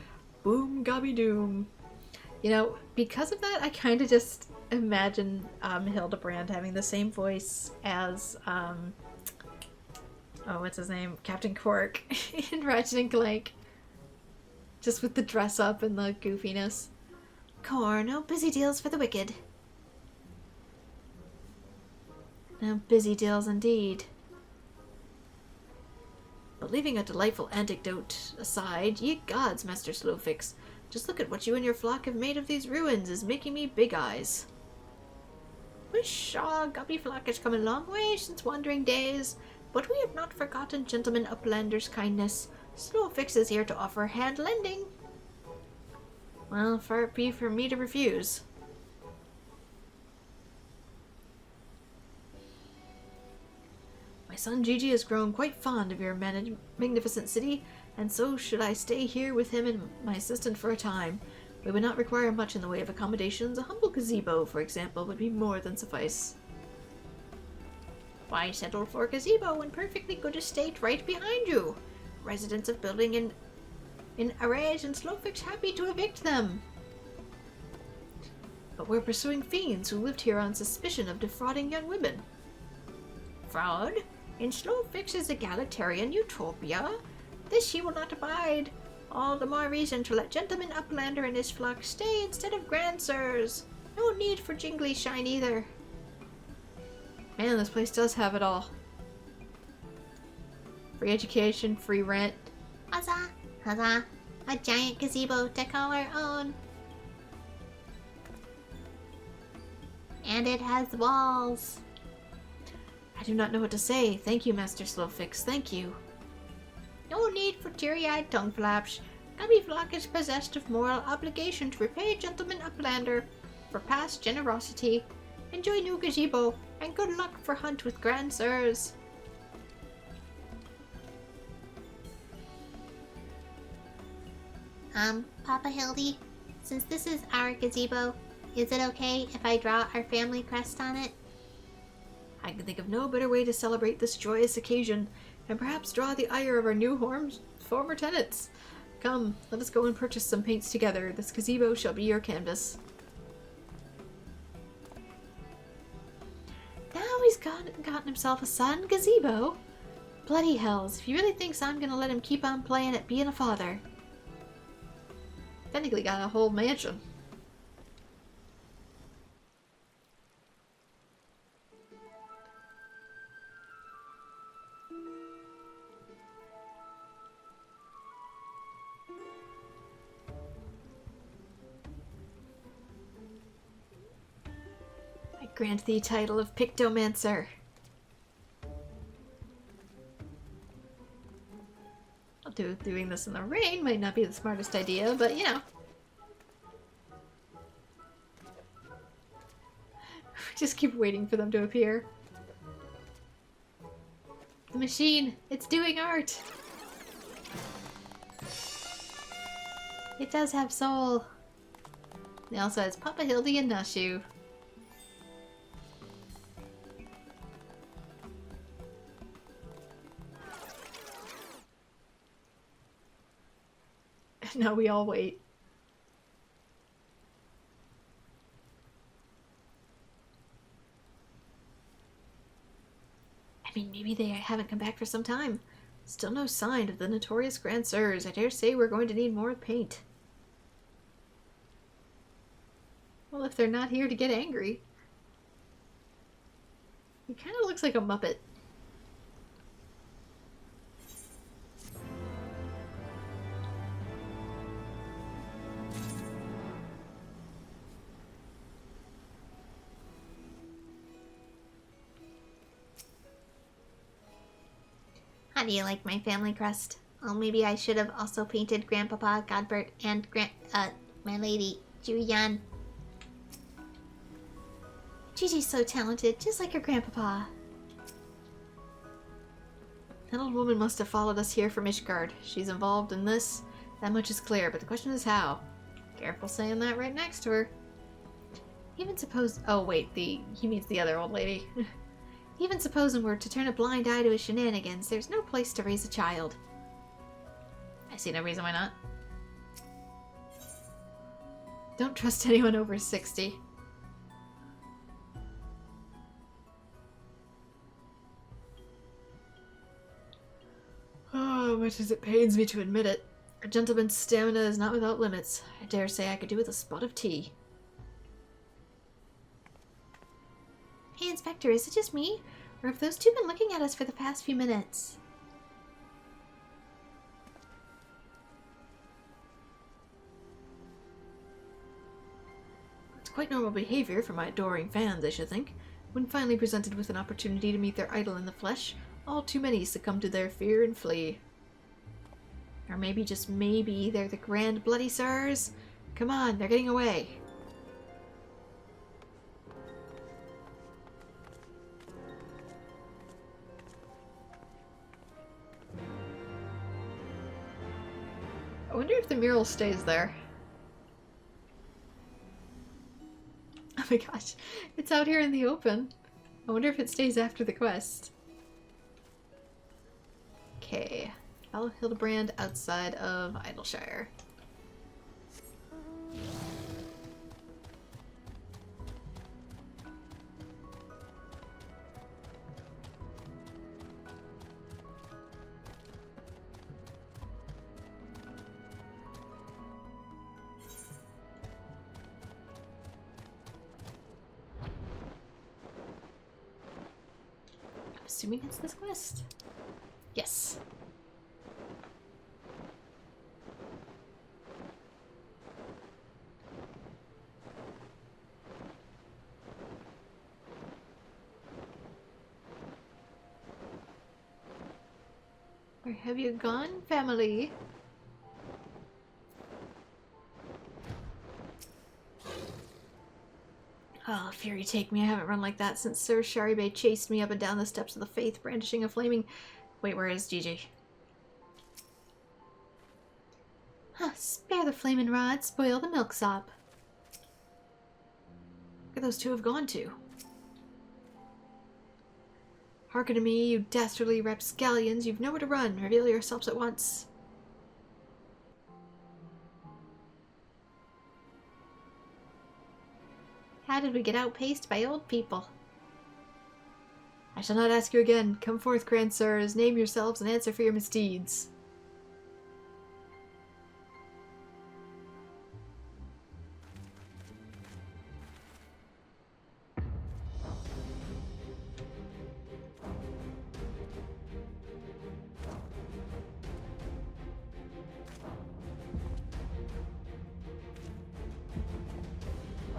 boom gobby doom. You know, because of that, I kind of just imagine Hildibrand having the same voice as, what's his name? Captain Cork in Ratchet and Clank. Just with the dress up and the goofiness. No busy deals for the wicked. No busy deals indeed. But leaving a delightful anecdote aside, ye gods, Master Slowfix, just look at what you and your flock have made of these ruins is making me big eyes. Pshaw, Gobby Flock has come a long way since wandering days, but we have not forgotten gentleman uplander's kindness. Slowfix is here to offer hand lending. Well, far it be from me to refuse. son Gigi has grown quite fond of your magnificent city, and so should I stay here with him and my assistant for a time. We would not require much in the way of accommodations. A humble gazebo, for example, would be more than suffice. Why settle for a gazebo in perfectly good estate right behind you? Residents of building in arrears and Slowfix happy to evict them. But we're pursuing fiends who lived here on suspicion of defrauding young women. Fraud? In Slowfix's egalitarian utopia? This he will not abide. All the more reason to let Gentleman Uplander and his flock stay instead of Grand Sirs. No need for jingly shine either. Man, this place does have it all. Free education, free rent. Huzzah! Huzzah! A giant gazebo to call our own. And it has walls. I do not know what to say. Thank you, Master Slowfix. Thank you. No need for teary-eyed tongue flaps. Gummy Flock is possessed of moral obligation to repay Gentleman Uplander for past generosity. Enjoy new gazebo, and good luck for hunt with Grand Sirs. Papa Hildy, since this is our gazebo, is it okay if I draw our family crest on it? I can think of no better way to celebrate this joyous occasion, and perhaps draw the ire of our new former tenants. Come, let us go and purchase some paints together. This gazebo shall be your canvas. Now he's gotten himself a son gazebo. Bloody hells, if he really thinks I'm gonna let him keep on playing at being a father. Technically got a whole mansion. I grant thee title of Pictomancer. Doing this in the rain might not be the smartest idea, but you know. We just keep waiting for them to appear. The machine, it's doing art. It does have soul. It also has Papa Hildy and Nashu. Now we all wait. I mean, maybe they haven't come back for some time. Still no sign of the notorious Grand Sirs. I dare say we're going to need more paint. Well, if they're not here to get angry. He kind of looks like a Muppet. How do you like my family crest? Oh, maybe I should have also painted Grandpapa Godbert and my lady, Julian. Gigi's so talented, just like her grandpapa. That old woman must have followed us here from Ishgard. She's involved in this. That much is clear, but the question is how. Careful saying that right next to her. Even suppose... Oh, wait, he means the other old lady. Even supposing we're to turn a blind eye to his shenanigans, there's no place to raise a child. I see no reason why not. Don't trust anyone over 60. Oh, much as it pains me to admit it, a gentleman's stamina is not without limits. I dare say I could do with a spot of tea. Hey, Inspector, is it just me? Or have those two been looking at us for the past few minutes? It's quite normal behavior for my adoring fans, I should think. When finally presented with an opportunity to meet their idol in the flesh, all too many succumb to their fear and flee. Or maybe, just maybe, they're the Grand Bloody Sirs? Come on, they're getting away. wonder if the mural stays there. Oh my gosh, it's out here in the open. I wonder if it stays after the quest. Okay, follow Hildibrand outside of Idleshire. Assuming it's this quest. Yes. Where have you gone, family? Oh, fury take me. I haven't run like that since Sir Sharibe chased me up and down the steps of the Faith, brandishing a flaming... Wait, where is Gigi? Huh, spare the flaming rod, spoil the milksop. Where those two have gone to? Hearken to me, you dastardly rapscallions. You've nowhere to run. Reveal yourselves at once. How did we get outpaced by old people? I shall not ask you again. Come forth, grand sirs. Name yourselves and answer for your misdeeds.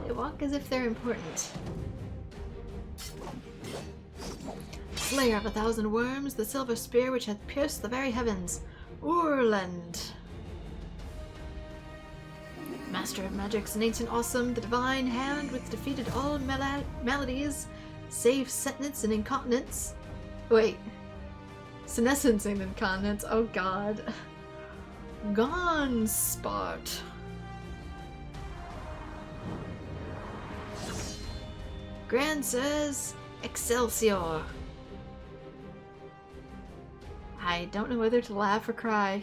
They walk as if they're important. Slayer of 1,000 worms, the silver spear which hath pierced the very heavens. Urland. Master of magics and ancient awesome, the divine hand which defeated all maladies, save senescence and incontinence. Wait. Senescence and incontinence, oh god. Gone, Spart. Grand sirs, Excelsior. I don't know whether to laugh or cry.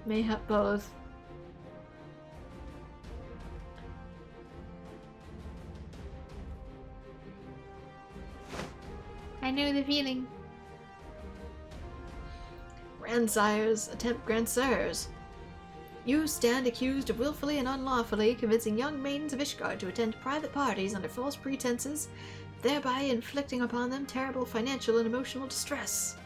Mayhap both. I know the feeling. Grandsires, attempt grandsires. You stand accused of willfully and unlawfully convincing young maidens of Ishgard to attend private parties under false pretenses, thereby inflicting upon them terrible financial and emotional distress.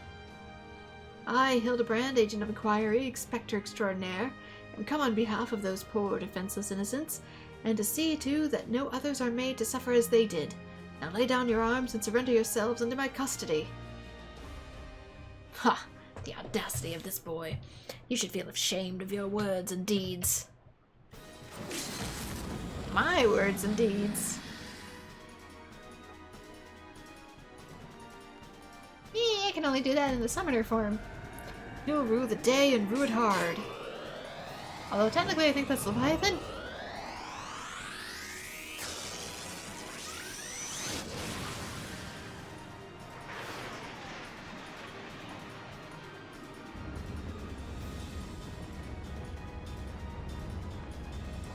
I, Hildibrand, Agent of Inquiry, Inspector Extraordinaire, am come on behalf of those poor defenseless innocents, and to see, too, that no others are made to suffer as they did. Now lay down your arms and surrender yourselves under my custody. Ha! The audacity of this boy. You should feel ashamed of your words and deeds. My words and deeds. I can only do that in the summoner form. You'll rue the day and rue it hard. Although technically I think that's Leviathan.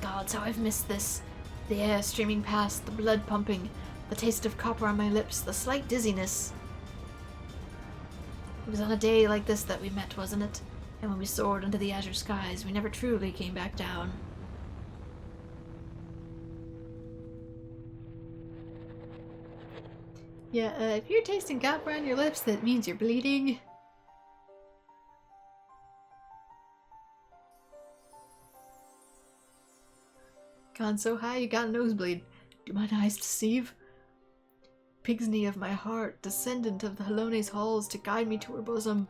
Gods, how I've missed this. The air streaming past, the blood pumping, the taste of copper on my lips, the slight dizziness. It was on a day like this that we met, wasn't it? And when we soared into the azure skies, we never truly came back down. Yeah, if you're tasting copper on your lips, that means you're bleeding. Gone so high you got a nosebleed. Do mine eyes deceive? Pig's knee of my heart, descendant of the Helone's halls to guide me to her bosom.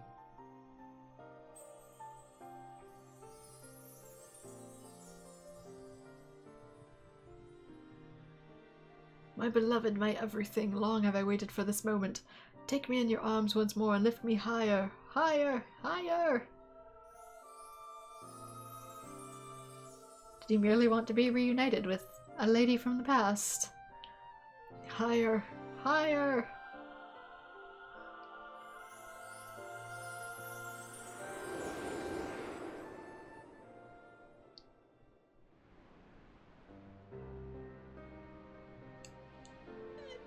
My beloved, my everything, long have I waited for this moment. Take me in your arms once more and lift me higher, higher, higher! Did he merely want to be reunited with a lady from the past? Higher! Higher!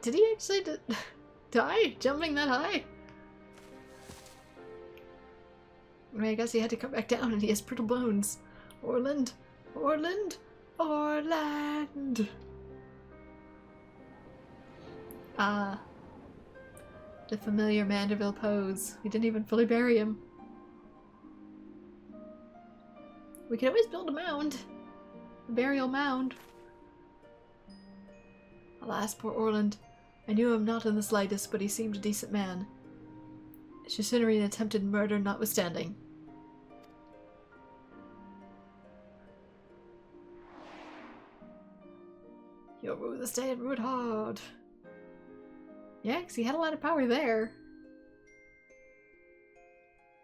Did he actually die jumping that high? I mean, I guess he had to come back down and he has brittle bones. Orland! Orland! Orland! Ah. The familiar Manderville pose. We didn't even fully bury him. We could always build a mound. A burial mound. Alas, poor Orland. I knew him not in the slightest, but he seemed a decent man. Chicanery and attempted murder notwithstanding. You'll rue this day and rue it hard. Yeah, because he had a lot of power there.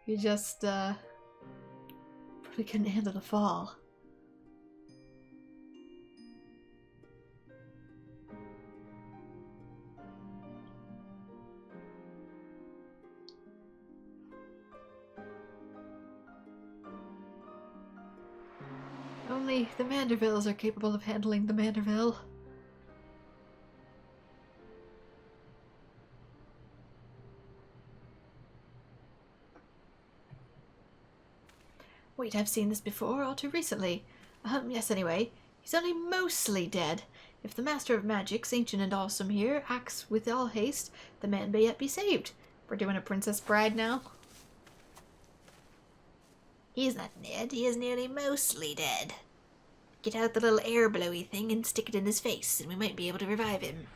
He just, probably couldn't handle the fall. Only the Mandervilles are capable of handling the Manderville. Wait, I've seen this before, all too recently. Yes, anyway. He's only mostly dead. If the Master of Magics, ancient and awesome here, acts with all haste, the man may yet be saved. We're doing a Princess Bride now. He's not dead. He is nearly mostly dead. Get out the little air blowy thing and stick it in his face, and we might be able to revive him.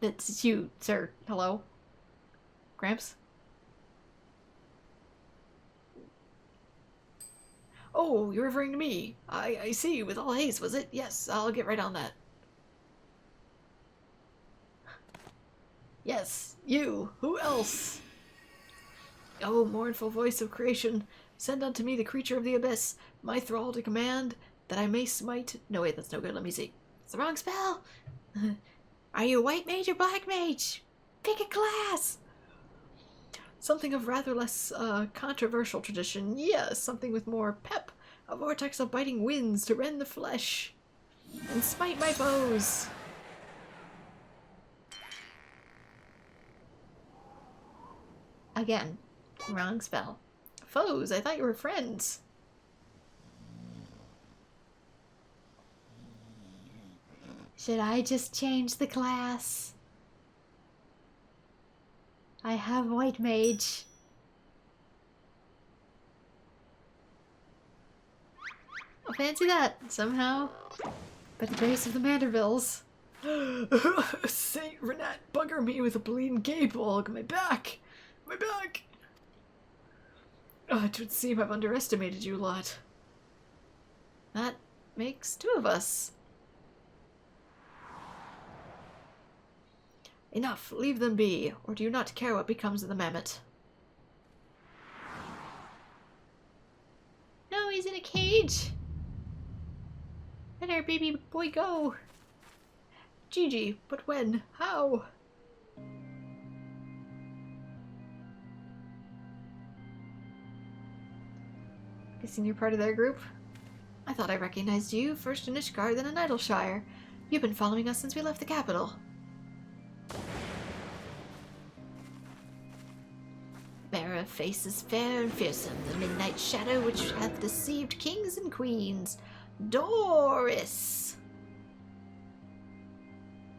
That's you, sir. Hello? Gramps? Oh, you're referring to me. I see. With all haste, was it? Yes, I'll get right on that. Yes, you. Who else? Oh, mournful voice of creation, send unto me the creature of the abyss, my thrall to command, that I may smite... No, wait, that's no good. Let me see. It's the wrong spell. Are you a white mage or black mage? Pick a class. Something of rather less controversial tradition. Yes, something with more pep. A vortex of biting winds to rend the flesh. And smite my foes. Again. Wrong spell. Foes? I thought you were friends. Should I just change the class? I have white mage. I'll fancy that, somehow. By the grace of the Mandervilles. Saint Renat, bugger me with a bleeding gable. My back! My back! Oh, it would seem I've underestimated you lot. That makes two of us. Enough, leave them be, or do you not care what becomes of the mammoth? No, he's in a cage. Let our baby boy go. Gigi, but when? How? Guessing you're part of their group? I thought I recognized you, first in Ishgard, then in Idleshire. You've been following us since we left the capital. Bearer of faces fair and fearsome, the midnight shadow which hath deceived kings and queens. Doris!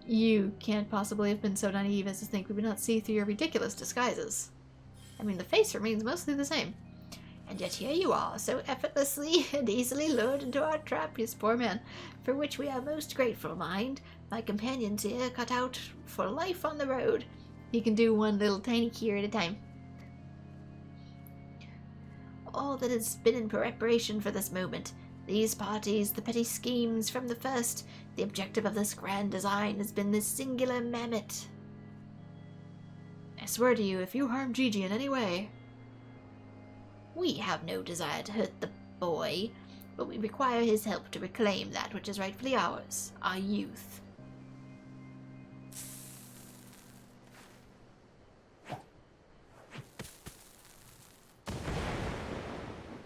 You can't possibly have been so naive as to think we would not see through your ridiculous disguises. I mean, the face remains mostly the same. And yet here you are, so effortlessly and easily lured into our trap, yes, poor man, for which we are most grateful, mind. My companions here cut out for life on the road. You can do one little tiny cure at a time. All that has been in preparation for this moment. These parties, the petty schemes from the first, the objective of this grand design has been this singular mammoth. I swear to you, if you harm Gigi in any way, We have no desire to hurt the boy, but we require his help to reclaim that which is rightfully ours, our youth.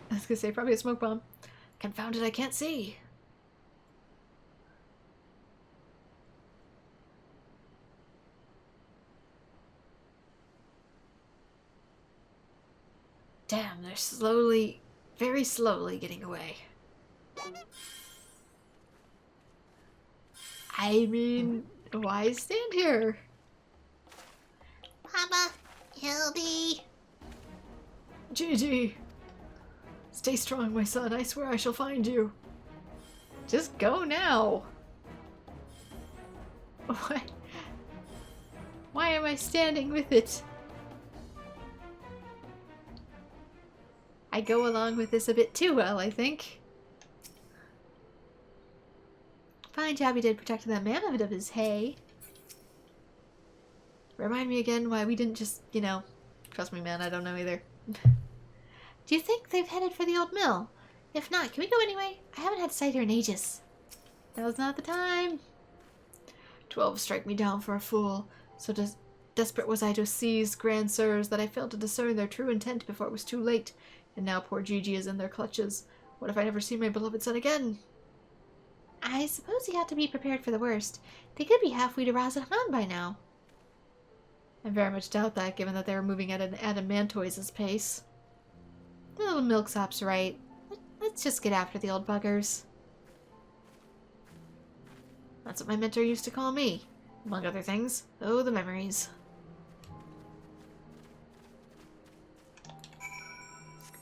I was gonna say, probably a smoke bomb. Confounded, I can't see. Damn, they're slowly, very slowly getting away. I mean, why stand here? Papa, Hildy. Gigi! Stay strong, my son. I swear I shall find you. Just go now. What? Why am I standing with it? I go along with this a bit too well, I think. Fine job you did protecting that mammoth of his hay. Remind me again why we didn't just, you know... Trust me, man, I don't know either. Do you think they've headed for the old mill? If not, can we go anyway? I haven't had cider in ages. Now's not the time. 12 strike me down for a fool. So desperate was I to seize grand sirs that I failed to discern their true intent before it was too late. And now poor Gigi is in their clutches. What if I never see my beloved son again? I suppose you have to be prepared for the worst. They could be halfway to Razahman by now. I very much doubt that, given that they were moving at an adamantoise's pace. The little milksop's right. Let's just get after the old buggers. That's what my mentor used to call me, among other things. Oh, the memories.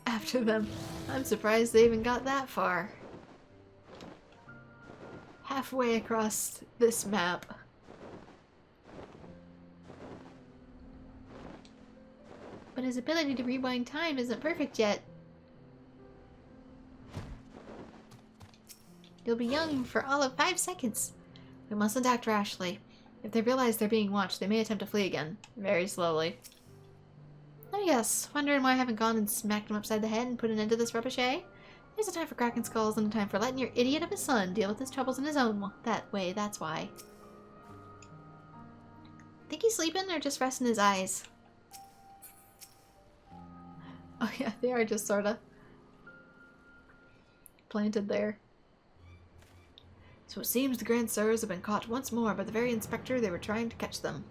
After them. I'm surprised they even got that far. Halfway across this map. But his ability to rewind time isn't perfect yet. You'll be young for all of 5 seconds. We mustn't act rashly. If they realize they're being watched, they may attempt to flee again. Very slowly. Oh yes, wondering why I haven't gone and smacked him upside the head and put an end to this rubbish, eh? There's a time for cracking skulls and a time for letting your idiot of a son deal with his troubles in his own that way, that's why. Think he's sleeping or just resting his eyes? Oh yeah, they are just sorta planted there. So it seems the Grand Sirs have been caught once more by the very inspector they were trying to catch them.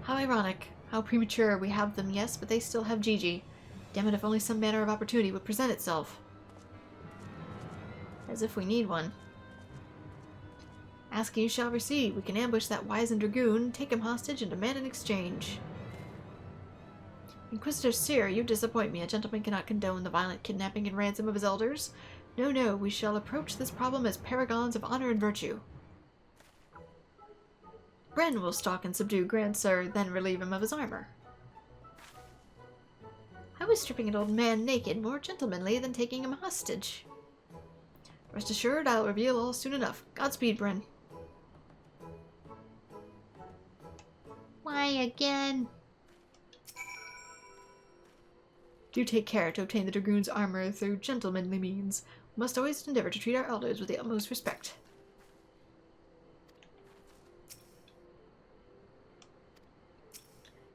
How ironic. How premature. We have them, yes, but they still have Gigi. Damn it, if only some manner of opportunity would present itself. As if we need one. Ask and you shall receive. We can ambush that wizened dragoon, take him hostage, and demand an exchange. Inquisitor Seer, you disappoint me. A gentleman cannot condone the violent kidnapping and ransom of his elders. No, no, we shall approach this problem as paragons of honor and virtue. Bren will stalk and subdue Grand Sir, then relieve him of his armor. I was stripping an old man naked more gentlemanly than taking him hostage. Rest assured, I'll reveal all soon enough. Godspeed, Bren. Why again? Do take care to obtain the dragoon's armor through gentlemanly means. We must always endeavor to treat our elders with the utmost respect.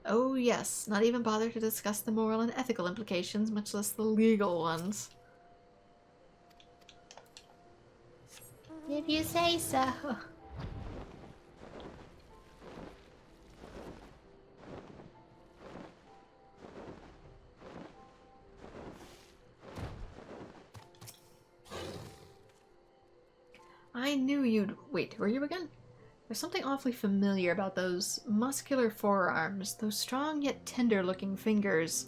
Oh yes, not even bother to discuss the moral and ethical implications, much less the legal ones. If you say so. I knew you'd... Wait, who are you again? There's something awfully familiar about those muscular forearms, those strong yet tender-looking fingers.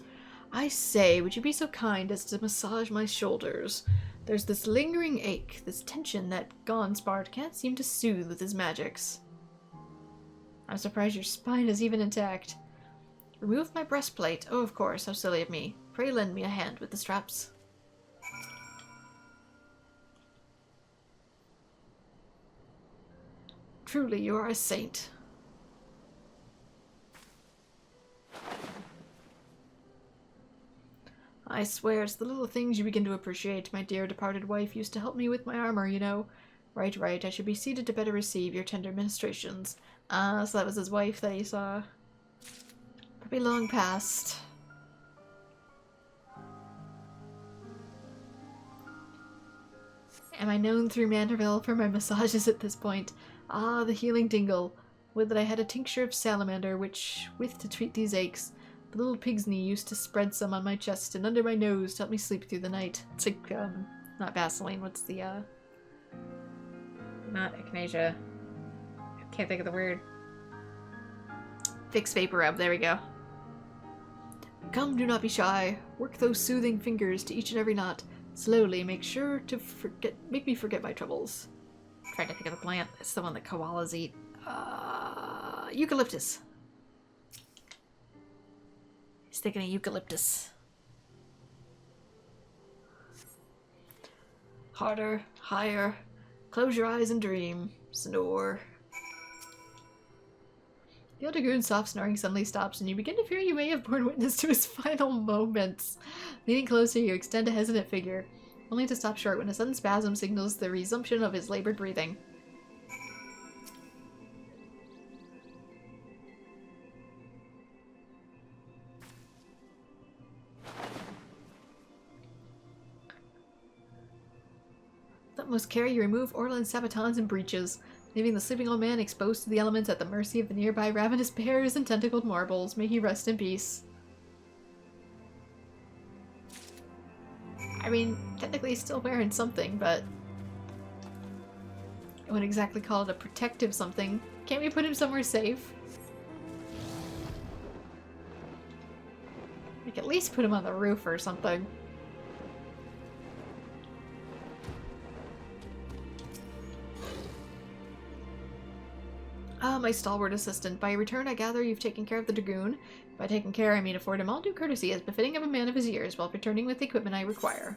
I say, would you be so kind as to massage my shoulders? There's this lingering ache, this tension that Gonspart can't seem to soothe with his magics. I'm surprised your spine is even intact. Remove my breastplate. Oh, of course, how silly of me. Pray lend me a hand with the straps. Truly, you are a saint. I swear it's the little things you begin to appreciate. My dear departed wife used to help me with my armor, you know. Right, right, I should be seated to better receive your tender ministrations. Ah, so that was his wife that he saw. Probably long past. Am I known through Manderville for my massages at this point? Ah, the healing dingle. Would that I had a tincture of salamander, which, with to treat these aches. The little pig's knee used to spread some on my chest and under my nose to help me sleep through the night. It's like, not Vaseline, what's the, not echinacea. I can't think of the word. Fix vapor rub, there we go. Come, do not be shy. Work those soothing fingers to each and every knot. Slowly, make sure to make me forget my troubles. I'm trying to think of the plant. It's the one that koalas eat. Eucalyptus. He's thinking of eucalyptus. Harder, higher. Close your eyes and dream. Snore. The old dragoon's soft snoring suddenly stops, and you begin to fear you may have borne witness to his final moments. Leaning closer, you extend a hesitant figure, only to stop short when a sudden spasm signals the resumption of his labored breathing. With utmost care, you remove Orland's sabatons and breeches, leaving the sleeping old man exposed to the elements at the mercy of the nearby ravenous bears and tentacled marbles. May he rest in peace. I mean, technically he's still wearing something, but I wouldn't exactly call it a protective something. Can't we put him somewhere safe? Like, at least put him on the roof or something. Ah, my stalwart assistant. By your return, I gather you've taken care of the dragoon. By taking care, I mean afford him all due courtesy as befitting of a man of his years, while returning with the equipment I require.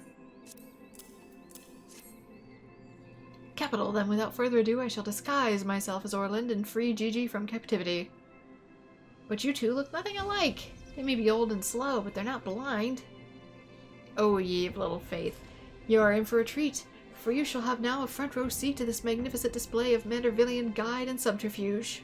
Capital, then without further ado, I shall disguise myself as Orland and free Gigi from captivity. But you two look nothing alike. They may be old and slow, but they're not blind. Oh, ye of little faith. You are in for a treat, for you shall have now a front row seat to this magnificent display of Mandervillian guide and subterfuge.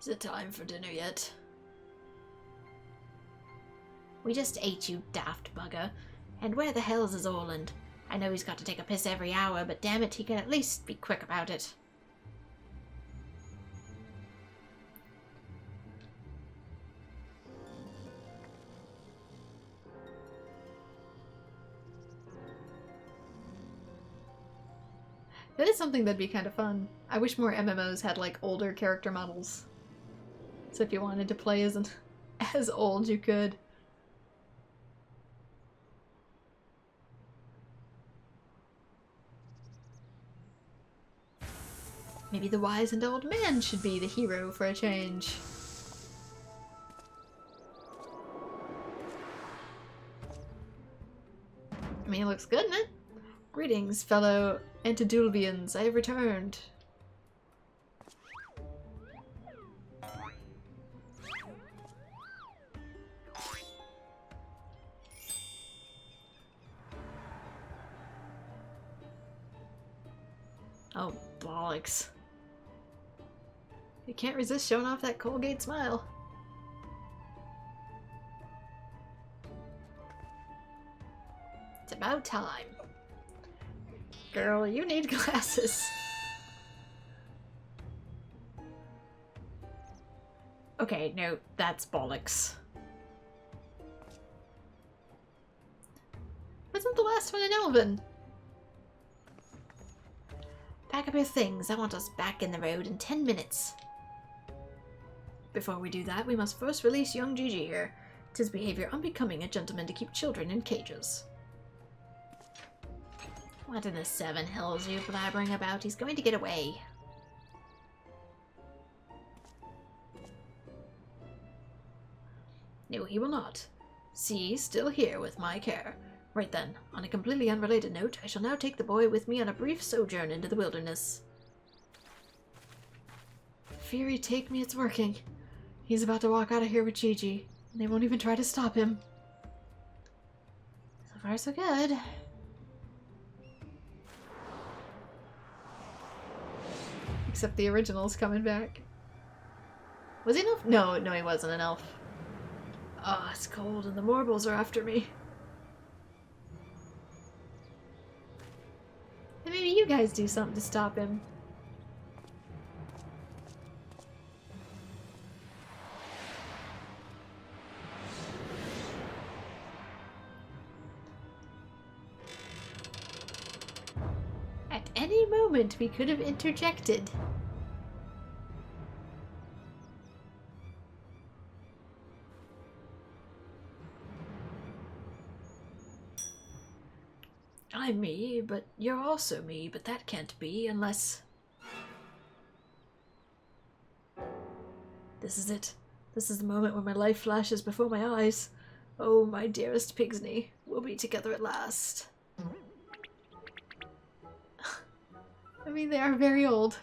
Is it time for dinner yet? We just ate, you daft bugger. And where the hell's his Orland? I know he's got to take a piss every hour, but damn it, he can at least be quick about it. That is something that'd be kind of fun. I wish more MMOs had, like, older character models. So if you wanted to play as old, you could. Maybe the wise and old man should be the hero for a change. I mean, it looks good, doesn't it? Greetings, fellow Antediluvians. I have returned. Oh, bollocks. You can't resist showing off that Colgate smile. It's about time. Girl, you need glasses. Okay, no, that's bollocks. Wasn't the last one in Elven? Pack up your things. I want us back in the road in 10 minutes. Before we do that, we must first release young Gigi here. 'Tis behavior unbecoming a gentleman to keep children in cages. What in the seven hells are you blabbering about? He's going to get away. No, he will not. See, still here with my care. Right then, on a completely unrelated note, I shall now take the boy with me on a brief sojourn into the wilderness. Fury, take me, it's working. He's about to walk out of here with Gigi, and they won't even try to stop him. So far, so good. Except the original's coming back. Was he an elf? No, he wasn't an elf. Oh, it's cold and the Morbles are after me. And maybe you guys do something to stop him. At any moment, we could have interjected. I'm me, but you're also me, but that can't be unless... This is it. This is the moment when my life flashes before my eyes. Oh, my dearest Pigsney, we'll be together at last. I mean, they are very old.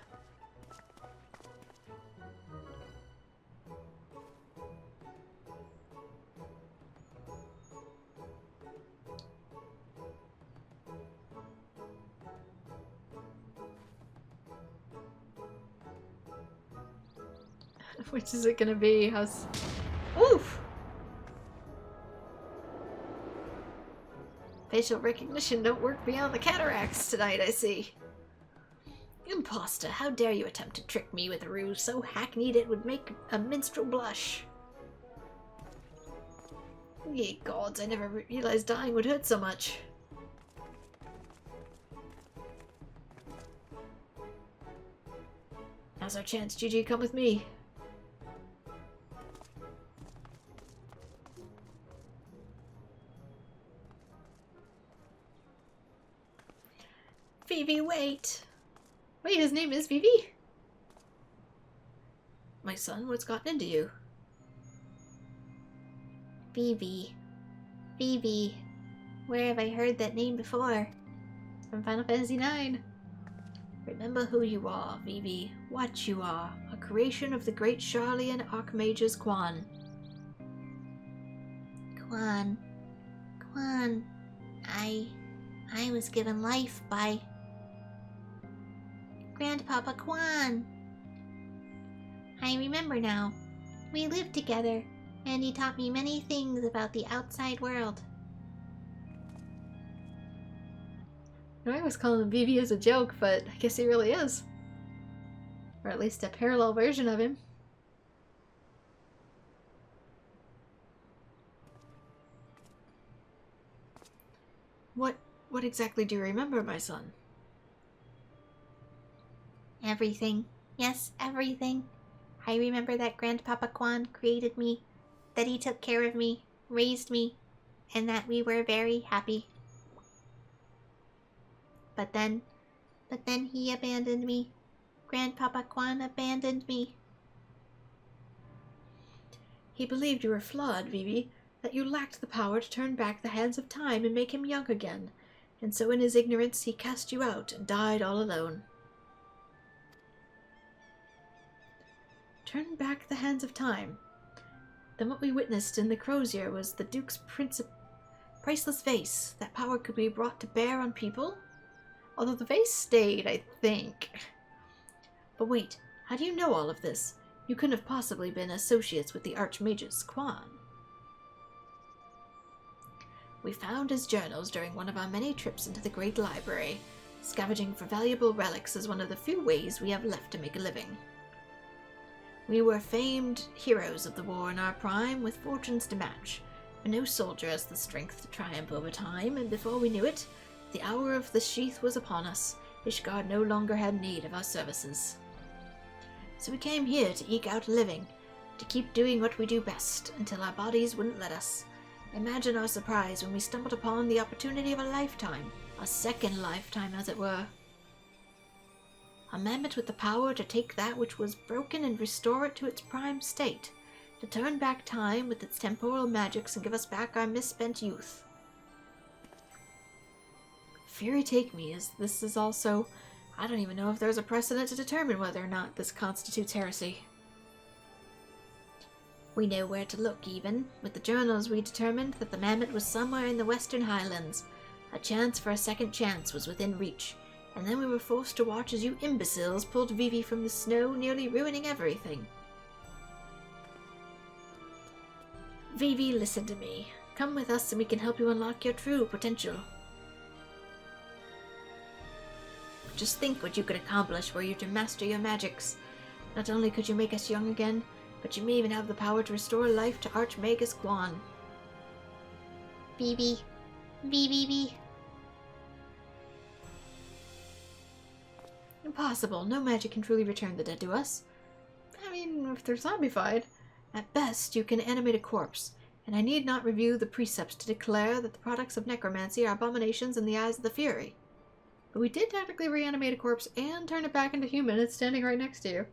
Which is it gonna be? How's... Oof! Facial recognition don't work beyond the cataracts tonight, I see. Imposter, how dare you attempt to trick me with a ruse so hackneyed it would make a minstrel blush? Ye gods, I never realized dying would hurt so much. Now's our chance, Gigi, come with me. Vivi, wait! Wait, his name is Vivi? My son, what's gotten into you? Vivi. Vivi. Where have I heard that name before? From Final Fantasy IX. Remember who you are, Vivi. What you are. A creation of the great Charlian Archmages Quan. Quan. I was given life by Grandpapa Quan. I remember now. We lived together, and he taught me many things about the outside world. I always call him Vivi as a joke, but I guess he really is. Or at least a parallel version of him. What exactly do you remember, my son? Everything. Yes, everything. I remember that Grandpapa Quan created me, that he took care of me, raised me, and that we were very happy. But then he abandoned me. Grandpapa Quan abandoned me. He believed you were flawed, Vivi, that you lacked the power to turn back the hands of time and make him young again, and so in his ignorance he cast you out and died all alone. Turn back the hands of time. Then what we witnessed in the Crozier was the Duke's priceless vase. That power could be brought to bear on people? Although the vase stayed, I think. But wait, how do you know all of this? You couldn't have possibly been associates with the Archmages Quan. We found his journals during one of our many trips into the Great Library. Scavenging for valuable relics is one of the few ways we have left to make a living. We were famed heroes of the war in our prime, with fortunes to match, but no soldier has the strength to triumph over time, and before we knew it, the hour of the sheath was upon us. Ishgard no longer had need of our services. So we came here to eke out a living, to keep doing what we do best, until our bodies wouldn't let us. Imagine our surprise when we stumbled upon the opportunity of a lifetime, a second lifetime as it were. A mammoth with the power to take that which was broken and restore it to its prime state, to turn back time with its temporal magics and give us back our misspent youth. Fury take me, as this is also... I don't even know if there's a precedent to determine whether or not this constitutes heresy. We know where to look, even. With the journals, we determined that the mammoth was somewhere in the Western Highlands. A chance for a second chance was within reach, and then we were forced to watch as you imbeciles pulled Vivi from the snow, nearly ruining everything. Vivi, listen to me. Come with us and we can help you unlock your true potential. Just think what you could accomplish were you to master your magics. Not only could you make us young again, but you may even have the power to restore life to Archmagus Quan. Vivi. Vivi. Impossible. No magic can truly return the dead to us. I mean, if they're zombified. At best, you can animate a corpse, and I need not review the precepts to declare that the products of necromancy are abominations in the eyes of the Fury. But we did technically reanimate a corpse and turn it back into human. It's standing right next to you.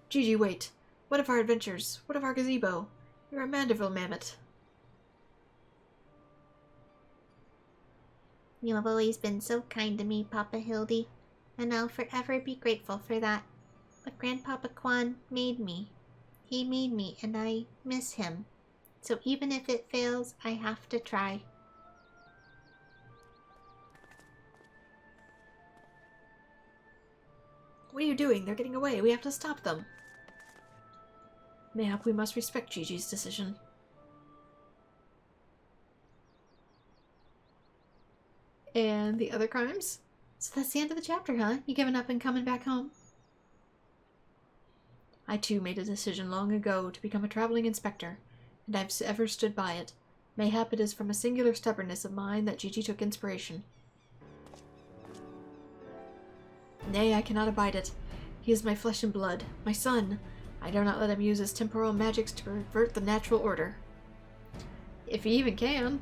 Gigi, wait. What of our adventures? What of our gazebo? You're a Manderville mammoth. You have always been so kind to me, Papa Hildy, and I'll forever be grateful for that. But Grandpapa Quan made me. He made me, and I miss him. So even if it fails, I have to try. What are you doing? They're getting away. We have to stop them. Mayhap we must respect Gigi's decision. And the other crimes? So that's the end of the chapter, huh? You giving up and coming back home? I too made a decision long ago to become a traveling inspector, and I've ever stood by it. Mayhap it is from a singular stubbornness of mine that Gigi took inspiration. Nay, I cannot abide it. He is my flesh and blood, my son. I dare not let him use his temporal magics to pervert the natural order. If he even can.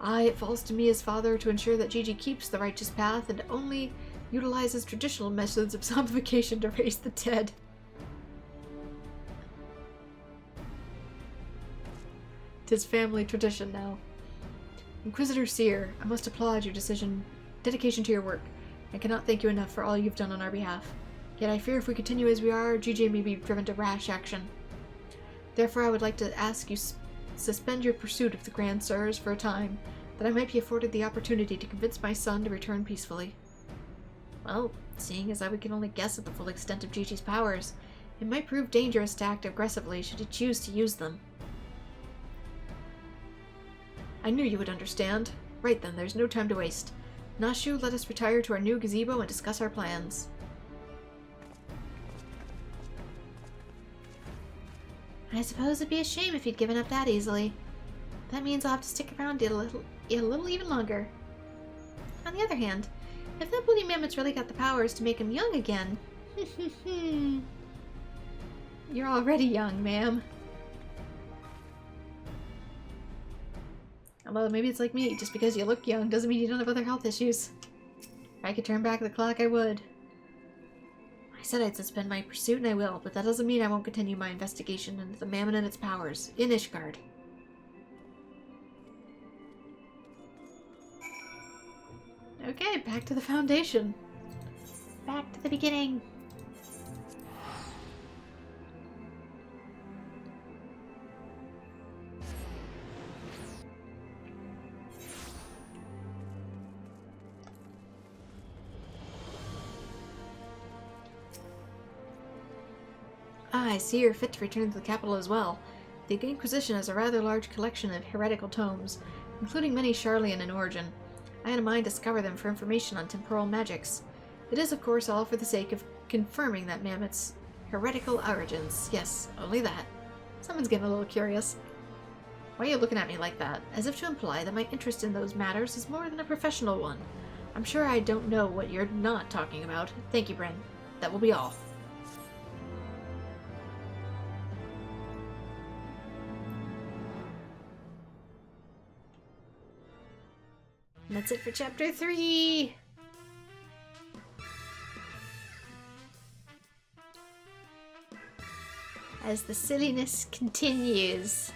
Aye, it falls to me as father to ensure that Gigi keeps the righteous path and only utilizes traditional methods of zombification to raise the dead. Tis family tradition now. Inquisitor Seer, I must applaud your dedication to your work. I cannot thank you enough for all you've done on our behalf. Yet I fear if we continue as we are, Gigi may be driven to rash action. Therefore I would like to ask you suspend your pursuit of the Grand Sirs for a time, that I might be afforded the opportunity to convince my son to return peacefully. Well, seeing as we can only guess at the full extent of Gigi's powers, it might prove dangerous to act aggressively should he choose to use them. I knew you would understand. Right then, there's no time to waste. Nashu, let us retire to our new gazebo and discuss our plans. I suppose it'd be a shame if you'd given up that easily. That means I'll have to stick around a little even longer. On the other hand, if that bloody mammoth's really got the powers to make him young again... You're already young, ma'am. Although maybe it's like me, just because you look young doesn't mean you don't have other health issues. If I could turn back the clock, I would. I said I'd suspend my pursuit, and I will, but that doesn't mean I won't continue my investigation into the Mammon and its powers, in Ishgard. Okay, back to the Foundation. Back to the beginning. I see you're fit to return to the capital as well. The Inquisition has a rather large collection of heretical tomes, including many Charlian in origin. I had a mind to scour them for information on temporal magics. It is, of course, all for the sake of confirming that mammoth's heretical origins. Yes, only that. Someone's getting a little curious. Why are you looking at me like that, as if to imply that my interest in those matters is more than a professional one? I'm sure I don't know what you're not talking about. Thank you, Bren. That will be all. And that's it for Chapter 3! As the silliness continues.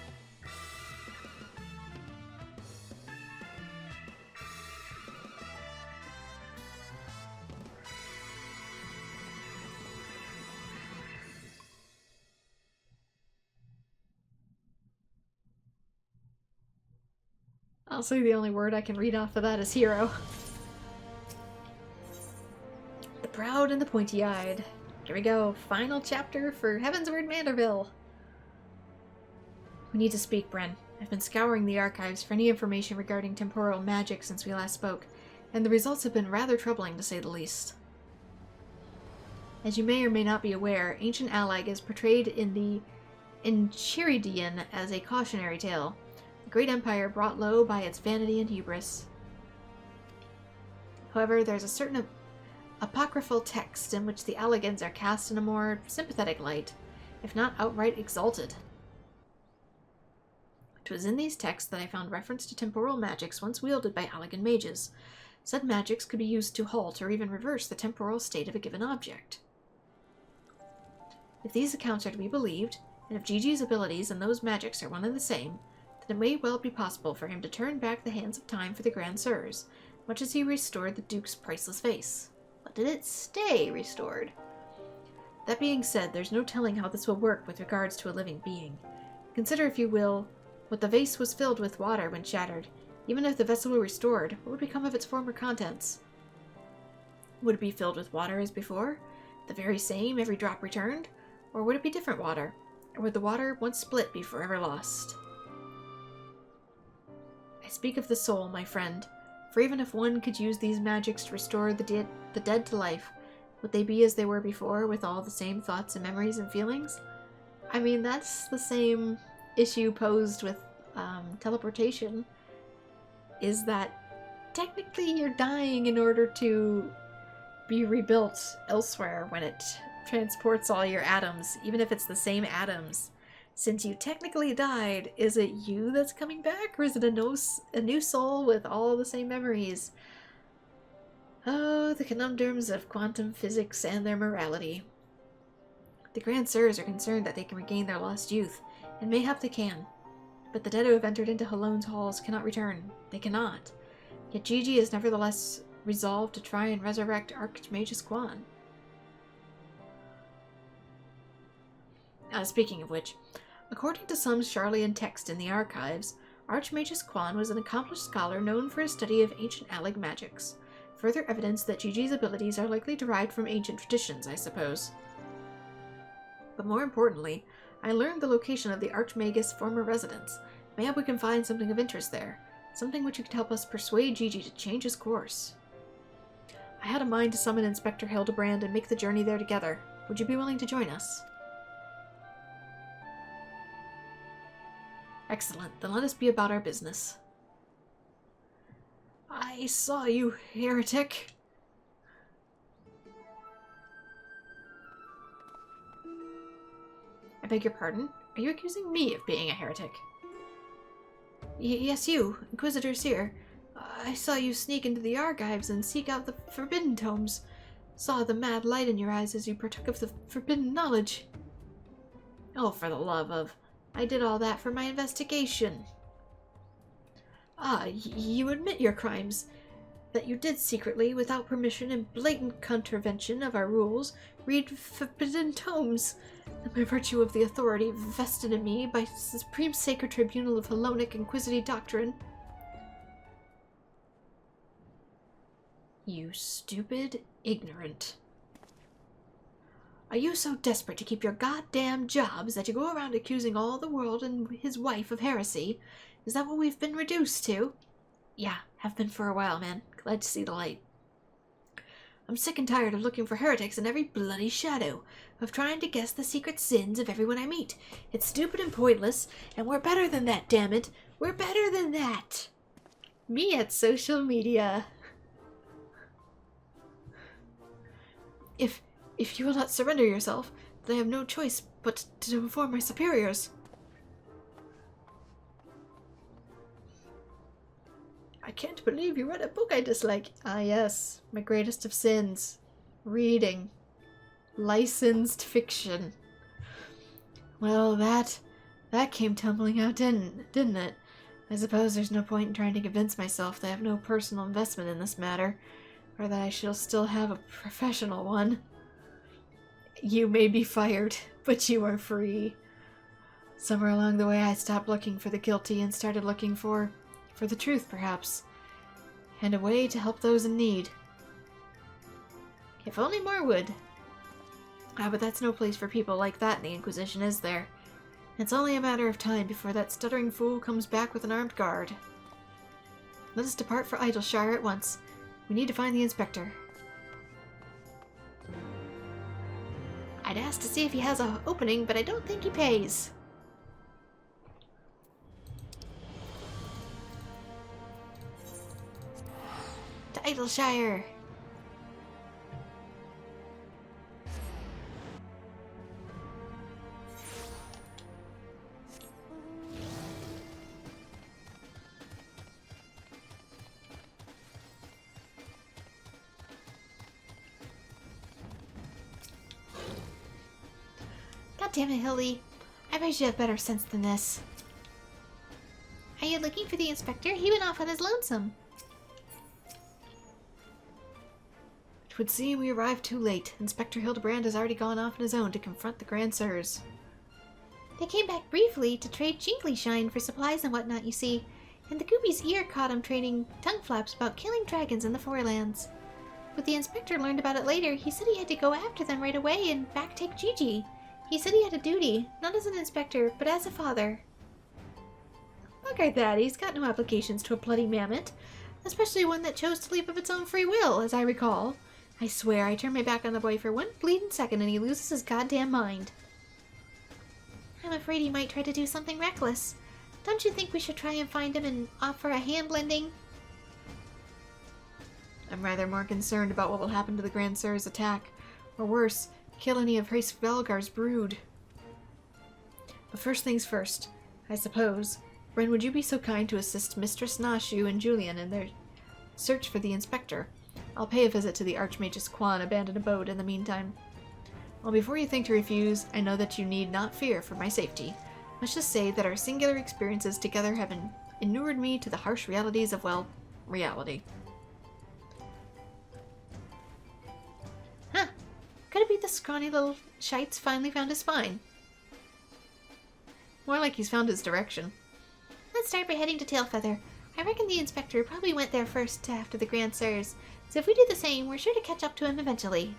Honestly, the only word I can read off of that is hero. The proud and the pointy-eyed. Here we go. Final chapter for Heavensward Manderville. We need to speak, Bren. I've been scouring the archives for any information regarding temporal magic since we last spoke, and the results have been rather troubling to say the least. As you may or may not be aware, ancient Allag is portrayed in the Enchiridion as a cautionary tale, a great empire brought low by its vanity and hubris. However, there's a certain apocryphal text in which the Allagans are cast in a more sympathetic light, if not outright exalted. It was in these texts that I found reference to temporal magics once wielded by Allagan mages. Said magics could be used to halt or even reverse the temporal state of a given object. If these accounts are to be believed, and if Gigi's abilities and those magics are one and the same, then it may well be possible for him to turn back the hands of time for the Grand Sirs, much as he restored the Duke's priceless vase. But did it stay restored? That being said, there's no telling how this will work with regards to a living being. Consider, if you will, what the vase was filled with water when shattered. Even if the vessel were restored, what would become of its former contents? Would it be filled with water as before? The very same, every drop returned? Or would it be different water? Or would the water once split be forever lost? I speak of the soul, my friend, for even if one could use these magics to restore the dead to life, would they be as they were before, with all the same thoughts and memories and feelings? I mean, that's the same issue posed with teleportation, is that technically you're dying in order to be rebuilt elsewhere when it transports all your atoms, even if it's the same atoms. Since you technically died, is it you that's coming back, or is it a new soul with all the same memories? Oh, the conundrums of quantum physics and their morality. The Grand Sirs are concerned that they can regain their lost youth, and mayhap they can. But the dead who have entered into Halone's halls cannot return. They cannot. Yet Gigi is nevertheless resolved to try and resurrect Archmagus Quan. Speaking of which, according to some Sharlayan text in the archives, Archmagus Quan was an accomplished scholar known for his study of ancient Allag magics. Further evidence that Gigi's abilities are likely derived from ancient traditions, I suppose. But more importantly, I learned the location of the Archmagus' former residence. Maybe we can find something of interest there. Something which could help us persuade Gigi to change his course. I had a mind to summon Inspector Hildibrand and make the journey there together. Would you be willing to join us? Excellent. Then let us be about our business. I saw you, heretic. I beg your pardon? Are you accusing me of being a heretic? Yes, you, Inquisitor Seer. I saw you sneak into the archives and seek out the forbidden tomes. Saw the mad light in your eyes as you partook of the forbidden knowledge. Oh, for the love of... I did all that for my investigation. Ah, you admit your crimes. That you did secretly, without permission and blatant contravention of our rules, read forbidden tomes. And by virtue of the authority vested in me by the Supreme Sacred Tribunal of Hellenic Inquisitive Doctrine. You stupid ignorant. Are you so desperate to keep your goddamn jobs that you go around accusing all the world and his wife of heresy? Is that what we've been reduced to? Yeah, have been for a while, man. Glad to see the light. I'm sick and tired of looking for heretics in every bloody shadow, of trying to guess the secret sins of everyone I meet. It's stupid and pointless, and we're better than that, damn it. We're better than that. Me at social media. If you will not surrender yourself, then I have no choice but to inform my superiors. I can't believe you read a book I dislike. Ah yes, my greatest of sins. Reading. Licensed fiction. Well, that came tumbling out, didn't it? I suppose there's no point in trying to convince myself that I have no personal investment in this matter, or that I shall still have a professional one. You may be fired, but you are free. Somewhere along the way I stopped looking for the guilty and started looking for For the truth, perhaps. And a way to help those in need. If only more would. Ah, but that's no place for people like that in the Inquisition, is there? It's only a matter of time before that stuttering fool comes back with an armed guard. Let us depart for Idleshire at once. We need to find the inspector. I'd ask to see if he has an opening, but I don't think he pays. To Idleshire. God damn it, Hildy. I bet you have better sense than this. Are you looking for the inspector? He went off on his lonesome. It would seem we arrived too late. Inspector Hildibrand has already gone off on his own to confront the Grand Sirs. They came back briefly to trade Jingley Shine for supplies and whatnot, you see. And the Goopy's ear caught him trading tongue flaps about killing dragons in the Forelands. But the inspector learned about it later. He said he had to go after them right away and back take Gigi. He said he had a duty, not as an inspector, but as a father. Look at that, he's got no applications to a bloody mammoth. Especially one that chose to leave of its own free will, as I recall. I swear, I turn my back on the boy for one bleeding second and he loses his goddamn mind. I'm afraid he might try to do something reckless. Don't you think we should try and find him and offer a hand lending? I'm rather more concerned about what will happen to the Grand Sir's attack. Or worse, kill any of Hrace Velgar's brood. But first things first, I suppose. Bren, would you be so kind to assist Mistress Nashu and Julian in their search for the inspector? I'll pay a visit to the Archmage's Quan abandoned abode in the meantime. Well, before you think to refuse, I know that you need not fear for my safety. Let's just say that our singular experiences together have inured me to the harsh realities of, well, reality. Huh. Could it be the scrawny little shites finally found his spine? More like he's found his direction. Let's start by heading to Tailfeather. I reckon the inspector probably went there first after the Grand Sirs, so if we do the same, we're sure to catch up to him eventually.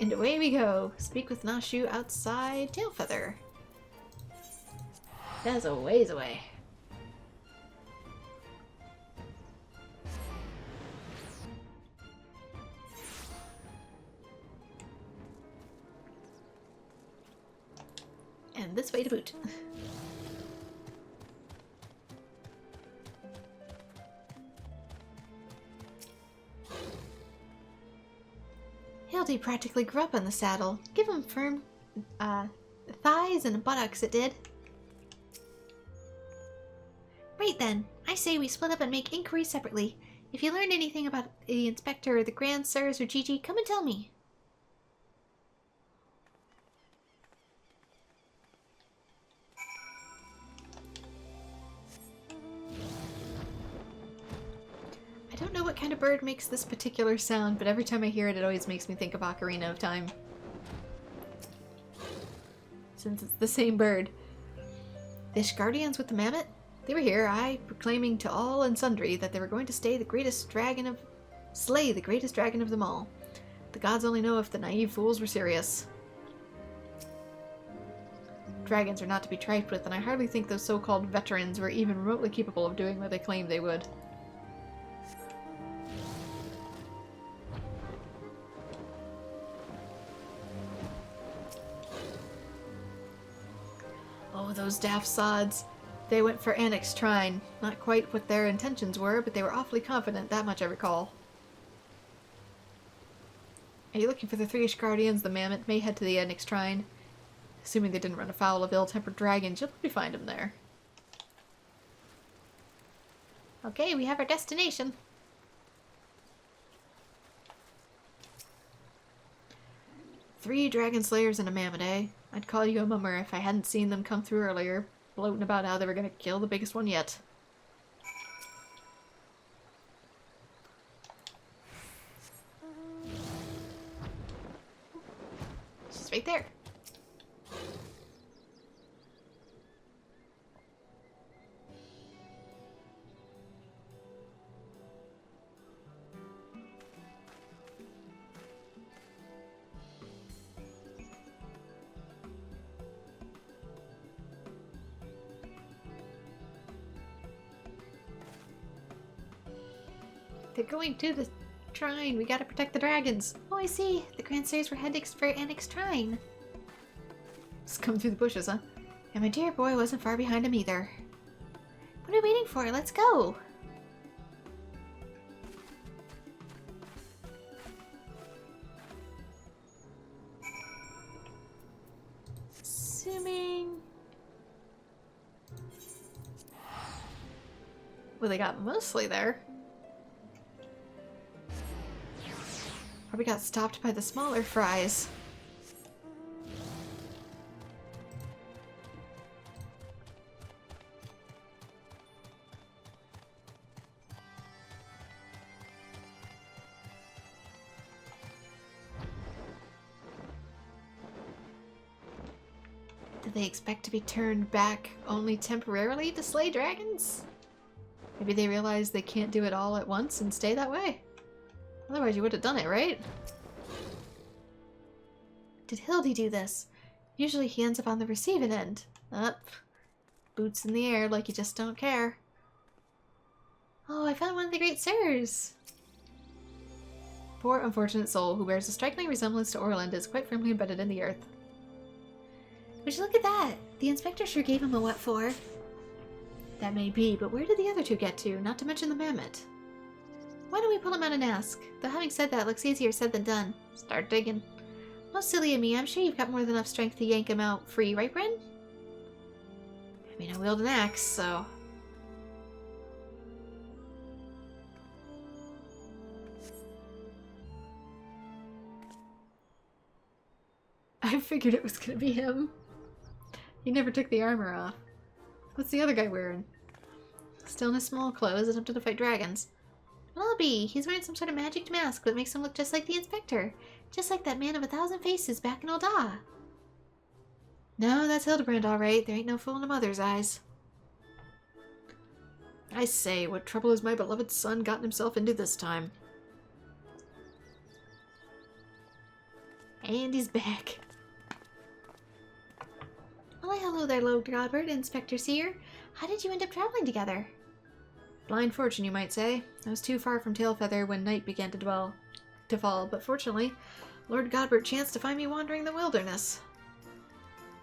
And away we go. Speak with Nashu outside Tailfeather. That's a ways away. And this way to boot. Hildy practically grew up on the saddle. Give him firm thighs and buttocks, it did. Right then, I say we split up and make inquiries separately. If you learned anything about the inspector or the Grand Sirs or Gigi, come and tell me. I don't know what kind of bird makes this particular sound, but every time I hear it, it always makes me think of Ocarina of Time. Since it's the same bird. The Ishgardians with the mammoth? They were here, proclaiming to all and sundry that they were going to slay the greatest dragon of them all. The gods only know if the naive fools were serious. Dragons are not to be trifled with, and I hardly think those so-called veterans were even remotely capable of doing what they claimed they would. Oh, those daft sods. They went for Enix Shrine. Not quite what their intentions were, but they were awfully confident, that much I recall. Are you looking for the three Ishgardians? The mammoth may head to the Enix Shrine. Assuming they didn't run afoul of ill-tempered dragons, you'll probably find them there. Okay, we have our destination. Three dragon slayers and a mammoth, eh? I'd call you a mummer if I hadn't seen them come through earlier, gloating about how they were gonna kill the biggest one yet. She's right there. They're going to the shrine. We gotta protect the dragons. Oh, I see. The Grandsires were heading for Enix Shrine. Just come through the bushes, huh? And my dear boy wasn't far behind him either. What are we waiting for? Let's go! Assuming... Well, they got mostly there. Probably got stopped by the smaller fries. Did they expect to be turned back only temporarily to slay dragons? Maybe they realize they can't do it all at once and stay that way. Otherwise you would have done it, right? Did Hildy do this? Usually he ends up on the receiving end. Up. Boots in the air like you just don't care. Oh, I found one of the great sirs. Poor unfortunate soul who bears a striking resemblance to Orland is quite firmly embedded in the earth. Would you look at that? The inspector sure gave him a what for. That may be, but where did the other two get to? Not to mention the mammoth. Why don't we pull him out and ask? Though having said that, looks easier said than done. Start digging. Most silly of me, I'm sure you've got more than enough strength to yank him out free, right, Bryn? I mean, I wield an axe, so... I figured it was gonna be him. He never took the armor off. What's the other guy wearing? Still in his small clothes, attempting to fight dragons. Well, I'll be. He's wearing some sort of magic mask that makes him look just like the inspector. Just like that man of 1,000 faces back in Olda. No, that's Hildibrand, all right. There ain't no fool in a mother's eyes. I say, what trouble has my beloved son gotten himself into this time? And he's back. Well, hello there, Lord Godbert, Inspector Seer. How did you end up traveling together? Blind fortune, you might say. I was too far from Tailfeather when night began to fall, but fortunately, Lord Godbert chanced to find me wandering the wilderness.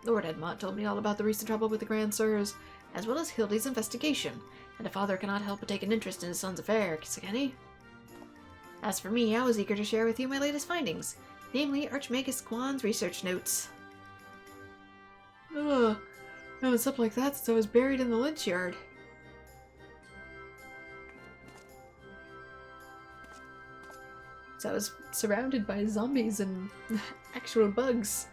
Lord Edmont told me all about the recent trouble with the Grand Sirs, as well as Hildy's investigation, and a father cannot help but take an interest in his son's affairs, can he? As for me, I was eager to share with you my latest findings, namely Archmagus Quan's research notes. Ugh, I haven't slept like that since I was buried in the lynch yard. So I was surrounded by zombies and actual bugs.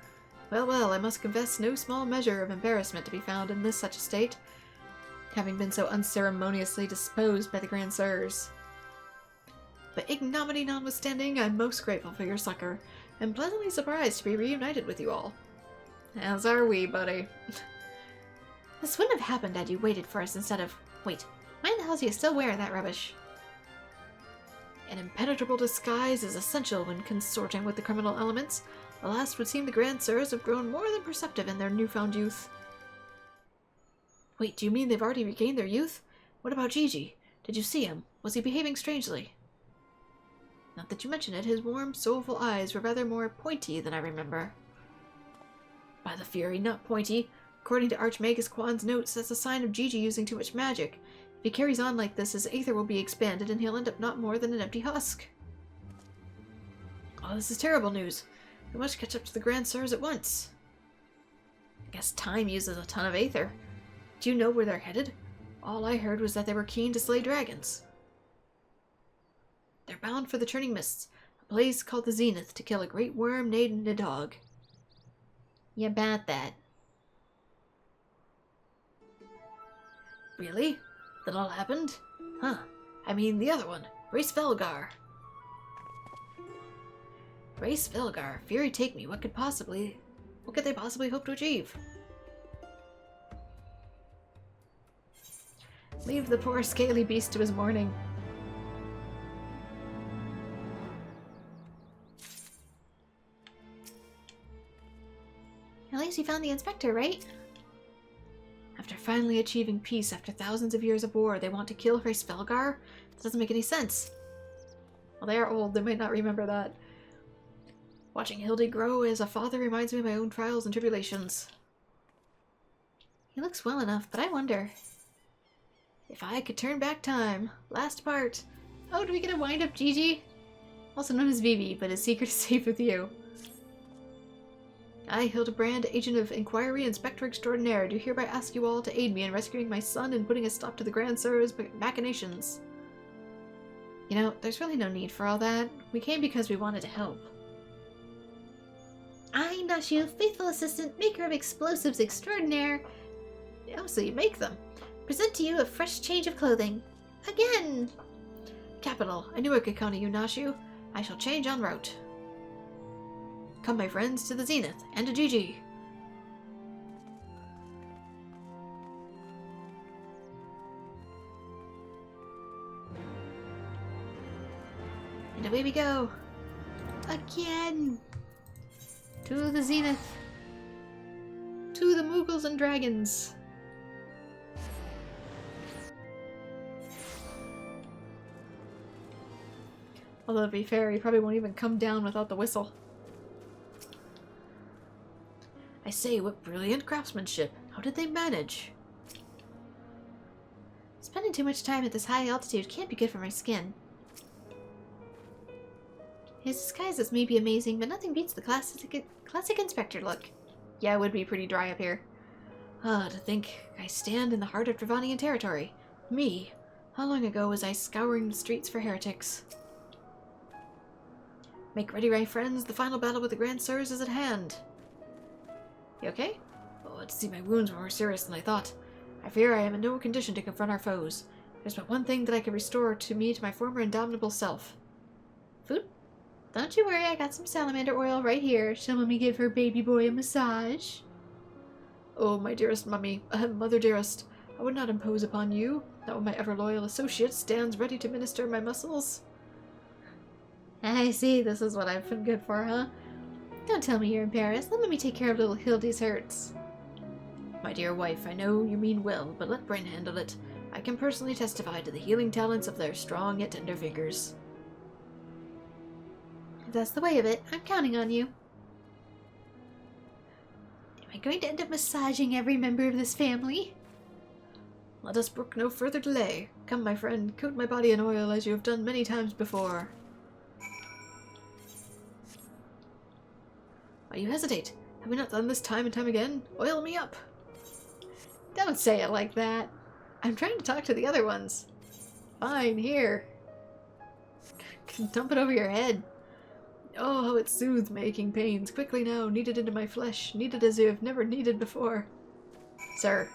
Well, well, I must confess no small measure of embarrassment to be found in such a state, having been so unceremoniously disposed by the Grand Sirs. But ignominy notwithstanding, I'm most grateful for your succor, and pleasantly surprised to be reunited with you all. As are we, buddy. This wouldn't have happened had you waited for us instead of... Wait, why in the hell is he still wearing that rubbish? An impenetrable disguise is essential when consorting with the criminal elements. Alas, would seem the Grand Sirs have grown more than perceptive in their newfound youth. Wait, do you mean they've already regained their youth? What about Gigi? Did you see him? Was he behaving strangely? Not that you mention it, his warm, soulful eyes were rather more pointy than I remember. By the Fury, not pointy. According to Archmagus Quan's notes, that's a sign of Gigi using too much magic. If he carries on like this, his aether will be expanded and he'll end up not more than an empty husk. Oh, this is terrible news. We must catch up to the Grand Sirs at once. I guess time uses a ton of aether. Do you know where they're headed? All I heard was that they were keen to slay dragons. They're bound for the Churning Mists, a place called the Zenith, to kill a great worm named Nidhogg. You bet that. Really? That all happened? Huh. I mean the other one, Race Velgar. Race Velgar, Fury take me, what could they possibly hope to achieve? Leave the poor scaly beast to his mourning. At least you found the inspector, right? After finally achieving peace after thousands of years of war, they want to kill Race Velgar? That doesn't make any sense. Well, they are old. They might not remember that. Watching Hildy grow as a father reminds me of my own trials and tribulations. He looks well enough, but I wonder. If I could turn back time. Last part. Oh, do we get a wind-up Gigi? Also known as Vivi, but his secret is safe with you. I, Hildibrand, agent of Inquiry, Inspector Extraordinaire, do hereby ask you all to aid me in rescuing my son and putting a stop to the Grand Sir's machinations. You know, there's really no need for all that. We came because we wanted to help. I, Nashu, faithful assistant, maker of explosives extraordinaire. Oh, so you make them. Present to you a fresh change of clothing. Again! Capital. I knew I could count on you, Nashu. I shall change en route. Come, my friends, to the Zenith, and to Gigi. And away we go. Again! To the Zenith. To the Moogles and Dragons. Although, to be fair, he probably won't even come down without the whistle. I say, what brilliant craftsmanship. How did they manage? Spending too much time at this high altitude can't be good for my skin. His disguises may be amazing, but nothing beats the classic inspector look. Yeah, it would be pretty dry up here. To think I stand in the heart of Dravanian territory. Me. How long ago was I scouring the streets for heretics? Make ready, my friends. The final battle with the Grand Sirs is at hand. You okay? Oh, to see my wounds were more serious than I thought. I fear I am in no condition to confront our foes. There's but one thing that I can restore to my former indomitable self. Food? Don't you worry, I got some salamander oil right here. Shall Mummy give her baby boy a massage? Oh, my dearest mummy, mother dearest, I would not impose upon you, not when my ever-loyal associate stands ready to minister my muscles. I see, this is what I've been good for, huh? Don't tell me you're embarrassed. Let Mummy take care of little Hildy's hurts. My dear wife, I know you mean well, but let Bryn handle it. I can personally testify to the healing talents of their strong yet tender fingers. If that's the way of it, I'm counting on you. Am I going to end up massaging every member of this family? Let us brook no further delay. Come, my friend, coat my body in oil as you have done many times before. Why do you hesitate? Have we not done this time and time again? Oil me up! Don't say it like that. I'm trying to talk to the other ones. Fine, here. Dump it over your head. Oh, how it soothes my aching pains. Quickly now, knead it into my flesh. Knead it as you have never kneaded before. Sir.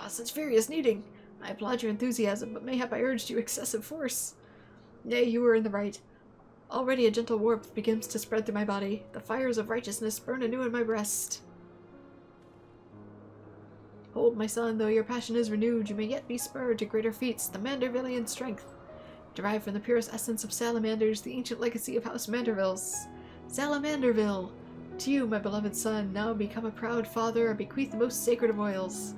Such furious kneading. I applaud your enthusiasm, but mayhap I urged you excessive force. Nay, you were in the right. Already a gentle warmth begins to spread through my body. The fires of righteousness burn anew in my breast. Hold, my son, though your passion is renewed, you may yet be spurred to greater feats, the Mandervillian strength. Derived from the purest essence of salamanders, the ancient legacy of House Mandervilles. Salamanderville! To you, my beloved son, now become a proud father and bequeath the most sacred of oils.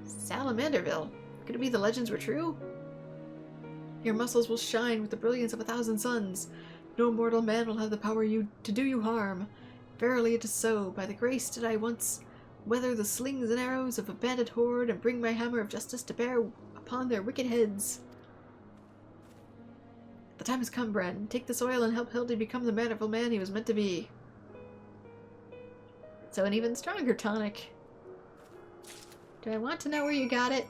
Salamanderville? Could it be the legends were true? Your muscles will shine with the brilliance of 1,000 suns. No mortal man will have the power to do you harm. Verily it is so. By the grace did I once weather the slings and arrows of a bandit horde and bring my hammer of justice to bear upon their wicked heads. The time has come, Bren. Take this oil and help Hildy become the mannerful man he was meant to be. So an even stronger tonic. Do I want to know where you got it?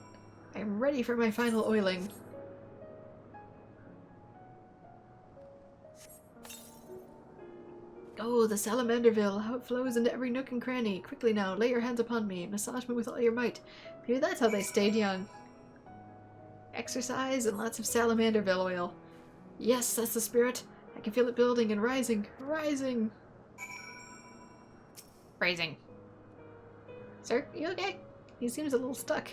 I'm ready for my final oiling. Oh, the Salamanderville, how it flows into every nook and cranny. Quickly now, lay your hands upon me. Massage me with all your might. Maybe that's how they stayed young. Exercise and lots of Salamanderville oil. Yes, that's the spirit. I can feel it building and rising. Rising! Rising. Sir, you okay? He seems a little stuck.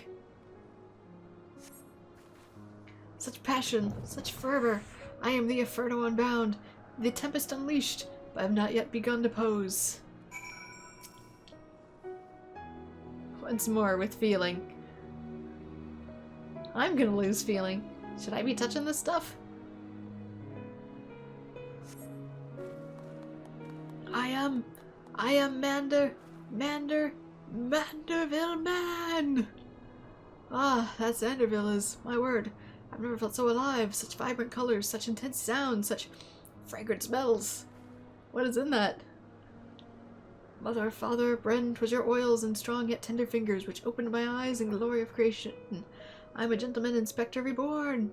Such passion, such fervor. I am the Inferno unbound, the Tempest unleashed, but I have not yet begun to pose. Once more with feeling. I'm gonna lose feeling. Should I be touching this stuff? I am Manderville Man! Ah, that's Manderville is, my word. I've never felt so alive, such vibrant colors, such intense sounds, such fragrant smells. What is in that? Mother, father, Bren, 'twas your oils and strong yet tender fingers which opened my eyes in glory of creation. I'm a gentleman inspector reborn.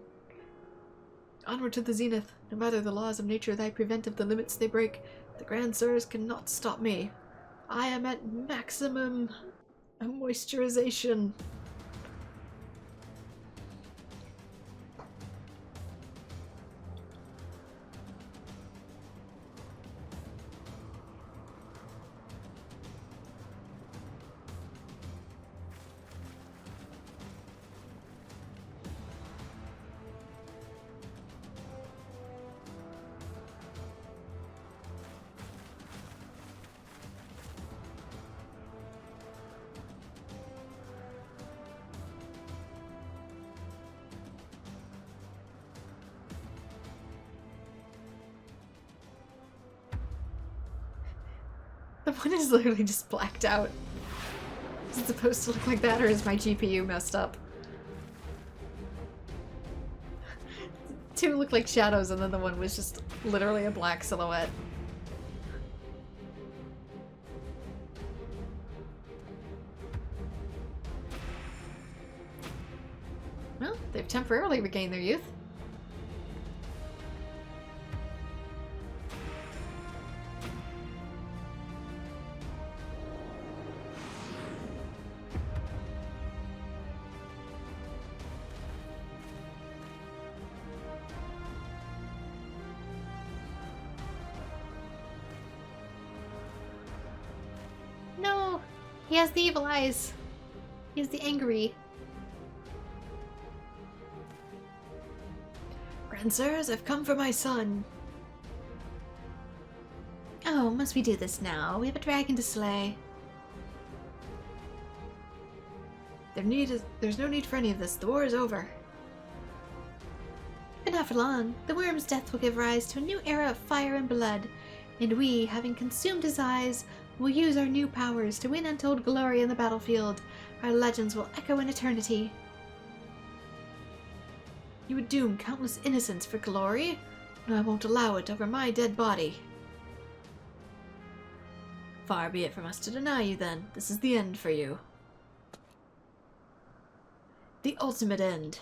Onward to the zenith. No matter the laws of nature thy prevent of the limits they break, the grand sirs cannot stop me. I am at maximum moisturization. The one is literally just blacked out. Is it supposed to look like that, or is my GPU messed up? Two look like shadows, and then the one was just literally a black silhouette. Well, they've temporarily regained their youth. No! He has the evil eyes. He has the angry. Grandsirs, I've come for my son. Oh, must we do this now? We have a dragon to slay. There's no need for any of this. The war is over. But not for long. The worm's death will give rise to a new era of fire and blood, and we, having consumed his eyes, will use our new powers to win untold glory in the battlefield. Our legends will echo in eternity. You would doom countless innocents for glory? No, I won't allow it over my dead body. Far be it from us to deny you, then. This is the end for you. The ultimate end.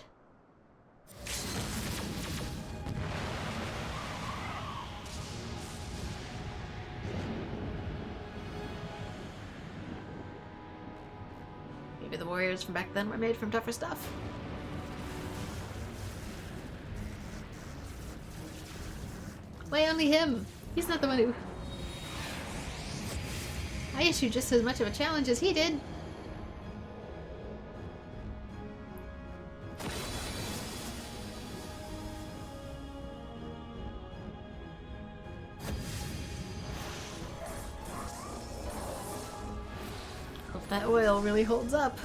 Maybe the warriors from back then were made from tougher stuff. Why only him? He's not the one who... I issued just as much of a challenge as he did. Hope that oil really holds up.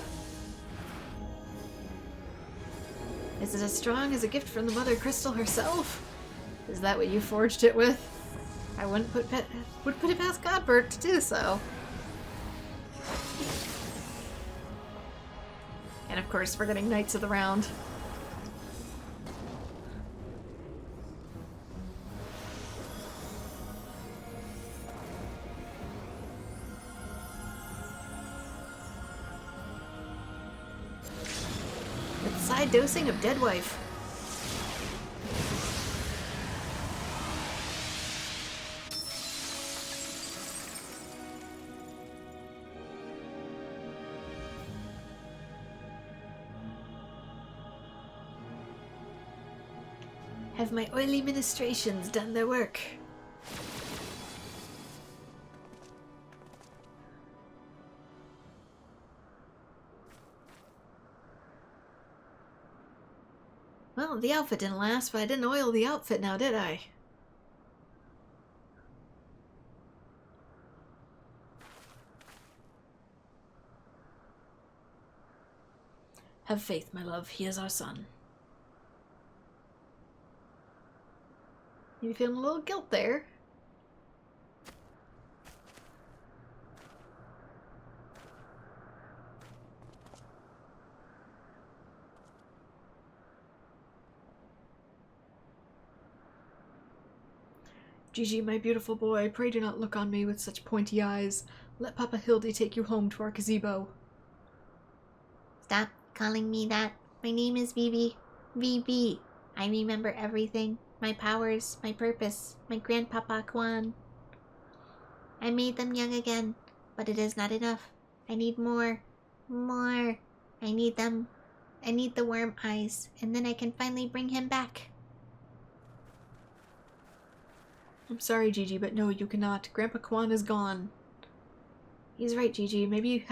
Is it as strong as a gift from the Mother Crystal herself? Is that what you forged it with? I wouldn't put it past Godbert to do so. And of course, we're getting Knights of the Round. With side dosing of Dead Wife. Have my oily ministrations done their work? Well, the outfit didn't last, but I didn't oil the outfit now, did I? Have faith, my love. He is our son. You feeling a little guilt there? Gigi, my beautiful boy, pray do not look on me with such pointy eyes. Let Papa Hildy take you home to our gazebo. Stop calling me that. My name is Vivi. Vivi. I remember everything. My powers, my purpose, my grandpapa Kwan. I made them young again, but it is not enough. I need more. More. I need them. I need the worm eyes, and then I can finally bring him back. I'm sorry, Gigi, but no, you cannot. Grandpa Kwan is gone. He's right, Gigi. Maybe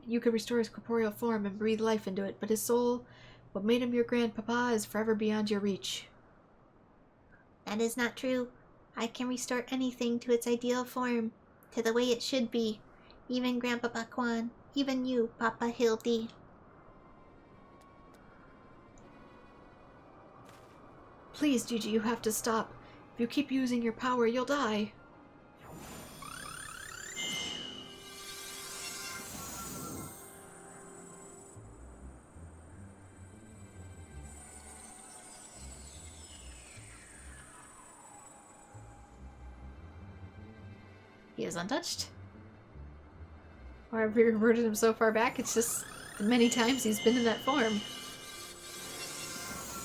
you could restore his corporeal form and breathe life into it, but his soul, what made him your grandpapa, is forever beyond your reach. That is not true. I can restore anything to its ideal form, to the way it should be. Even Grandpapa Kwan, even you, Papa Hildy. Please, Gigi, you have to stop. If you keep using your power, you'll die. He is untouched. Or I've reverted him so far back, it's just the many times he's been in that form.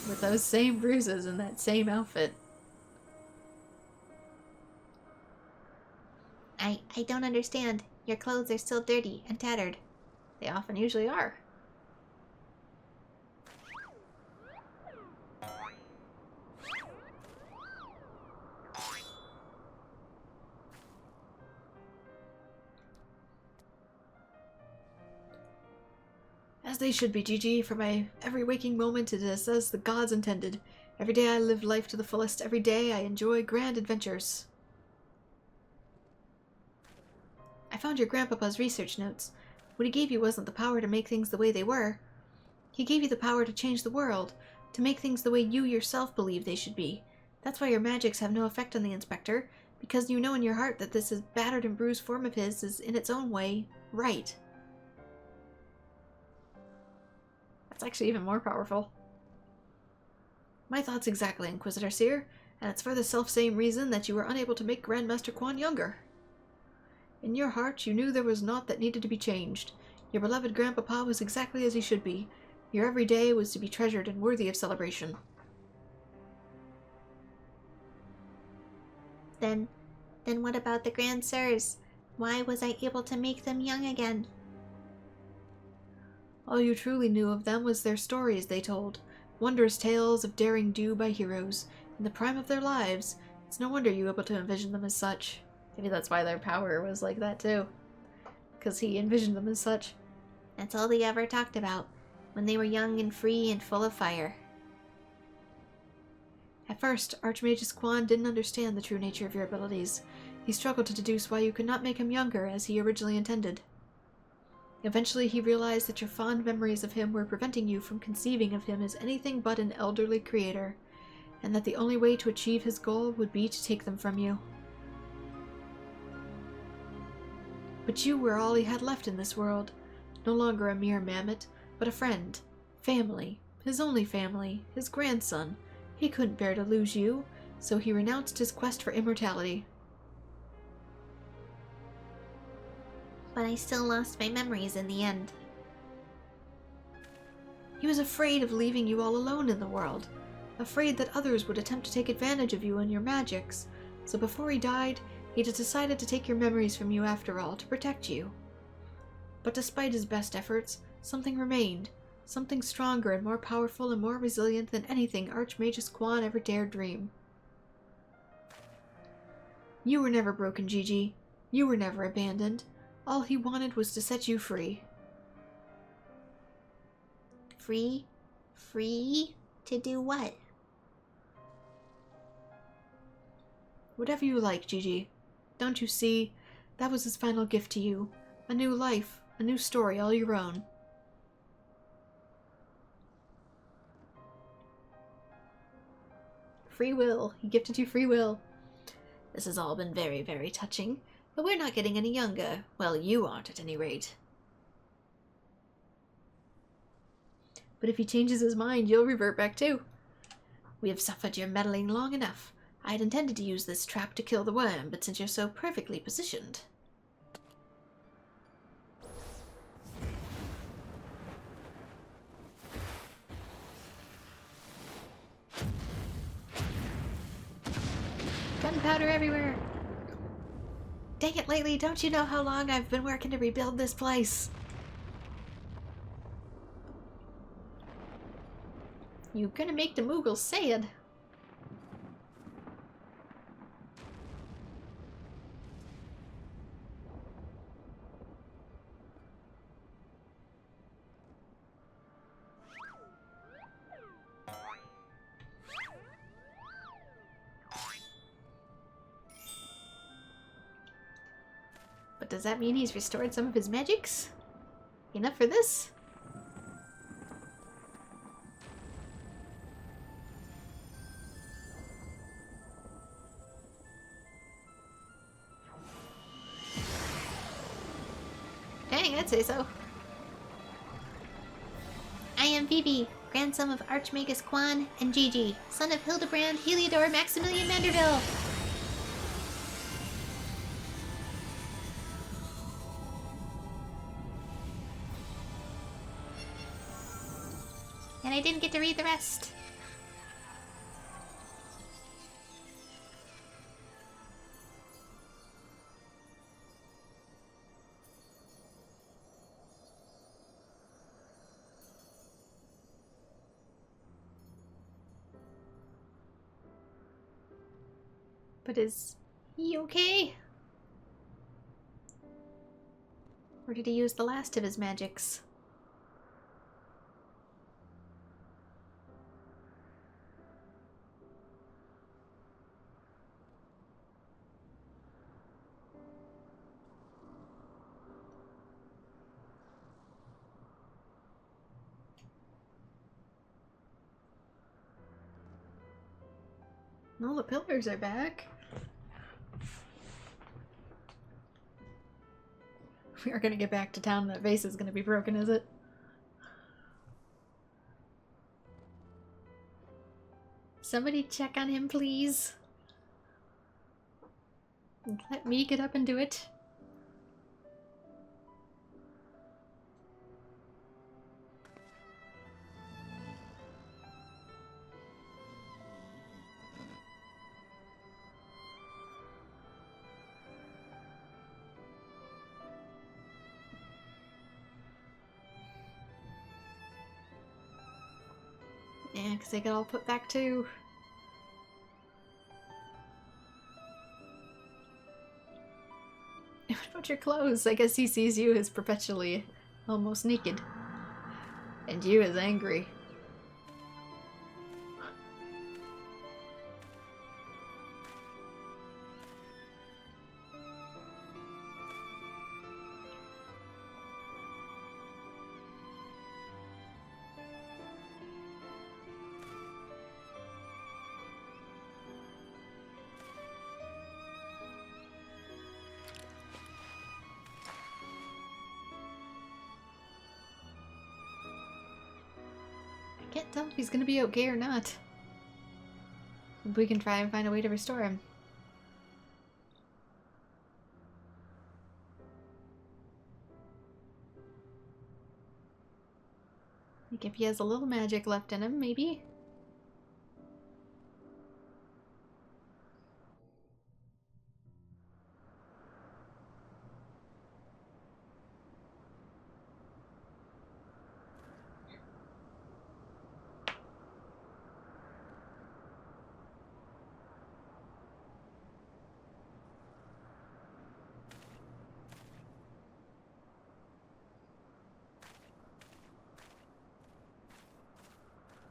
With those same bruises and that same outfit. I don't understand. Your clothes are still dirty and tattered. They often usually are. As they should be, Gigi. For my every waking moment it is as the gods intended. Every day I live life to the fullest. Every day I enjoy grand adventures. I found your grandpapa's research notes. What he gave you wasn't the power to make things the way they were. He gave you the power to change the world, to make things the way you yourself believe they should be. That's why your magics have no effect on the Inspector, because you know in your heart that this battered and bruised form of his is, in its own way, right. That's actually even more powerful. My thoughts exactly, Inquisitor Seer, and it's for the self-same reason that you were unable to make Grandmaster Kwan younger. In your heart, you knew there was naught that needed to be changed. Your beloved Grandpapa was exactly as he should be. Your every day was to be treasured and worthy of celebration. Then what about the Grand Sirs? Why was I able to make them young again? All you truly knew of them was their stories they told. Wondrous tales of daring do by heroes. In the prime of their lives, it's no wonder you were able to envision them as such. Maybe that's why their power was like that too. Because he envisioned them as such. That's all they ever talked about, when they were young and free and full of fire. At first, Archmagus Kwan didn't understand the true nature of your abilities. He struggled to deduce why you could not make him younger as he originally intended. Eventually, he realized that your fond memories of him were preventing you from conceiving of him as anything but an elderly creator, and that the only way to achieve his goal would be to take them from you. But you were all he had left in this world. No longer a mere mammoth, but a friend, family, his only family, his grandson. He couldn't bear to lose you, so he renounced his quest for immortality. But I still lost my memories in the end. He was afraid of leaving you all alone in the world, afraid that others would attempt to take advantage of you and your magics, so before he died, he had decided to take your memories from you after all, to protect you. But despite his best efforts, something remained, something stronger and more powerful and more resilient than anything Archmagus Kwan ever dared dream. You were never broken, Gigi. You were never abandoned. All he wanted was to set you free. Free? Free? To do what? Whatever you like, Gigi. Don't you see? That was his final gift to you. A new life, a new story all your own. Free will. He gifted you free will. This has all been very, very touching, but we're not getting any younger. Well, you aren't at any rate. But if he changes his mind, you'll revert back too. We have suffered your meddling long enough. I had intended to use this trap to kill the worm, but since you're so perfectly positioned... Gunpowder everywhere! Dang it, Lately, don't you know how long I've been working to rebuild this place? You're gonna make the Moogles sad. But does that mean he's restored some of his magics? Enough for this? Dang, I'd say so. I am Phoebe, grandson of Archmagus Quan and Gigi, son of Hildibrand, Heliodor, Maximilian Manderville. And I didn't get to read the rest. But is he okay? Or did he use the last of his magics? All the pillars are back. We are gonna get back to town. That vase is gonna be broken, is it? Somebody check on him, please. Let me get up and do it. Yeah, because they get all put back too. What about your clothes? I guess he sees you as perpetually almost naked. And you as angry. Can't tell if he's gonna be okay or not. We can try and find a way to restore him. Like if he has a little magic left in him, maybe?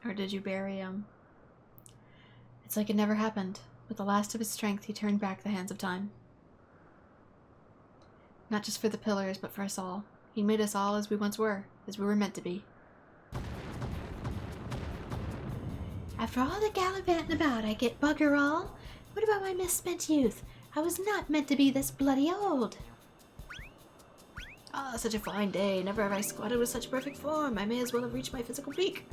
Or did you bury him? It's like it never happened. With the last of his strength, he turned back the hands of time. Not just for the pillars, but for us all. He made us all as we once were, as we were meant to be. After all the gallivanting about, I get bugger all. What about my misspent youth? I was not meant to be this bloody old. Ah, such a fine day. Never have I squatted with such perfect form. I may as well have reached my physical peak.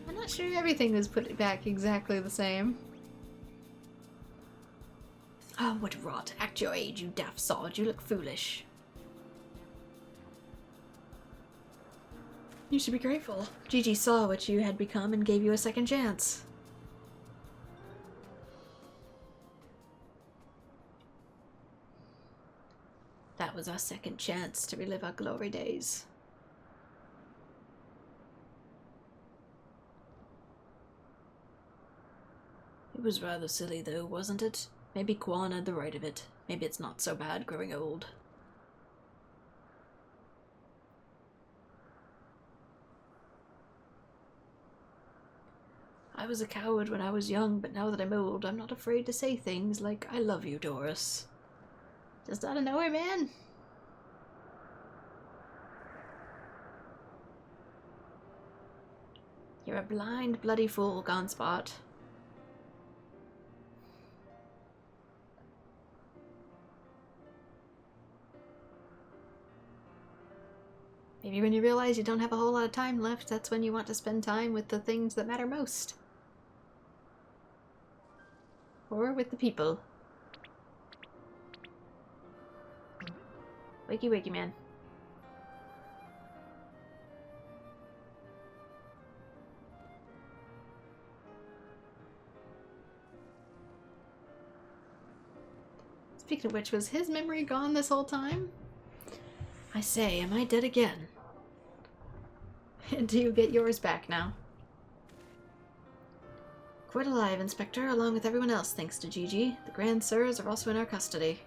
I'm not sure everything was put back exactly the same. Oh, what rot. Act your age, you daft sod. You look foolish. You should be grateful. Gigi saw what you had become and gave you a second chance. That was our second chance to relive our glory days. It was rather silly though, wasn't it? Maybe Quan had the right of it. Maybe it's not so bad growing old. I was a coward when I was young, but now that I'm old, I'm not afraid to say things like, I love you, Doris. Just out of nowhere, man. You're a blind, bloody fool, Gonspot. Maybe when you realize you don't have a whole lot of time left, that's when you want to spend time with the things that matter most. Or with the people. Wakey wakey, man. Speaking of which, was his memory gone this whole time? I say, am I dead again? Do you get yours back now? Quite alive, Inspector, along with everyone else, thanks to Gigi. The Grand Sirs are also in our custody.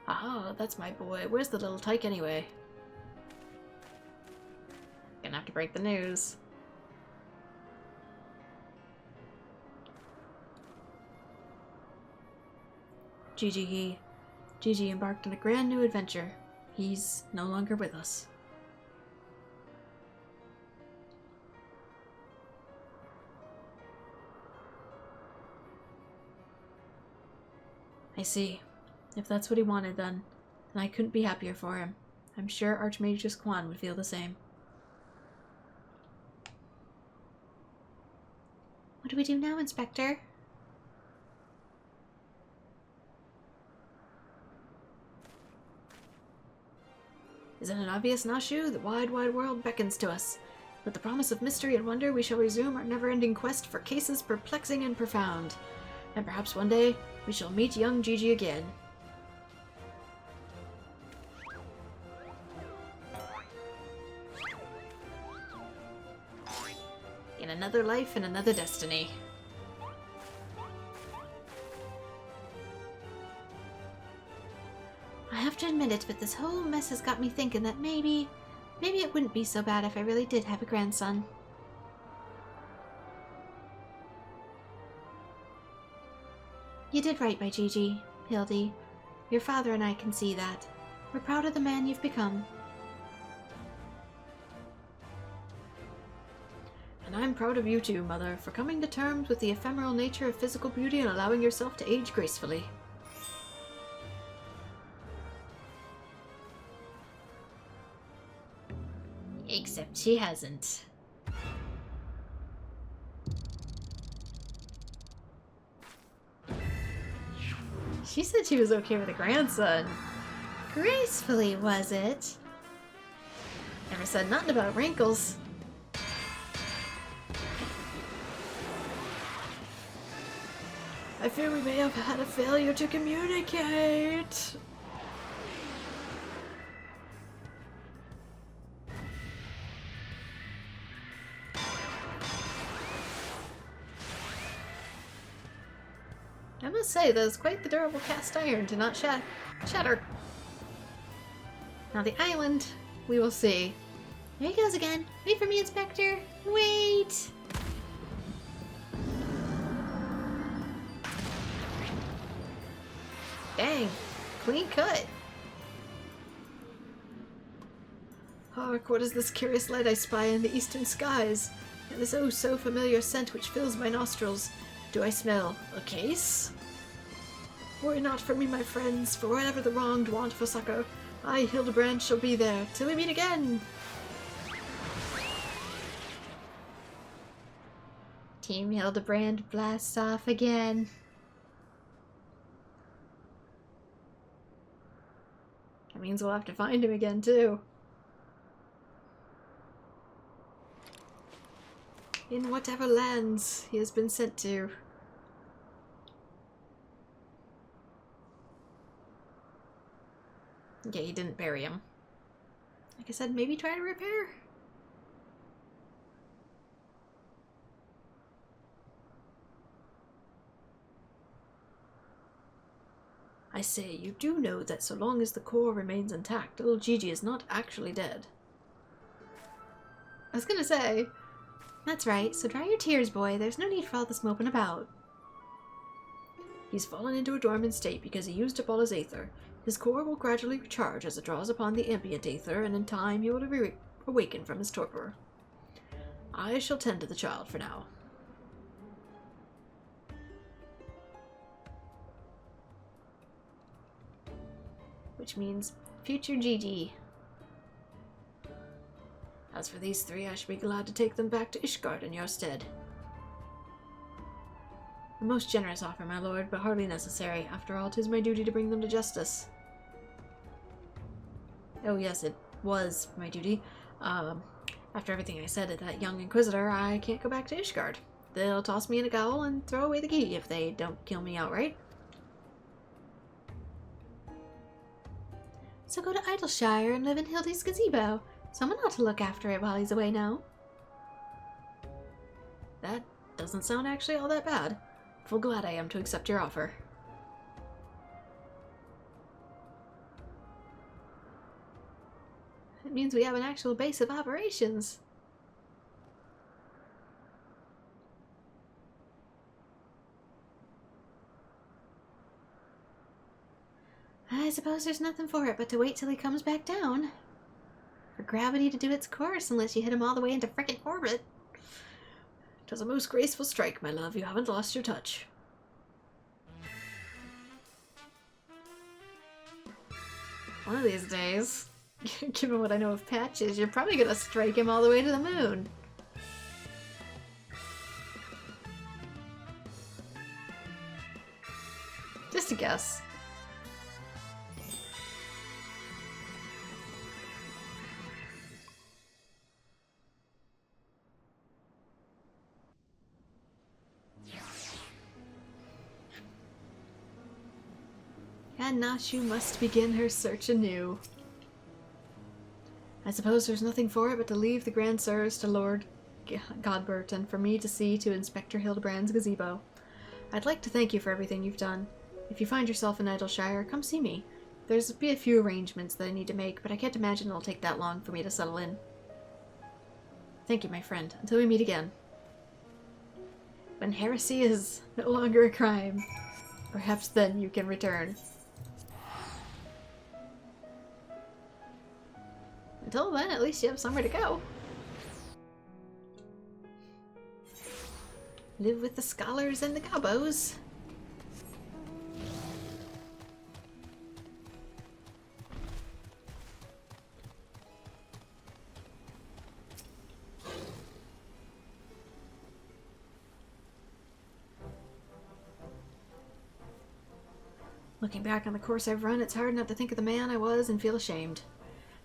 Aha, that's my boy. Where's the little tyke anyway? Gonna have to break the news. Gigi embarked on a grand new adventure. He's no longer with us. I see. If that's what he wanted then I couldn't be happier for him. I'm sure Archmagus Quan would feel the same. What do we do now, Inspector? Isn't it obvious, Nashu? The wide, wide world beckons to us. With the promise of mystery and wonder, we shall resume our never-ending quest for cases perplexing and profound. And perhaps one day, we shall meet young Gigi again. In another life and another destiny. I have to admit it, but this whole mess has got me thinking that maybe it wouldn't be so bad if I really did have a grandson. You did right by Gigi, Hildy. Your father and I can see that. We're proud of the man you've become. And I'm proud of you too, Mother, for coming to terms with the ephemeral nature of physical beauty and allowing yourself to age gracefully. Except she hasn't. She said she was okay with a grandson. Gracefully, was it? Never said nothing about wrinkles. I fear we may have had a failure to communicate. I must say, that is quite the durable cast iron to not shatter. Now the island, we will see. There he goes again. Wait for me, Inspector. Wait! Dang, clean cut. Hark, what is this curious light I spy in the eastern skies? And this oh so familiar scent which fills my nostrils. Do I smell a case? Worry not for me, my friends, for whatever the wronged want for succor, I, Hildibrand, shall be there, till we meet again! Team Hildibrand blasts off again. That means we'll have to find him again, too. In whatever lands he has been sent to. Okay, he didn't bury him. Like I said, maybe try to repair. I say, you do know that so long as the core remains intact, little Gigi is not actually dead. I was gonna say. That's right, so dry your tears, boy. There's no need for all this moping about. He's fallen into a dormant state because he used up all his aether. His core will gradually recharge as it draws upon the ambient aether, and in time he will awaken from his torpor. I shall tend to the child for now. Which means future Gigi. As for these three, I shall be glad to take them back to Ishgard in your stead. A most generous offer, my lord, but hardly necessary. After all, 'tis my duty to bring them to justice. Oh yes, it was my duty. After everything I said to that young inquisitor, I can't go back to Ishgard. They'll toss me in a gaol and throw away the key if they don't kill me outright. So go to Idleshire and live in Hildy's gazebo. Someone ought to look after it while he's away now. That doesn't sound actually all that bad. Full glad I am to accept your offer. It means we have an actual base of operations. I suppose there's nothing for it but to wait till he comes back down. For gravity to do its course unless you hit him all the way into frickin' orbit. 'Twas a most graceful strike, my love. You haven't lost your touch. One of these days, given what I know of Patches, you're probably gonna strike him all the way to the moon. Just a guess. And Nashu must begin her search anew. I suppose there's nothing for it but to leave the grand service to Lord Godbert and for me to see to Inspector Hildibrand's gazebo. I'd like to thank you for everything you've done. If you find yourself in Idleshire, come see me. There's be a few arrangements that I need to make, but I can't imagine it'll take that long for me to settle in. Thank you, my friend. Until we meet again. When heresy is no longer a crime, perhaps then you can return. Until then, at least you have somewhere to go. Live with the scholars and the gobos. Looking back on the course I've run, it's hard not to think of the man I was and feel ashamed.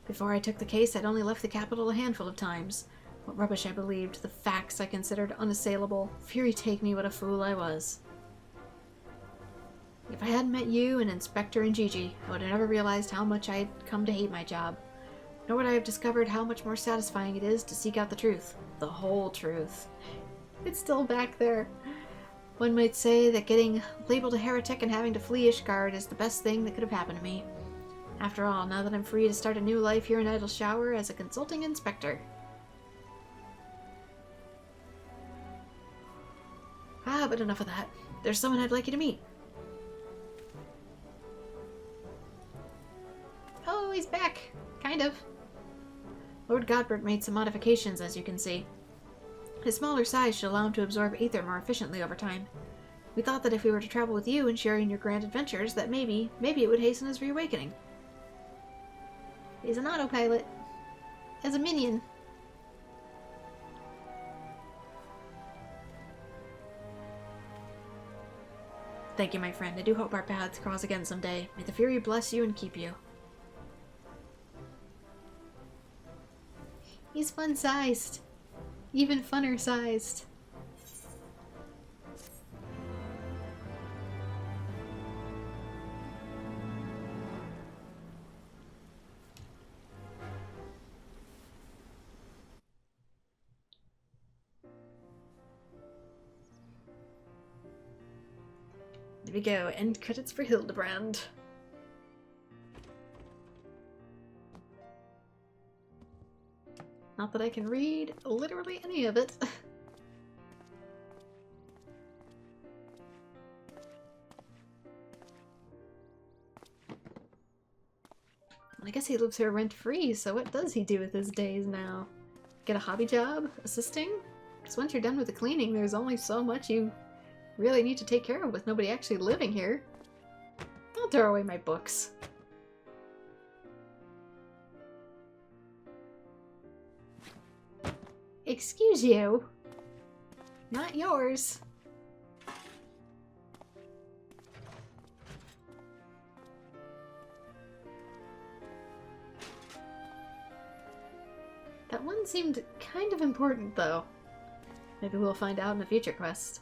Before I took the case, I'd only left the capital a handful of times. What rubbish I believed, the facts I considered unassailable. Fury take me, what a fool I was. If I hadn't met you and Inspector and Gigi, I would have never realized how much I had come to hate my job. Nor would I have discovered how much more satisfying it is to seek out the truth. The whole truth. It's still back there. One might say that getting labeled a heretic and having to flee Ishgard is the best thing that could have happened to me. After all, now that I'm free to start a new life here in Idleshire as a consulting inspector. But enough of that. There's someone I'd like you to meet. he's back. Kind of. Lord Godbert made some modifications, as you can see. His smaller size should allow him to absorb ether more efficiently over time. We thought that if we were to travel with you and share in your grand adventures, that maybe it would hasten his reawakening. He's an autopilot. As a minion. Thank you, my friend. I do hope our paths cross again someday. May the Fury bless you and keep you. He's fun-sized. Even funner-sized. There we go. End credits for Hildibrand. Not that I can read literally any of it. I guess he lives here rent-free, so what does he do with his days now? Get a hobby job? Assisting? Because once you're done with the cleaning, there's only so much you really need to take care of with nobody actually living here. I'll throw away my books. Excuse you. Not yours. That one seemed kind of important, though. Maybe we'll find out in a future quest.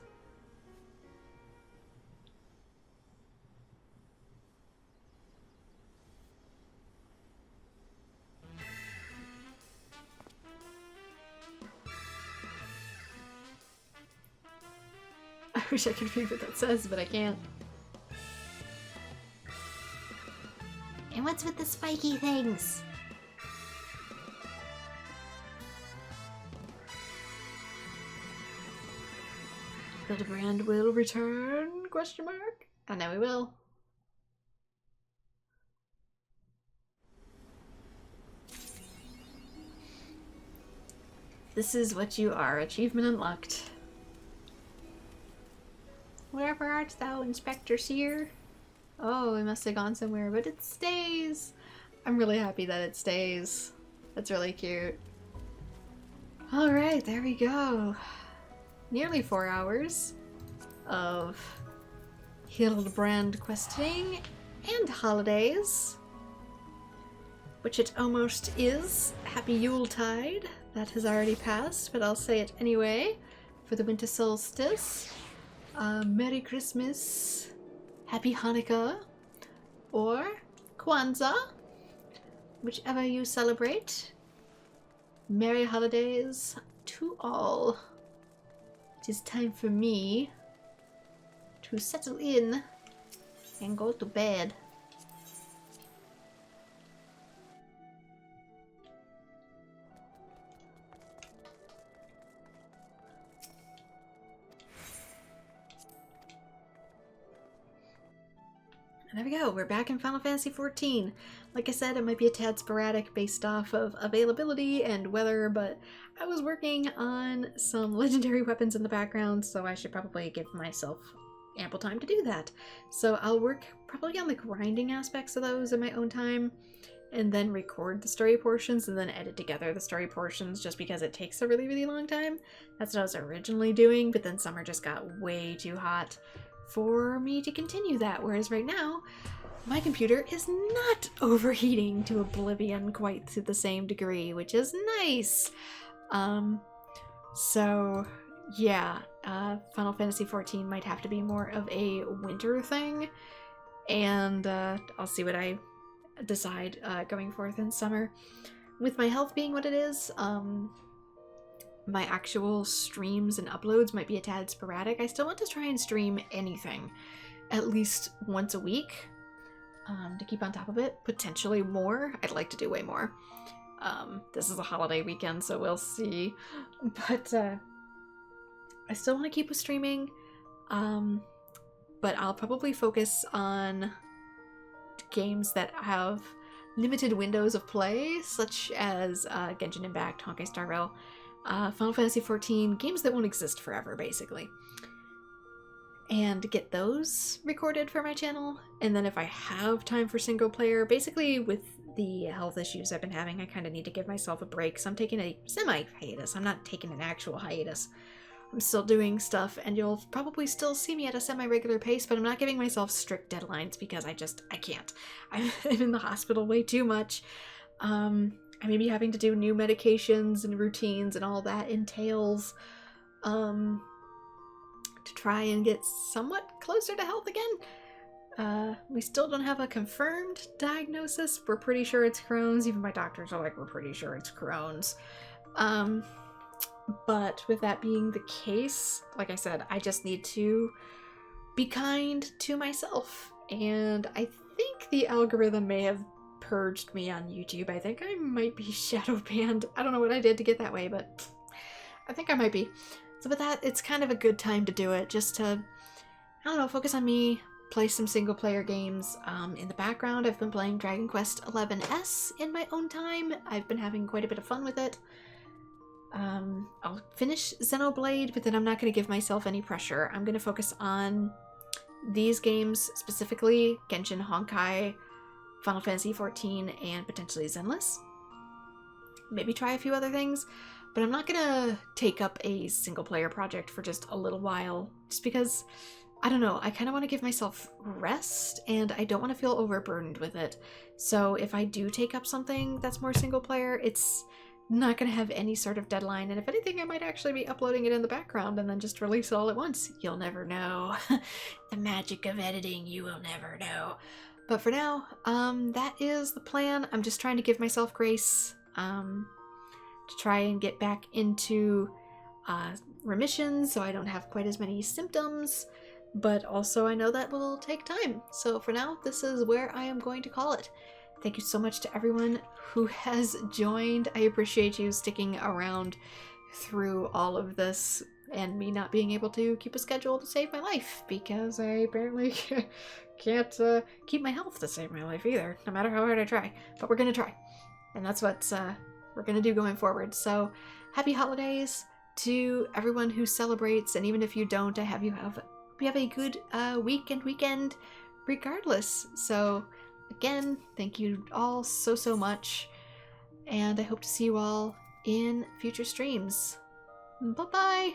I wish I could read what that says, but I can't. And what's with the spiky things? Hildibrand will return? Question mark? I know he will. This is what you are. Achievement unlocked. Wherever art thou, Inspector Seer? Oh, we must have gone somewhere, but it stays. I'm really happy that it stays. That's really cute. Alright, there we go. Nearly 4 hours of Hildibrand questing and holidays. Which it almost is. Happy Yuletide. That has already passed, but I'll say it anyway. For the winter solstice. Merry Christmas. Happy Hanukkah. Or Kwanzaa. Whichever you celebrate. Merry holidays to all. It is time for me to settle in and go to bed. And there we go, we're back in Final Fantasy XIV. Like I said, it might be a tad sporadic based off of availability and weather, but I was working on some legendary weapons in the background, so I should probably give myself ample time to do that. So I'll work probably on the grinding aspects of those in my own time, and then record the story portions, and then edit together the story portions, just because it takes a really, really long time. That's what I was originally doing, but then summer just got way too hot for me to continue that, whereas right now, my computer is not overheating to oblivion quite to the same degree, which is nice. So yeah, Final Fantasy XIV might have to be more of a winter thing, and I'll see what I decide going forth in summer. With my health being what it is, my actual streams and uploads might be a tad sporadic. I still want to try and stream anything at least once a week to keep on top of it. Potentially more. I'd like to do way more. This is a holiday weekend, so we'll see. But I still want to keep with streaming, but I'll probably focus on games that have limited windows of play, such as Genshin Impact, Honkai Star Rail, Final Fantasy XIV, games that won't exist forever, basically. And get those recorded for my channel. And then if I have time for single player, basically with the health issues I've been having, I kind of need to give myself a break. So I'm taking a semi-hiatus. I'm not taking an actual hiatus. I'm still doing stuff, and you'll probably still see me at a semi-regular pace, but I'm not giving myself strict deadlines because I can't. I'm in the hospital way too much. I may be having to do new medications and routines and all that entails. To try and get somewhat closer to health again. We still don't have a confirmed diagnosis. We're pretty sure it's Crohn's. Even my doctors are like, we're pretty sure it's Crohn's. But with that being the case, like I said, I just need to be kind to myself. And I think the algorithm may have purged me on YouTube. I think I might be shadow banned. I don't know what I did to get that way, but I think I might be. So with that, it's kind of a good time to do it, just to, I don't know, focus on me, play some single player games. In the background, I've been playing Dragon Quest XI's in my own time. I've been having quite a bit of fun with it. I'll finish Xenoblade, but then I'm not going to give myself any pressure. I'm going to focus on these games, specifically Genshin, Honkai, Final Fantasy XIV, and potentially Zenless. Maybe try a few other things. But I'm not gonna take up a single player project for just a little while, just because, I don't know, I kind of want to give myself rest, and I don't want to feel overburdened with it. So if I do take up something that's more single player, it's not gonna have any sort of deadline, and if anything, I might actually be uploading it in the background and then just release it all at once. You'll never know. The magic of editing, you will never know. But for now, that is the plan. I'm just trying to give myself grace. To try and get back into remission so I don't have quite as many symptoms, but also I know that will take time. So for now, this is where I am going to call it. Thank you so much to everyone who has joined. I appreciate you sticking around through all of this and me not being able to keep a schedule to save my life, because I apparently can't keep my health to save my life either, no matter how hard I try. But we're gonna try, and that's what we're gonna do going forward. So happy holidays to everyone who celebrates, and even if you don't, I have you have a good week and weekend regardless. So again, thank you all so much, and I hope to see you all in future streams. Bye bye.